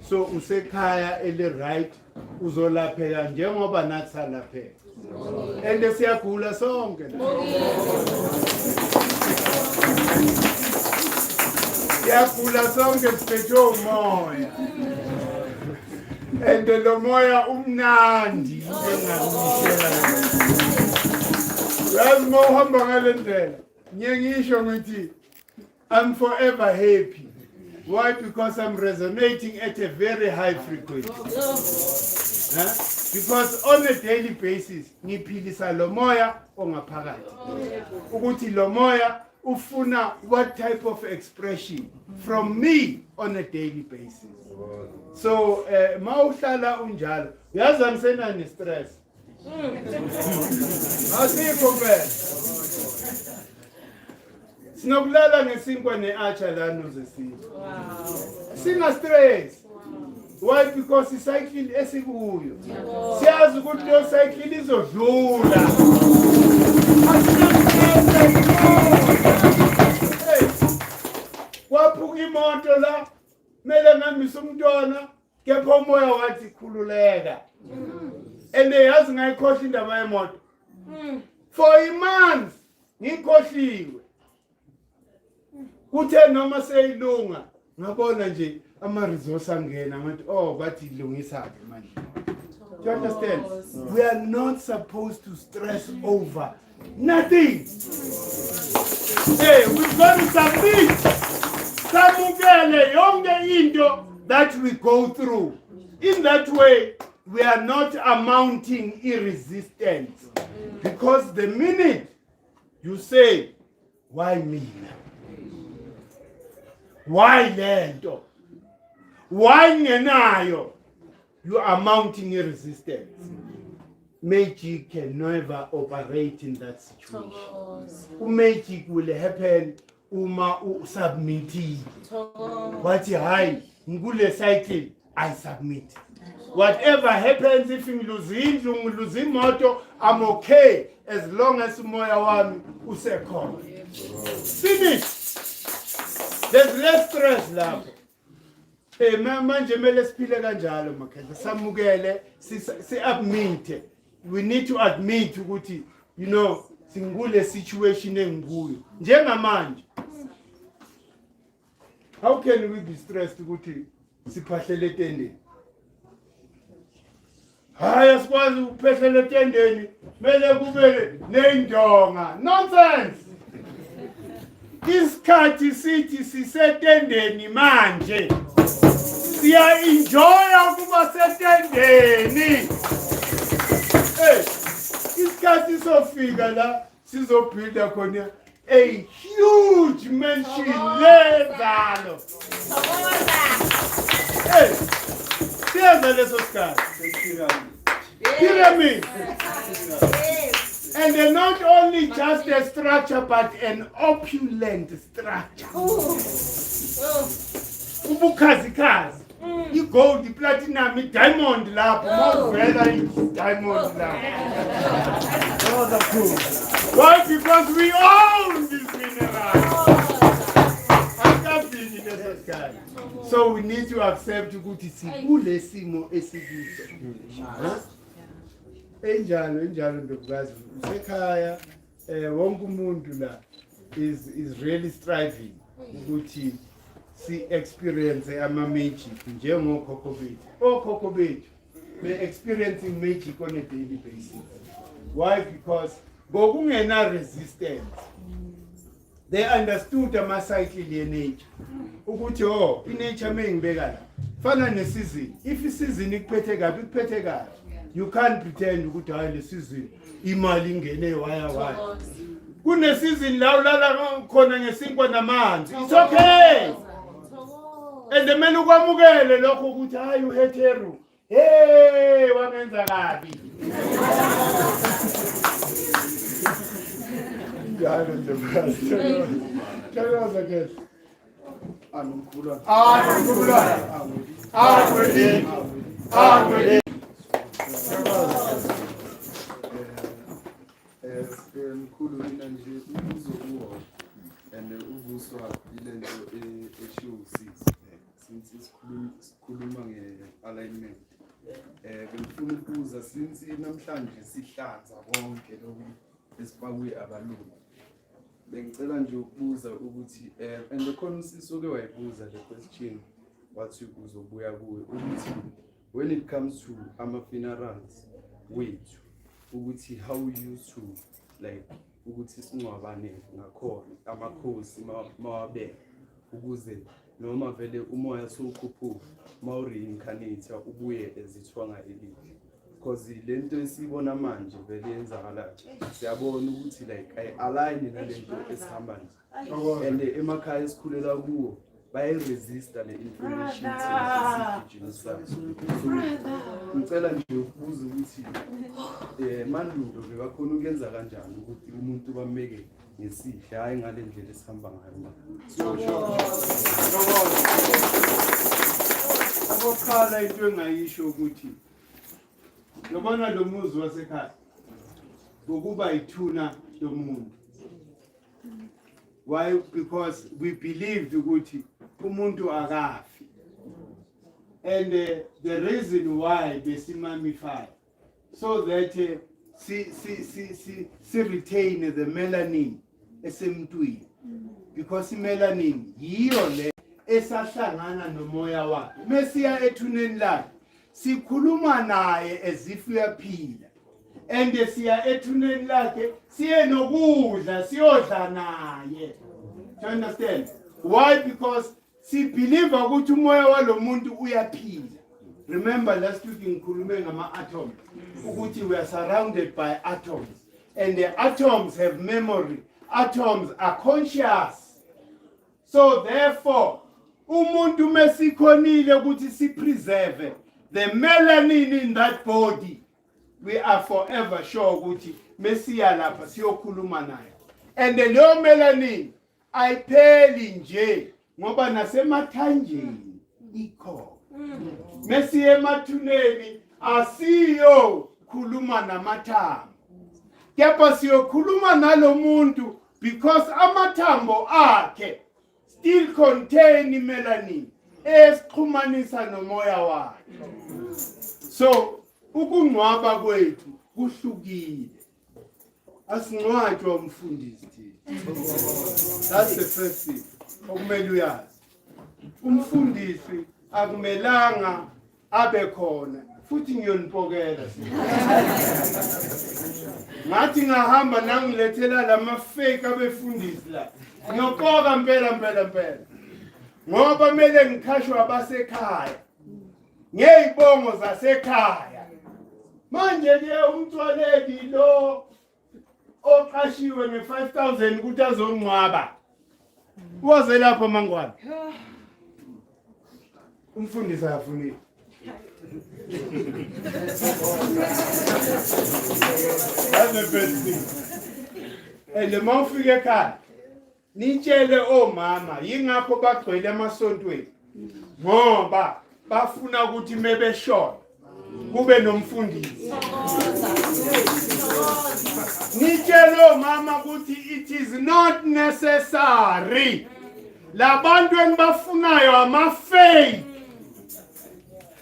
[SPEAKER 1] So usekhaya ele right uzolapheka njengoba nathi salapheka. And siyagula sonke. Siyagula sonke siphethwe umoya. And lo moya umnandi engakuyishela. Yazi mohamba ngale ndlela. Ngisho ngithi I'm forever happy. Why? Because I'm resonating at a very high frequency. Huh? Because on a daily basis ngiphilisa lo moya ongaphakathi. Ukuthi lo moya ufuna what type of expression from me on a daily basis. So mawuhlala unjalo yazi angisena ne stress. Asikho phela. Sinokulala ngesinkwa neacha lano zesinto. Singa stress. Why? Because icycle esikuyo. Siyazi ukuthi lo cycle izodlula. Waphuka imoto la, mele ngambisa umntwana, kepha umoya wathi khululeka. And yazi ngayikhohla indaba yemoto. For a month ngikhohliwe. Kuthe noma seyilunga ngabona nje ama resource angena ngathi bathi ilungisa ke manje. Do you understand? We are not supposed to stress over nothing. Hey, we've got to submit. Samukele yonke into that we go through. In that way, we are not amounting irresistance. Because the minute you say, why me? Why lento? Why ngenayo? You are mounting a resistance. Magic can never operate in that situation. Magic will happen uma submit. What high ngule cycle I submit. Whatever happens, if you lose imoto, I'm okay as long as moya wami usekhona. Finish. There's less stress lapho. Manje mele siphile kanjalo makhaya. Samukele, si admit. We need to admit ukuthi singule situation engikuyo. Njengamanje. How can we be stressed ukuthi siphahlele etendeni? Hayi sikwazi ukuphehlela etendeni, mele kube nendonga. Nonsense. Isikhathi sithi sisetendeni manje. Siya enjoy ukuba setendeni. Isikhathi sofika la sizobuilda khona a huge mansion lezalo. Siyaza leso sikhathi. Pyramid. And not only just a structure, but an opulent structure. Ubukhazikhazi. I-gold, i-platinum, i-diamond lapho. Mawuvela i-diamond lapho. Why? Because we own this mineral. So we need to accept ukuthi sikule simo esikuso. Enjalo ndokuzazi usekhaya wonke umuntu la is really striving ukuthi si experience ama magic njengokhokho bethu. Okhokho bethu they experiencing magic on a daily basis. Why? Because ngokungena resistance they understood ama cycle nature ukuthi nature mengibeka la fana season. If season ikuphethe kabi ikuphethe kabi, you can't pretend ukuthi hayi le season imali ingene waya kune season la ulala khona ngesinkwa namanzi. It's okay. And the men ukwamukele lokho ukuthi hayi uheteru hey wamenza kabi. God of the best. Tell us again.
[SPEAKER 6] Mkhulu mina nje uzokuwa and ubuswa ile nto eshiwo usisi since sikhuluma nge-alignment bengifuna ukubuza since namhlanje sihlanza konke lokhu esifakwe abalungu bengicela nje ukubuza ukuthi and khona sisuke wayibuza le question wathi uzobuya kuwe ukuthi when it comes to ama-funerals wethu ukuthi how we used to like ukuthi singcwabane ngakhona amakhosi mawabeka ukuze noma vele umoya sokhuphuka mawureincarnate ubuye ezithwanga elihle because lento esibona manje vele yenzakala siyabona ukuthi like align nalento esihamba nje and emakhaya esikhulela kuwo bayiresista le information ngicela nje ukubuza ukuthi mandulo bebakhona ukuyenza kanjani ukuthi umuntu bameke ngesihle hayi ngale ndlela esihamba ngayo.
[SPEAKER 1] Abokhala into engayisho ukuthi yabona lo muzi wasekhaya ngokuba ithuna lomuntu. Why? Because we believed ukuthi umuntu akafi. And the reason why besimamify so that si retain the melanin esemntwini, because melanin yiyo le esahlangana nomoya wakhe. Mesiya ethuneni lakhe sikhuluma naye as if uyaphila, and siya ethuneni lakhe siye nokudla siyodla naye. Do you understand? Why? Because si believe ukuthi umoya walomuntu uyaphila. Remember last week ngikhulume ngama atoms ukuthi we are surrounded by atoms, and the atoms have memory. Atoms are conscious. So therefore umuntu mesikhonile ukuthi si preserve the melanin in that body, we are forever sure ukuthi mesiya lapha siyokhuluma naye. And the low melanin ayipheli nje ngoba nasemathanjeni ikhona. Mesiye emathuneni asiyo khuluma namathambo, kepha siyokhuluma nalomuntu because amathambo akhe still contain melanin esixhumanisa nomoya wakhe. So ukungcwaba kwethu kuhlukile. Asingcwatshwa umfundisi thina. That's the first thing okumele uyazi. Umfundisi akumelanga abe khona futhi ngiyonipokela. Ngathi ngahamba nangilethela lama fake abefundisi la. Ngiyoqoka mpela. Ngoba mele ngikhashwe abasekhaya. Ngeyibongo zasekhaya. Manje ke umntwaledi lo oqashiwe nge-5,000 ukuthi azongcwaba. Waze lapha mangwane. Umfundisi ayafunile. That's the best thing. And the mawufike ekhaya nitshele omama yingakho bagcwele emasontweni ngoba bafuna ukuthi mebeshona kube nomfundisi. Nitshele omama ukuthi it is not necessary labantu engibafunayo ama-fake.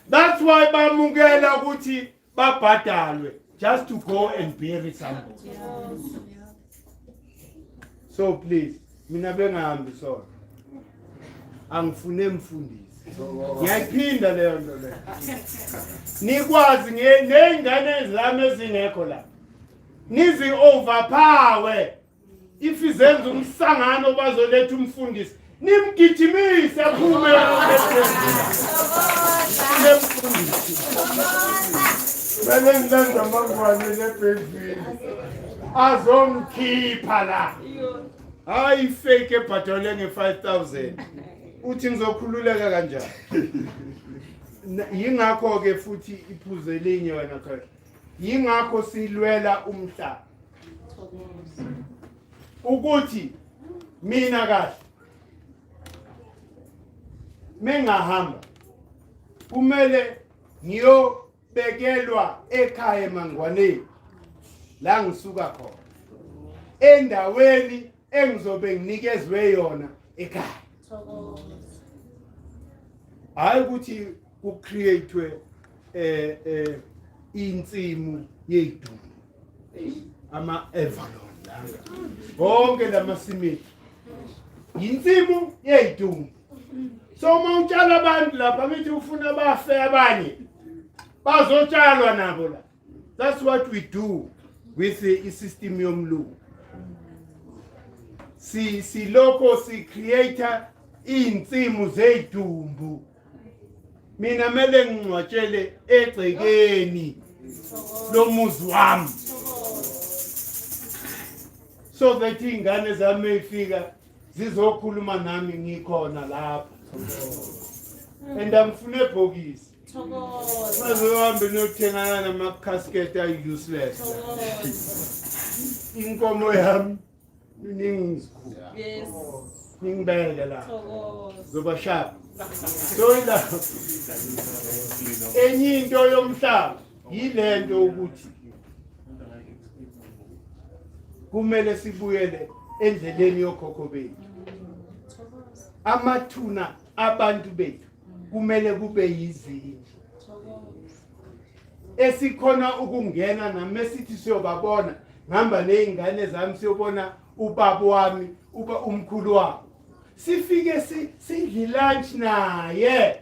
[SPEAKER 1] That's why bamukela ukuthi babhadalwe just to go and bury somebody. So please, mina bengahambi sona. Angifune mfundisi. Ngiyayiphinda leyo nto leyo. Nikwazi nezingane zami ezingekho la. Nizi overpower. If izenza umsangano bazoletha umfundisi, nimgijimise aphume Belenza amangwane lebhezini. Azomkhipha la. Hayi fake ebhadale nge-5,000. Uthi ngizokhululeka kanjani? Yingakho ke futhi iphuze linye wena khaya. Yingakho silwela umhlaba. Ukuthi mina kahle mengahamba kumele ngiyobekelwa ekhaya eMangwaneni la ngisuka khona endaweni engizobe nginikezwe yona ekhaya. Hayi ukuthi kucreatewe insimu yethu ama-Avalon bonke lamasimini insimu yethu. So mawutshala abantu lapha ngithi ufuna bafe abanye bazotshalwa nabo la. That's what we do with the system yomlungu. Si loko si creator insimu zedumbu. Mina mele ngingcwatshele egcekeni lomuzi wami. So that ingane zami ifika zizokhuluma nami ngikhona lapha. And angifune ebhokisi. Bazohambe nokuthengana nama-casket useless. Inkomo yami ningizikhulu.
[SPEAKER 5] Yes.
[SPEAKER 1] Ningibele la. Zoba sharp. So ila enye into yomhlaba yilento ukuthi kumele sibuyele endleleni yokhokho bethu. Amathuna abantu bethu kumele kube yizinja. Esikhona ukungena namesithi siyobabona ngihamba nezingane zami siyobona ubaba wami uba umkhulu wami. Sifike sidle lunch naye.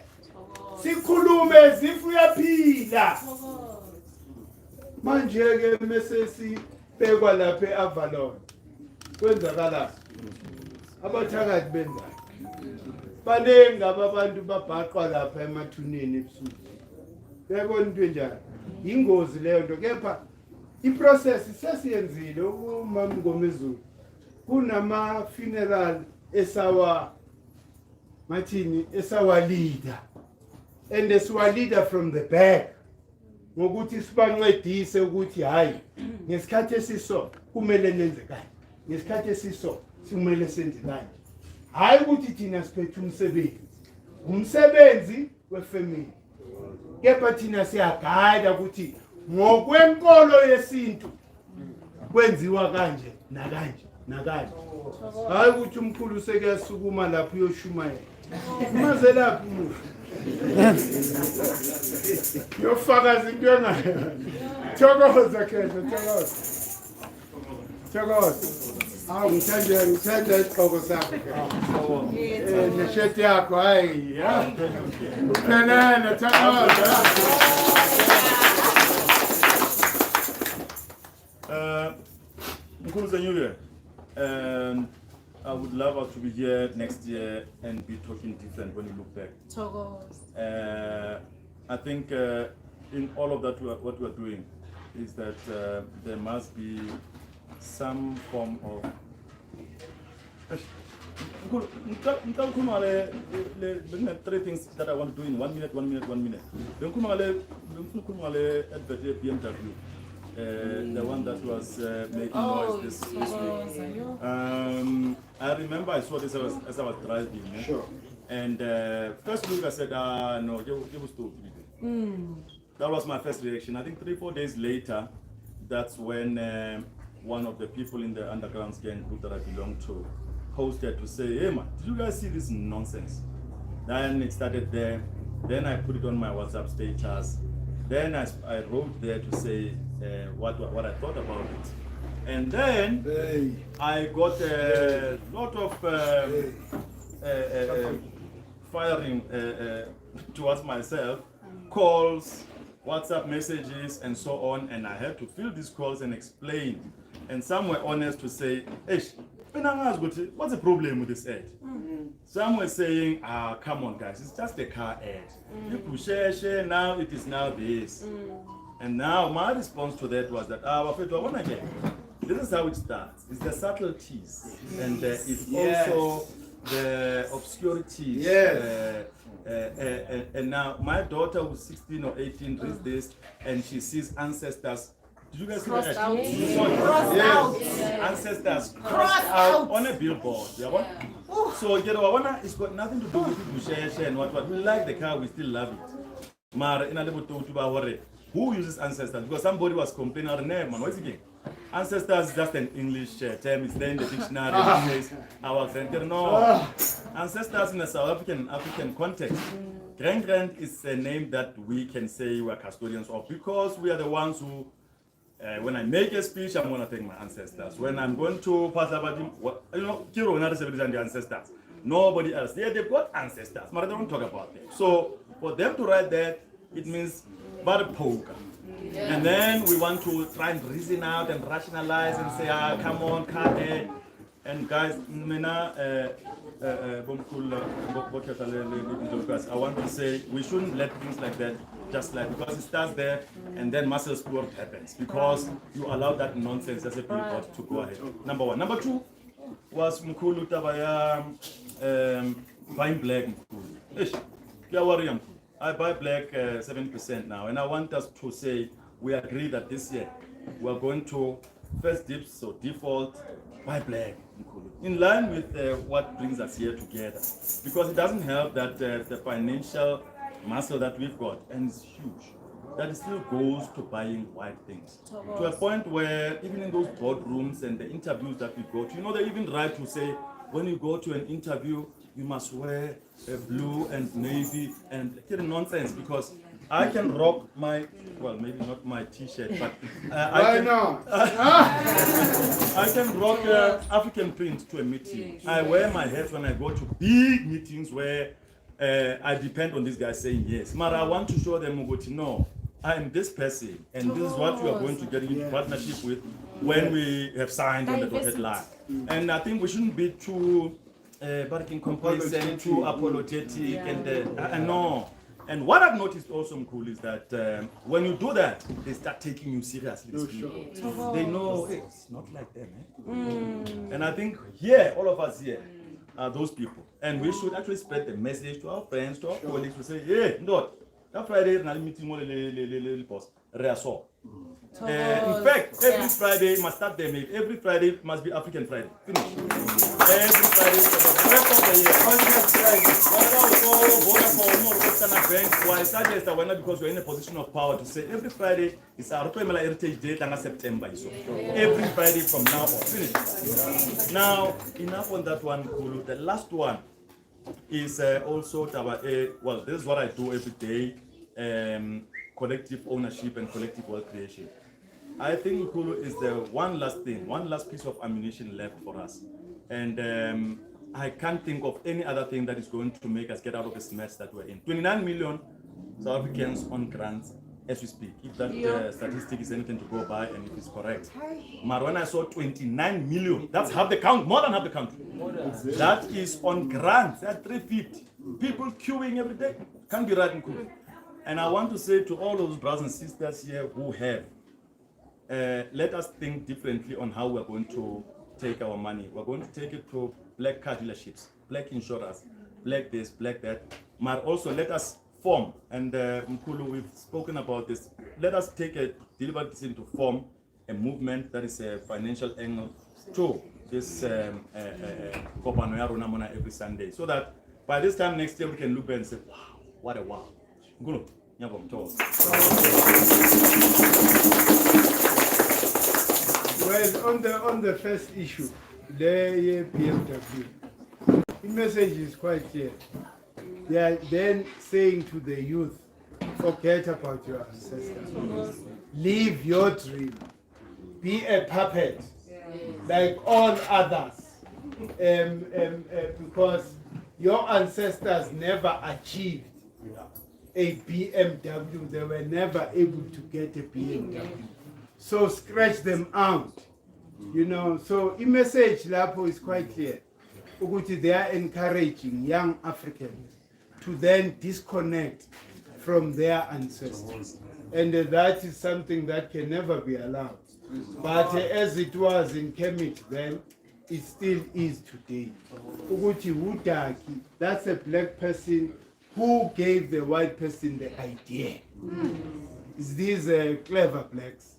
[SPEAKER 1] Sikhulume zifu yaphila. Manje ke mesesi bekwa lapha eAvalon. Kwenzakala abathakathi benza. Banengi abantu babhaqwa lapha emathuneni ebusuku. Uyabona into enjani? Ingozi leyo nto kepha iprocess sesiyenzile umama Ngomezulu. Kunama funeral esawa mathini esawa leader. And esiwa leader from the back. Ngokuthi sibancedise ukuthi hayi ngesikhathi esiso kumele nenze kanje. Ngesikhathi esiso kumele senze kanje. Hayi ukuthi thina siphethe umsebenzi wefamily. Kepha thina siyagayida ukuthi ngokwenkolo yesintu kwenziwa kanje nakanje nakanje. Hayi ukuthi umkhulu sekuyasukuma lapho uyoshumayela. Maze lapho umuntu yofakaza into engayo. Thokoza khetha thokoza. Thokoza. Ngithanda isiqoko sakho. Nesheti yakho hayi ya. Uphelele thokoza.
[SPEAKER 7] Mkhulu Zenyule, I would love us to be here next year and be talking different when you look back. I think in all of that what we are doing is that there must be some form of three things that I want to do in 1 minute. BMW. The one that was making noise this week. I remember I saw this as I was driving.
[SPEAKER 1] Sure.
[SPEAKER 7] And first week I said, no, it was too big. That was my first reaction. I think 3-4 days later, that's when one of the people in the underground gang group that I belong to posted to say, hey man, did you guys see this nonsense? Then it started there. Then I put it on my WhatsApp status. Then I wrote there to say what I thought about it. And then I got a lot of firing towards myself, calls, WhatsApp messages, and so on. And I had to fill these calls and explain. And some were honest to say, hey, what's the problem with this ad? Some were saying, come on guys, it's just a car ad. You share, now it is now this. And now my response to that was that, this is how it starts. It's the subtleties and it's also the obscurities. And now my daughter who's 16 or 18 reads this and she sees ancestors. Did you guys see that?
[SPEAKER 5] Crossed out.
[SPEAKER 7] Ancestors crossed out on a billboard. So it's got nothing to do with people share and what. We like the car, we still love it. Mara in a level who uses ancestors? Because somebody was complaining, man, what's it? Ancestors is just an English term, it's there in the dictionary. It says our grandparents. No. Ancestors in a South African context. Grand is a name that we can say we are custodians of because we are the ones who, when I make a speech, I'm going to thank my ancestors. When I'm going to pass about Kiro and the ancestors. Nobody else. They've got ancestors, but they don't talk about them. So for them to write that, it means bad poker. And then we want to try and reason out and rationalize and say, come on, can't. And guys, I want to say we shouldn't let things like that just like because it starts there and then muscle sport happens because you allow that nonsense as a billboard to go ahead. Number one. Number two was Mkulu Tabaya buying black Mkulu. I buy black 7% now, and I want us to say we agree that this year we are going to first dips or default buy black in line with what brings us here together, because it doesn't help that the financial muscle that we've got, and it's huge, that it still goes to buying white things to a point where even in those boardrooms and the interviews that we go to, they even write to say when you go to an interview you must wear blue and navy and nonsense, because I can rock my, well, maybe not my t-shirt, but I can rock African print to a meeting. I wear my hat when I go to big meetings where I depend on these guys saying yes. But I want to show them, no, I am this person, and this is what we are going to get into partnership with when we have signed on the dotted line. And I think we shouldn't be too complacent, too apologetic, and no. And what I've noticed also, Mkulu, is that when you do that, they start taking you seriously. They know it's not like them. And I think here, all of us here are those people. And we should actually spread the message to our friends, to our colleagues, to say, hey, that Friday, we're meeting the boss. In fact, every Friday must start them. Every Friday must be African Friday. Finish. Every Friday for the rest of the year. Why suggest that because we're in a position of power to say every Friday is our Heritage Day and September. Every Friday from now on. Finish. Now, enough on that one, Kulu. The last one is also well, this is what I do every day. Collective ownership and collective wealth creation. I think Mkulu is the one last piece of ammunition left for us. And I can't think of any other thing that is going to make us get out of this mess that we're in. 29 million South Africans on grants as we speak. If that statistic is anything to go by and it is correct. But when I saw 29 million, that's half the count, more than half the country. That is on grants, that's 350. People queuing every day. Can't be right, Mkulu. And I want to say to all those brothers and sisters here who have, let us think differently on how we're going to take our money. We're going to take it to black car dealerships, black insurers, black this, black that. But also let us form, and Mkulu, we've spoken about this, let us take a deliberate decision to form a movement that is a financial angle to this Kopano ya Rona Mona every Sunday, so that by this time next year we can look back and say, wow, what a wow. Well,
[SPEAKER 1] on the first issue, the BMW. The message is quite clear. They are then saying to the youth, forget about your ancestors. Live your dream. Be a puppet like all others. Because your ancestors never achieved a BMW. They were never able to get a BMW. So scratch them out. You know, so the message Lapo is quite clear. They are encouraging young Africans to then disconnect from their ancestors. And that is something that can never be allowed. But as it was in Kemet then, it still is today. That's a black person who gave the white person the idea. It's these clever blacks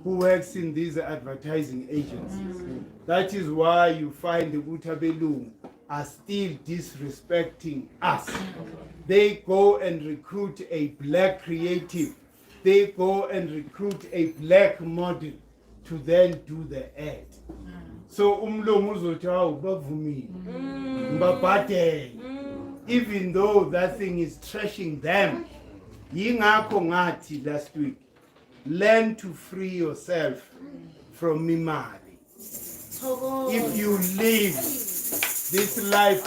[SPEAKER 1] who works in these advertising agencies. That is why you find the Utabelung are still disrespecting us. They go and recruit a black creative. They go and recruit a black model to then do the ad. So even though that thing is trashing them, last week, learn to free yourself from mimari. If you live this life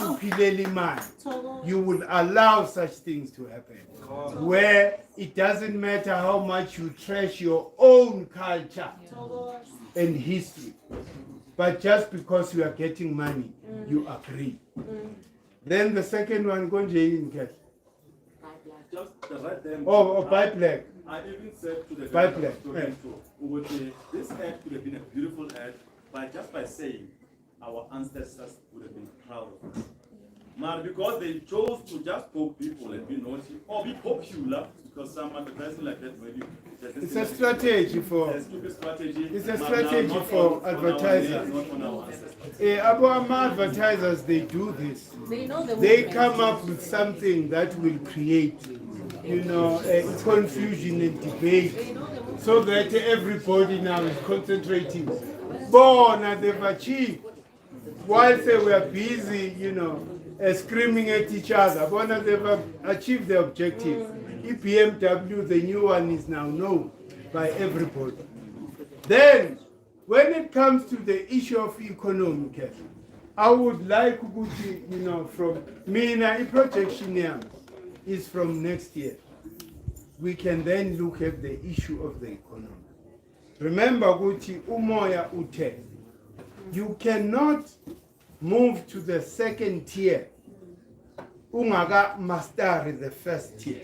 [SPEAKER 1] you will allow such things to happen. Where it doesn't matter how much you trash your own culture and history, but just because you are getting money, you agree. Then the second one,
[SPEAKER 7] Just right there.
[SPEAKER 1] Buy black.
[SPEAKER 7] I even said to the
[SPEAKER 1] Buy
[SPEAKER 7] guy
[SPEAKER 1] black.
[SPEAKER 7] this ad could have been a beautiful ad, but just by saying our ancestors would have been proud of us. Man, because they chose to just poke people and be naughty or be popular, because some advertising like that maybe
[SPEAKER 1] It's a strategy for.
[SPEAKER 7] a stupid strategy.
[SPEAKER 1] It's a
[SPEAKER 7] but
[SPEAKER 1] strategy
[SPEAKER 7] not
[SPEAKER 1] for
[SPEAKER 7] on our
[SPEAKER 1] advertisers.
[SPEAKER 7] names, not on our ancestors.
[SPEAKER 1] Our advertisers, they do this. They come up with something that will create, confusion and debate, so that everybody now is concentrating. Born, they've achieved. Whilst they were busy, screaming at each other, but they've achieved the objective. BMW, the new one, is now known by everybody. Then, when it comes to the issue of economic, I would like to, from me, a projection here is from next year. We can then look at the issue of the economy. Remember, Guti, umoya ute. You cannot move to the second tier ungaga master the first tier.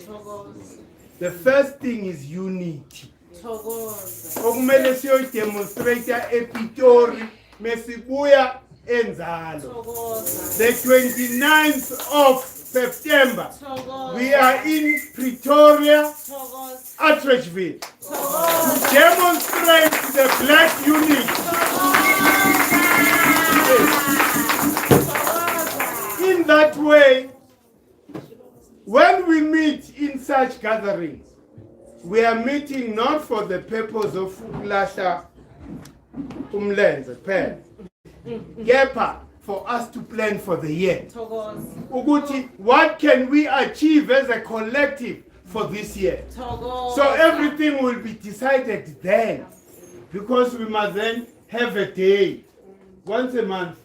[SPEAKER 1] The first thing is unity. Okumele siyodemonstrate ePitori mesibuya enzalo. The 29th of September, we are in Pretoria, Atteridgeville, to demonstrate the black unity. In that way, when we meet in such gatherings, we are meeting not for the purpose of Lasha Umlenze, pen. Gepa, for us to plan for the year. Uguti, what can we achieve as a collective for this year? So everything will be decided then, because we must then have a day, once a month.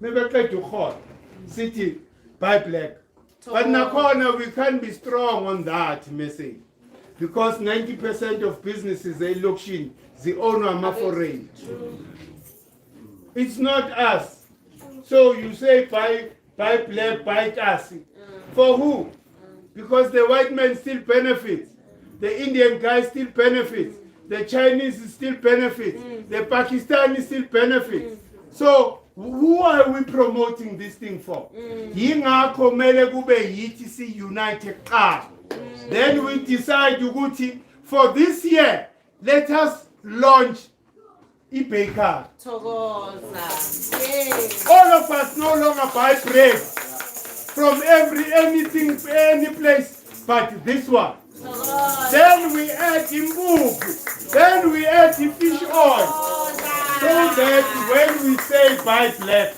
[SPEAKER 1] Maybe I try to call city buy black. But now we can't be strong on that message, because 90% of businesses they look in the owner are foreign. It's not us. So you say buy black, buy us. For who? Because the white man still benefits, the Indian guy still benefits, the Chinese still benefits, the Pakistani still benefits. So who are we promoting this thing for? Yingakho mele kube yithi si united qha. Then we decide ukuthi for this year let us launch baker. All of us no longer buy bread from any place but this one. Then we add imbugu. Then we add the fish oil. that when we say buy black,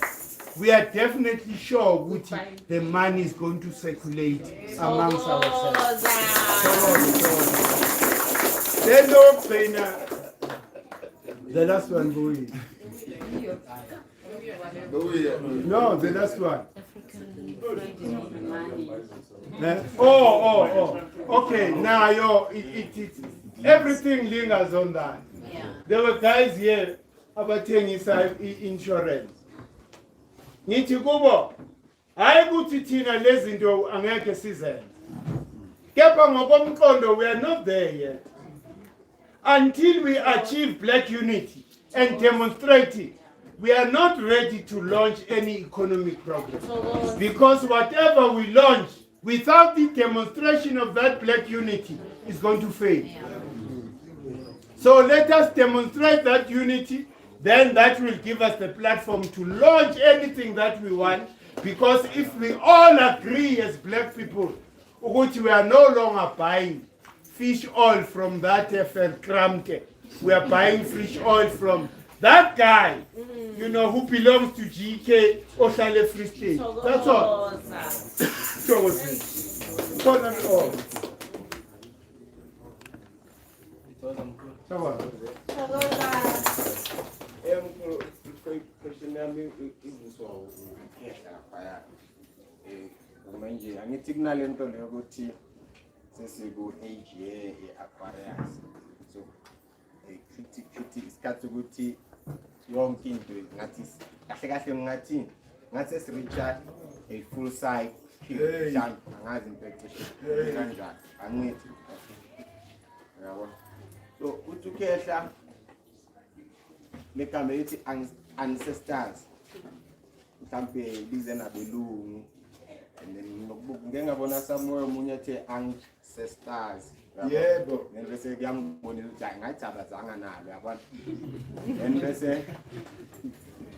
[SPEAKER 1] we are definitely sure that the money is going to circulate amongst ourselves. Then the last one going. No, the last one. Oh. Okay, now everything lingers on that. There were guys here about inside insurance. Ngithi kubo hayi ukuthi thina lezi zinto angeke sizenze. Kepha ngokomqondo we are not there yet. Until we achieve black unity and demonstrate it, we are not ready to launch any economic program. Because whatever we launch without the demonstration of that black unity is going to fail. So let us demonstrate that unity, then that will give us the platform to launch anything that we want. Because if we all agree as black people, which we are no longer buying fish oil from that Kramke, we are buying fish oil from that guy, you know, who belongs to GK or Shale Free State. That's all.
[SPEAKER 8] Manje angithi kunalento leyo ukuthi sesiku age ye Aquarius, so khithi isikhathi ukuthi yonke into ngathi kahle kahle ngathi siricha a full cycle jump angazi impectation kanjani angithi yabo. So uthi ukhehla legama lithi ancestors mhlambe lize nabelungu. And then ngengabona somewhere omunye ethe ancestors.
[SPEAKER 1] Yebo.
[SPEAKER 8] Bese kuyangibonela ukuthi angayithabazanga nalo yabona. And bese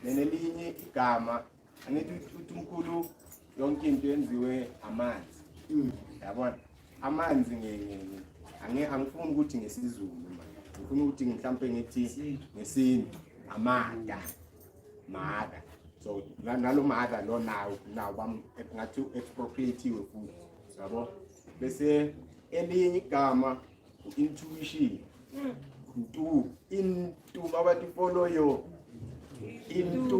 [SPEAKER 8] nelinye igama angithi uNkulunkulu yonke into yenziwe amanzi. Yabona? Amanzi angifuni ukuthi ngesizulu manje. Ngifuna ukuthi mhlambe ngithi ngesintu amada. Mada. So nalo mada lo now bam ngathi expropriate futhi yabo. Bese elinye igama intuition. Into babathi follow yo into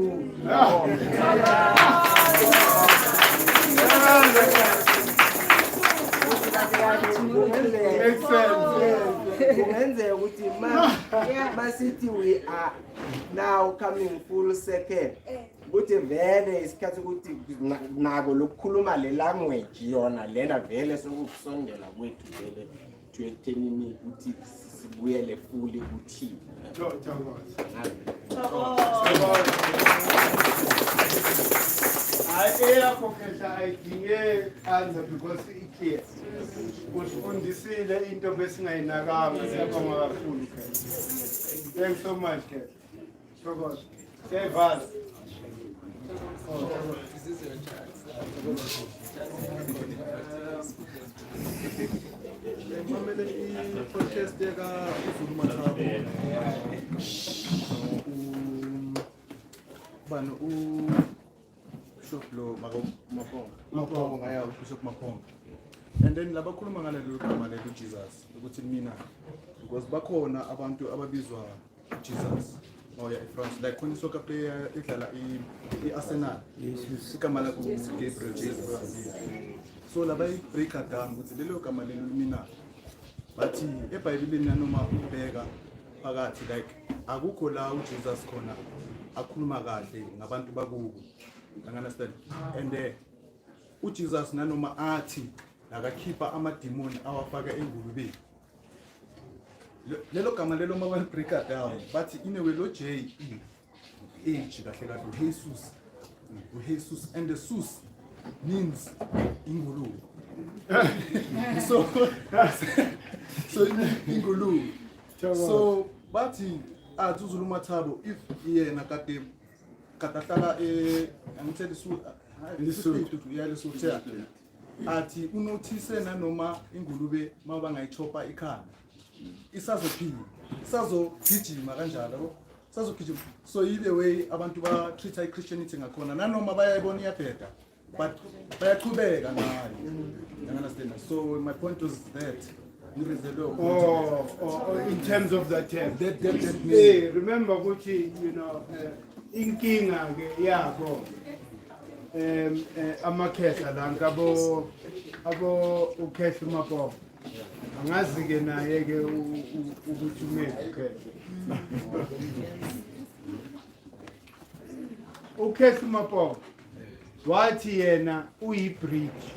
[SPEAKER 8] kungenzeka ukuthi masithi we are now coming full circle ukuthi vele isikhathi ukuthi nako lokukhuluma le language yona lena vele sokusondela kwethu vele twethenini ukuthi sibuyele fully ukuthi
[SPEAKER 1] I answer because it's clear. Usifundisile into besingayinakanga siyabonga kakhulu. Thanks so much, Kat. Thokoza. Sevala.
[SPEAKER 6] Mamele i-protest yaka uZulu Mathabo. Bani Bishop lo Makhongo ngaya Bishop Makhongo. And then labakhuluma ngalelo gama lelo Jesus ukuthi mina because bakhona abantu ababizwa Jesus. Oh yeah, France. Like when soccer player idlala iArsenal. Igama lakho Gabriel Jesus. So labai break down ukuthi lelo gama lelo mina. Bathi eBhayibhelini noma ubheka phakathi like akukho la uJesus khona akhuluma kahle ngabantu bakubo. You understand? And uJesus nanoma athi akakhipha amademoni awafaka engulubeni. Lelo gama lelo mabali break down but inewe lo J E H kahle kahle Jesus. Jesus and the sus means ingulu. So ingulu. So bathi uZulu Mathabo if yena kade katahlala angithe lisuthi uyalesuthi athi unothise nanoma ingulube mabangayithopa ikhanda isazophila isazogijima kanjalo
[SPEAKER 7] sazogijima. So either way abantu ba treat i-Christianity ngakhona nanoma bayayibona iyabheda but bayaqhubeka ngayo. You understand? So my point was that
[SPEAKER 1] in terms of that term.
[SPEAKER 7] that
[SPEAKER 1] Hey, remember ukuthi you know inkinga ke yabo amakhehla la ngabo ukhehla uMapopo angazi ke naye ke ukuthi umeke ukhehla uMapopo wathi yena uyi-bridge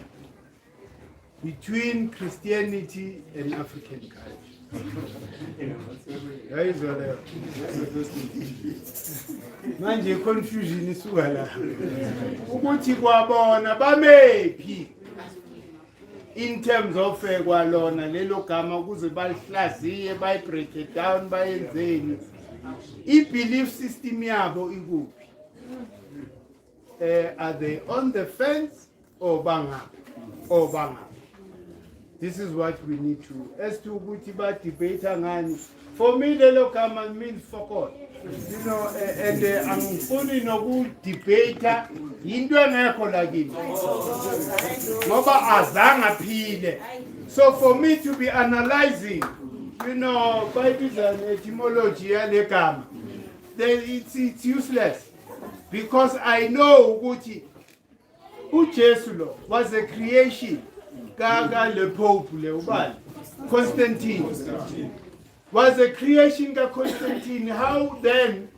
[SPEAKER 1] between Christianity and African culture. Yayizwa leyo. Manje confusion isuka la. Ukuthi kwabona bamephi in terms of kwalona lelo gama ukuze balihlaziye break it down bayenzeni. I-belief system yabo ikuphi? Are they on the fence or banga? This is what we need to. As to ukuthi ba debate ngani. For me lelo gama means fuck all. You know, and angifuni noku debate into engekho la kimi. Ngoba azange phile. So for me to be analyzing, you know, by this etymology yale gama, then it's useless. Because I know ukuthi uJesu lo was a creation. Gaga le Pope le ubani Constantine was a creation ka Constantine. How then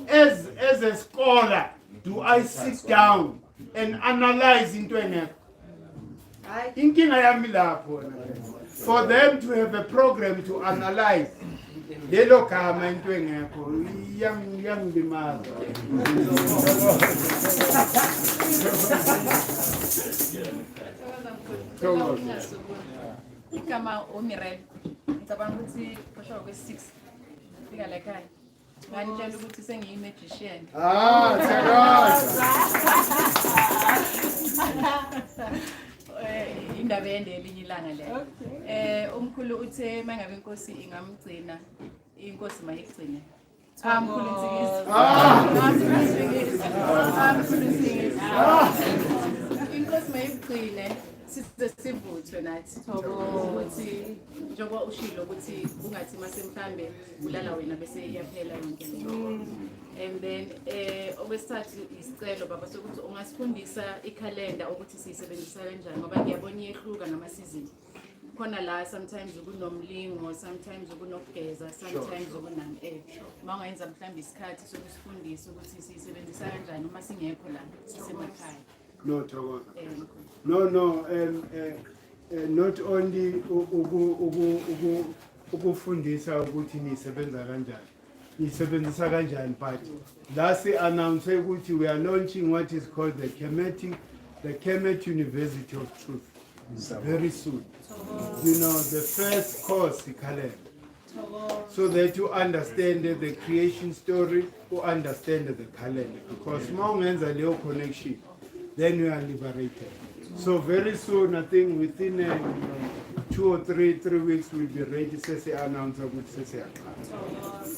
[SPEAKER 1] as a scholar do I sit down and analyze into engekho? Inkinga yami lapho for them to have a program to analyze lelo gama into engekho yangimaza.
[SPEAKER 9] Igama Omirel ngicabanga ukuthi kusho kwe6 fika la ekhaya nganitshela ukuthi sengiyi-magician. Indaba yende elinye ilanga leyo. Umkhulu uthe mangabe inkosi ingamgcina inkosi mayigcine. Umkhulu inkosi mayigcine size sivuthwe nathi ukuthi njengoba ushilo ukuthi ungathi mase mhlambe ulala wena bese iyaphela yonke lento. And then okwesithathu isicelo baba sokuthi ungasifundisa ikhalenda ukuthi siyisebenzisa kanjani ngoba ngiyabona iyehluka namasizini. Khona la sometimes ukunomlingo, sometimes ukunokugeza, sometimes ukunani mangayenza mhlambe isikhathi sokusifundisa ukuthi siyisebenzisa kanjani uma singekho la sisemakhaya.
[SPEAKER 1] No, Togo. No. Not only ukufundisa ukuthi nisebenzisa kanjani, but last announce ukuthi we are launching what is called the Kemet University of Truth very soon. You know, the first course calendar, so that you understand the creation story, you understand the calendar, because more than the connection, then you are liberated. So very soon, I think within 2 or 3 weeks, we'll be ready to say announce with say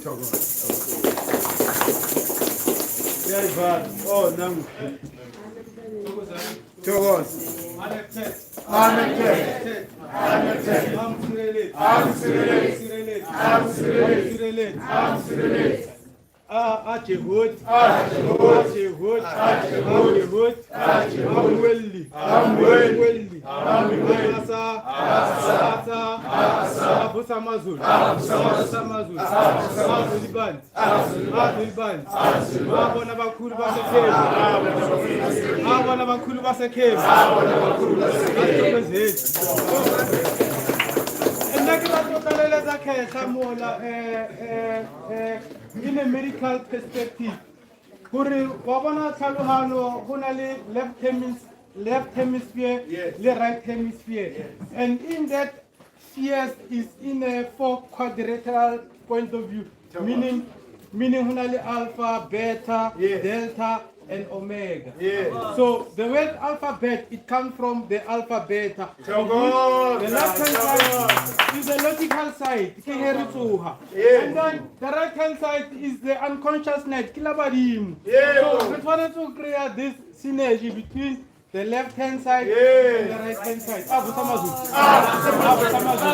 [SPEAKER 1] Togo. Yeah, but now Togo. Ajehud, in a medical perspective, left hemisphere, the right hemisphere, and in that sphere is in a 4 quadrilateral point of view, meaning hunali alpha, beta, delta,
[SPEAKER 10] and omega.
[SPEAKER 1] Yeah.
[SPEAKER 10] So the word alphabet, it comes from the alpha beta.
[SPEAKER 1] Thokoza,
[SPEAKER 10] The left hand side is the logical side, ke heritsoha.
[SPEAKER 1] Yeah.
[SPEAKER 10] And then the right hand side is the unconsciousness, kilabadim.
[SPEAKER 1] Yeah.
[SPEAKER 10] So we wanted to create this synergy between the left hand side
[SPEAKER 1] Yeah.
[SPEAKER 10] and the right hand side. Abu Samazu. Abu Samazu.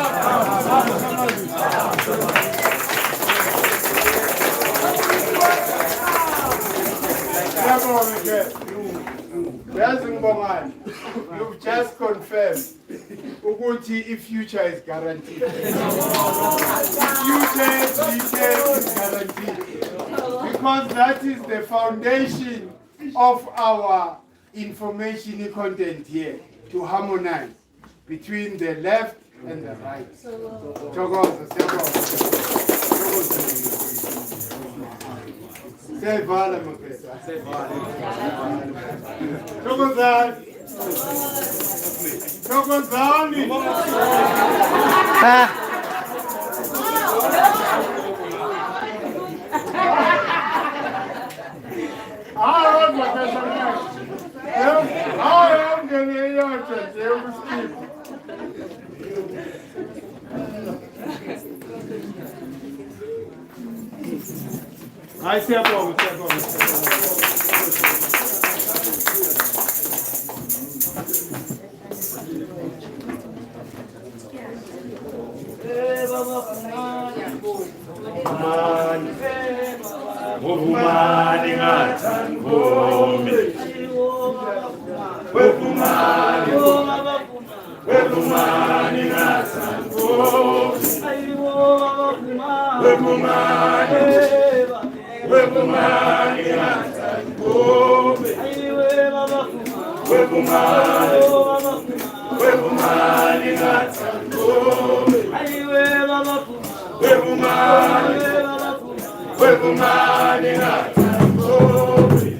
[SPEAKER 10] Abu Samazu.
[SPEAKER 1] You've just confirmed ukuthi future is guaranteed. Future is guaranteed. Because that is the foundation of our information content here, to harmonize between the left and the right. Thokoza, sevala mafethu, thokozani, thokozani. Hayi kodwa hayi amngene yonke nje ukusikipa. Hayi siyabonga,
[SPEAKER 2] Wevumani ngathani Nkomi. Wevumani. Wevumani ngathani Nkomi. Wevumani. Wevumani ngathani Nkomi. Wevumani. Wevumani ngathani Nkomi. Wevumani. Wevumani ngathani Nkomi.